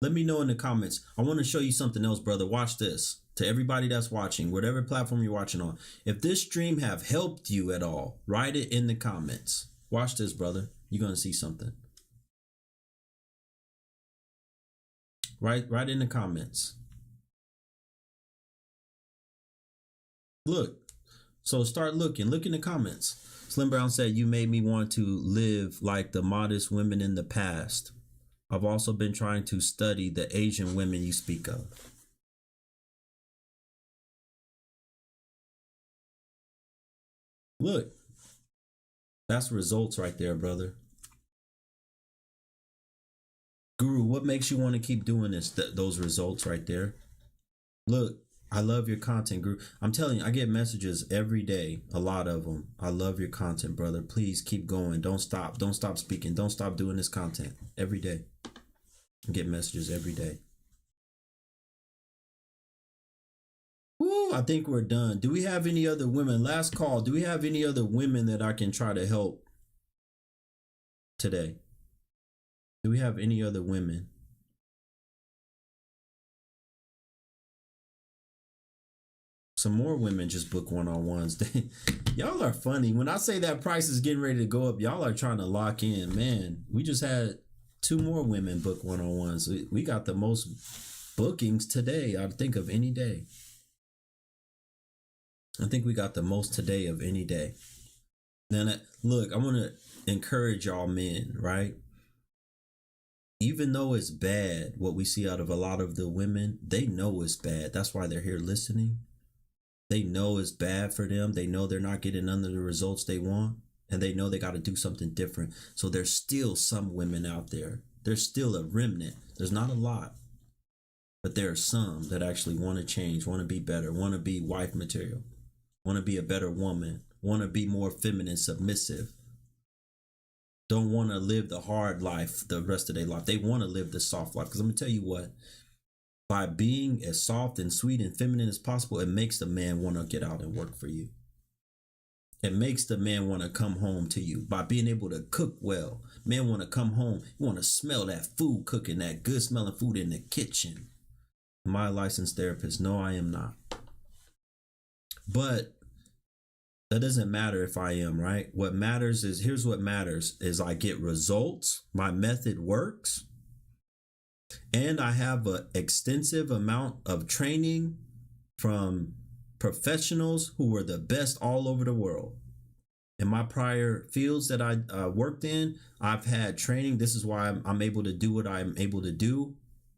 Let me know in the comments. I want to show you something else, brother. Watch this. To everybody that's watching, whatever platform you're watching on, if this stream have helped you at all, write it in the comments. Watch this, brother. You're going to see something. Write in the comments. Look, so start looking. Look in the comments. Slim Brown said, you made me want to live like the modest women in the past. I've also been trying to study the Asian women you speak of. Look, that's results right there, brother. Guru, what makes you want to keep doing this? Those results right there. Look. I love your content, Guru. I'm telling you, I get messages every day, a lot of them. I love your content, brother. Please keep going. Don't stop. Don't stop speaking. Don't stop doing this content every day. I get messages every day. Woo, I think we're done. Do we have any other women? Last call. Do we have any other women that I can try to help today? Do we have any other women? Some more women just book one-on-ones. Y'all are funny. When I say that price is getting ready to go up, y'all are trying to lock in. Man, we just had 2 more women book one-on-ones. We got the most bookings today, I think, of any day. I think we got the most today of any day. Now, look, I want to encourage y'all men, right? Even though it's bad, what we see out of a lot of the women, they know it's bad. That's why they're here listening. They know it's bad for them. They know they're not getting none of the results they want. And they know they got to do something different. So there's still some women out there. There's still a remnant. There's not a lot. But there are some that actually want to change, want to be better, want to be wife material, want to be a better woman, want to be more feminine, submissive. Don't want to live the hard life the rest of their life. They want to live the soft life. Because I'm going to tell you what. By being as soft and sweet and feminine as possible, it makes the man want to get out and work for you. It makes the man want to come home to you. By being able to cook well, men want to come home. You want to smell that food cooking, that good smelling food in the kitchen. Am I a licensed therapist? No, I am not. But that doesn't matter if I am, right? What matters is, here's what matters, is I get results. My method works. And I have an extensive amount of training from professionals who were the best all over the world. In my prior fields that I worked in, I've had training. This is why I'm able to do what I'm able to do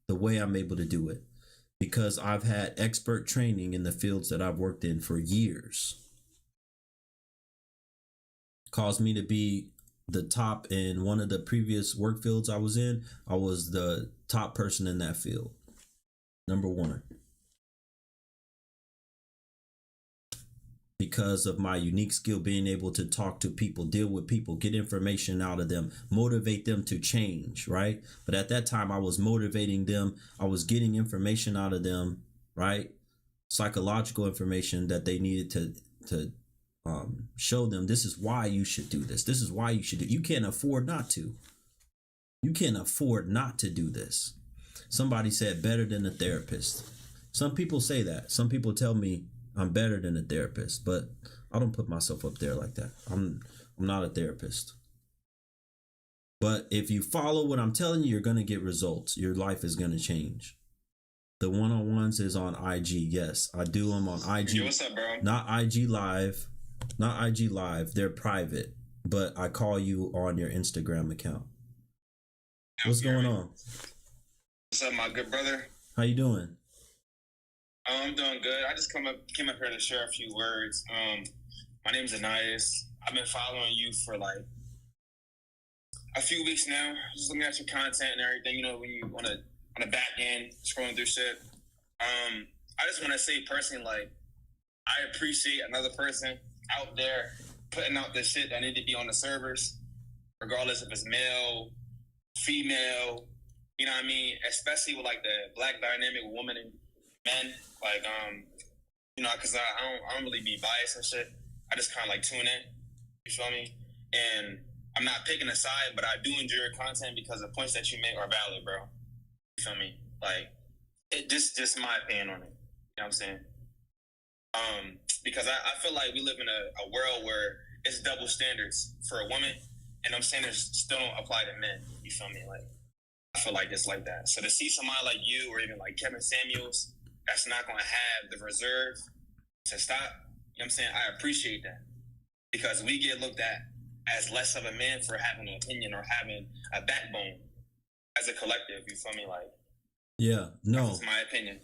the way I'm able to do it. Because I've had expert training in the fields that I've worked in for years. Caused me to be the top in one of the previous work fields I was in. I was the top person in that field. Number 1. Because of my unique skill, being able to talk to people, deal with people, get information out of them, motivate them to change, right? But at that time, I was motivating them. I was getting information out of them, right? Psychological information that they needed to show them, this is why you should do this. This is why you should do it. You can't afford not to. You can't afford not to do this. Somebody said better than a therapist. Some people say that. Some people tell me I'm better than a therapist, but I don't put myself up there like that. I'm not a therapist. But if you follow what I'm telling you, you're going to get results. Your life is going to change. The one-on-ones is on IG. Yes, I do them on IG. Yo, what's up, bro? Not IG Live. Not IG Live. They're private, but I call you on your Instagram account. What's going on? What's up, my good brother? How you doing? I'm doing good. I just came up here to share a few words. My name's Anais. I've been following you for like a few weeks now. Just looking at your content and everything. You know, when you on the back end scrolling through shit. I just want to say personally, like, I appreciate another person out there putting out the shit that need to be on the servers, regardless if it's male, female, you know what I mean? Especially with like the black dynamic with women and men, like, you know, because I don't really be biased and shit. I just kind of like tune in, you feel me? And I'm not picking a side, but I do enjoy your content because the points that you make are valid, bro. You feel me? Like, it just my opinion on it. You know what I'm saying? Because I feel like we live in a world where it's double standards for a woman, and them standards still don't apply to men. You feel me? Like, I feel like it's like that. So to see somebody like you, or even like Kevin Samuels, that's not going to have the reserve to stop, you know what I'm saying? I appreciate that. Because we get looked at as less of a man for having an opinion or having a backbone as a collective. You feel me? Like, yeah, no. That's my opinion.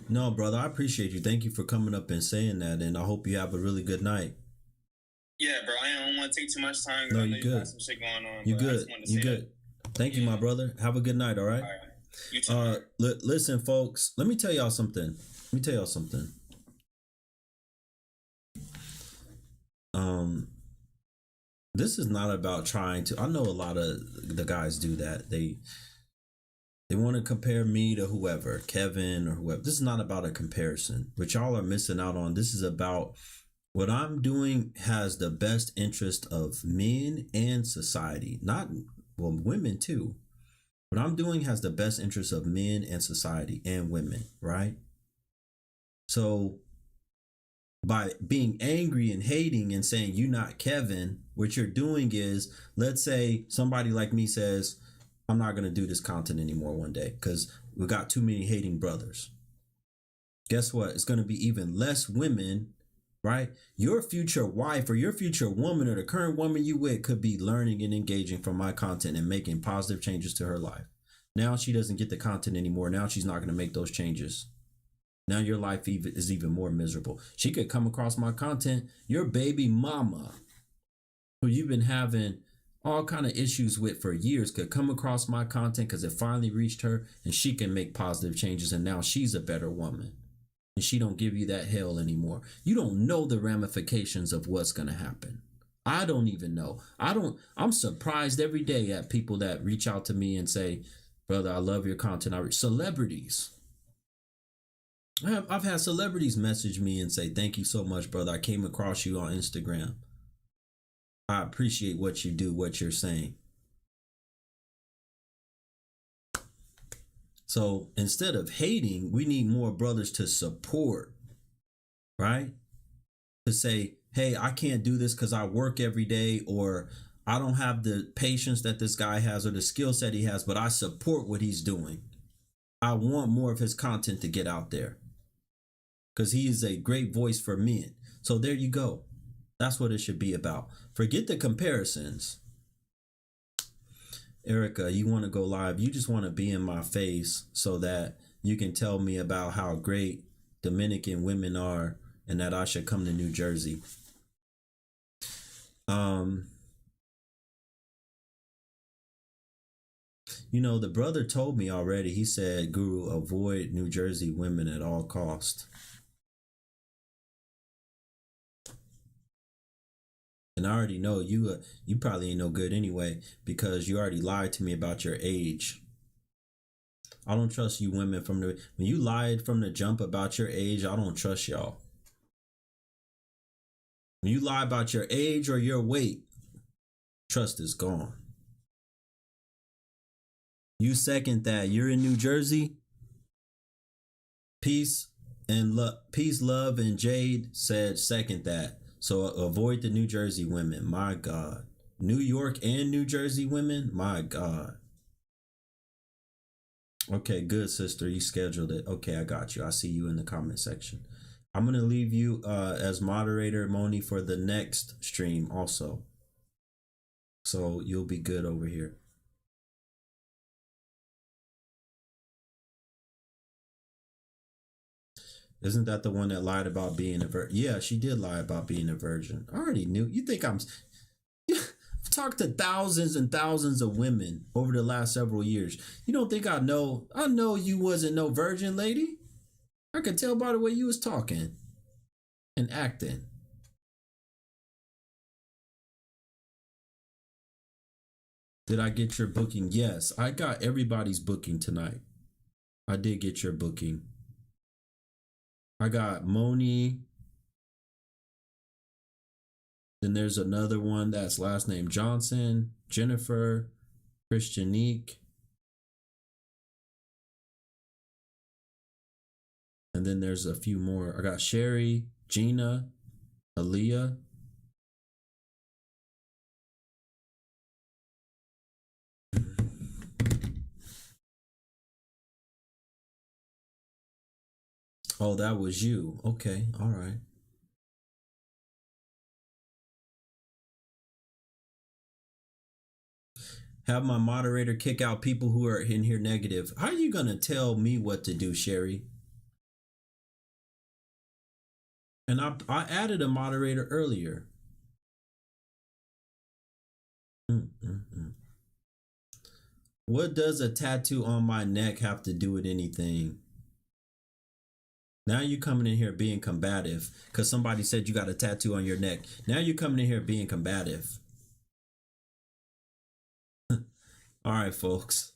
No, brother, I appreciate you. Thank you for coming up and saying that, and I hope you have a really good night. Yeah, bro, I don't want to take too much time. No, I know you good. Got some shit going on. You good. You good. Thank you, my brother. Have a good night, all right? All right. You too. Listen, folks, let me tell y'all something. This is not about trying to, I know a lot of the guys do that. They want to compare me to whoever, Kevin or whoever. This is not about a comparison, which y'all are missing out on. This is about What I'm doing has the best interest of men and society. Not, well, women too. What I'm doing has the best interest of men and society and women, right? So by being angry and hating and saying you not Kevin, what you're doing is, let's say somebody like me says, I'm not going to do this content anymore one day because we got too many hating brothers. Guess what? It's going to be even less women, right? Your future wife or your future woman or the current woman you with could be learning and engaging from my content and making positive changes to her life. Now she doesn't get the content anymore. Now she's not going to make those changes. Now your life is even more miserable. She could come across my content. Your baby mama, who you've been having all kind of issues with for years, could come across my content because it finally reached her and she can make positive changes. And now she's a better woman. And she don't give you that hell anymore. You don't know the ramifications of what's going to happen. I don't even know. I'm surprised every day at people that reach out to me and say, brother, I love your content. Celebrities. I've had celebrities message me and say, thank you so much, brother. I came across you on Instagram. I appreciate what you do, what you're saying. So instead of hating, we need more brothers to support, right? To say, hey, I can't do this because I work every day, or I don't have the patience that this guy has or the skill set he has, but I support what he's doing. I want more of his content to get out there because he is a great voice for men. So there you go. That's what it should be about. Forget the comparisons. Erica, you want to go live. You just want to be in my face so that you can tell me about how great Dominican women are and that I should come to New Jersey. You know, the brother told me already. He said, Guru, avoid New Jersey women at all costs. And I already know you probably ain't no good anyway because you already lied to me about your age. I don't trust you women when you lied from the jump about your age, I don't trust y'all. When you lie about your age or your weight, trust is gone. You second that. You're in New Jersey. Peace, love, and Jade said second that. So avoid the New Jersey women. My God. New York and New Jersey women. My God. Okay, good, sister. You scheduled it. Okay, I got you. I see you in the comment section. I'm going to leave you as moderator, Moni, for the next stream also. So you'll be good over here. Isn't that the one that lied about being a virgin? Yeah, she did lie about being a virgin. I already knew. You think I've talked to thousands and thousands of women over the last several years. You don't think I know? I know you wasn't no virgin, lady. I could tell by the way you was talking and acting. Did I get your booking? Yes, I got everybody's booking tonight. I did get your booking. I got Moni. Then there's another one that's last name Johnson, Jennifer, Christianique. And then there's a few more. I got Sherry, Gina, Aaliyah. Oh, that was you. Okay, all right. Have my moderator kick out people who are in here negative. How are you going to tell me what to do, Sherry? And I added a moderator earlier. What does a tattoo on my neck have to do with anything? Now you coming in here being combative because somebody said you got a tattoo on your neck. Now you coming in here being combative. All right, folks.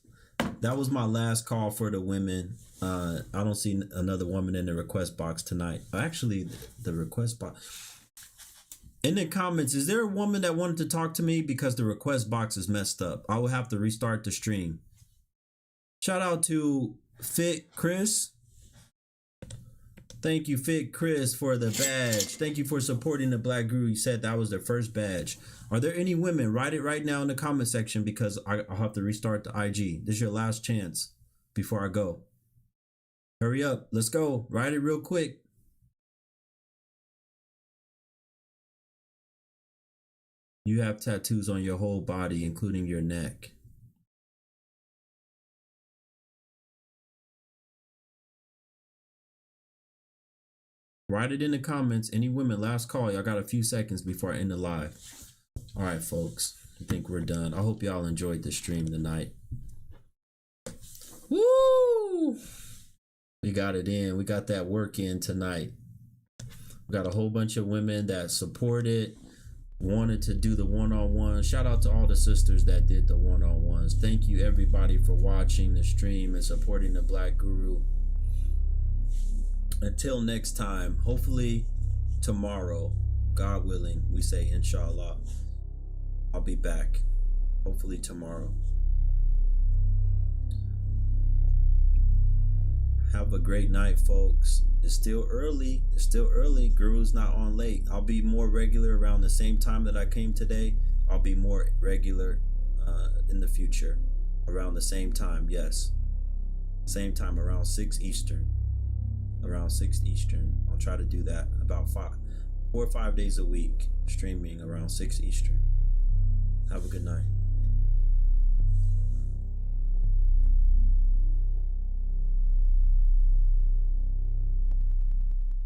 That was my last call for the women. I don't see another woman in the request box tonight. Actually, the request box. In the comments, is there a woman that wanted to talk to me because the request box is messed up? I will have to restart the stream. Shout out to Fit Chris. Thank you, Fit Chris, for the badge. Thank you for supporting the Black Guru. You said that was their first badge. Are there any women? Write it right now in the comment section because I'll have to restart the IG. This is your last chance before I go. Hurry up. Let's go. Write it real quick. You have tattoos on your whole body, including your neck. Write it in the comments. Any women, last call. Y'all got a few seconds before I end the live. All right, folks. I think we're done. I hope y'all enjoyed the stream tonight. Woo! We got it in. We got that work in tonight. We got a whole bunch of women that supported, wanted to do the one-on-one. Shout out to all the sisters that did the one-on-ones. Thank you, everybody, for watching the stream and supporting the Black Guru. Until next time, hopefully tomorrow, God willing, we say inshallah, I'll be back. Hopefully tomorrow. Have a great night, folks. It's still early. It's still early. Guru's not on late. I'll be more regular around the same time that I came today. I'll be more regular in the future. Around the same time, yes. Same time, around 6 Eastern. Around 6 Eastern. I'll try to do that about 4 or 5 days a week, streaming around 6 Eastern. Have a good night.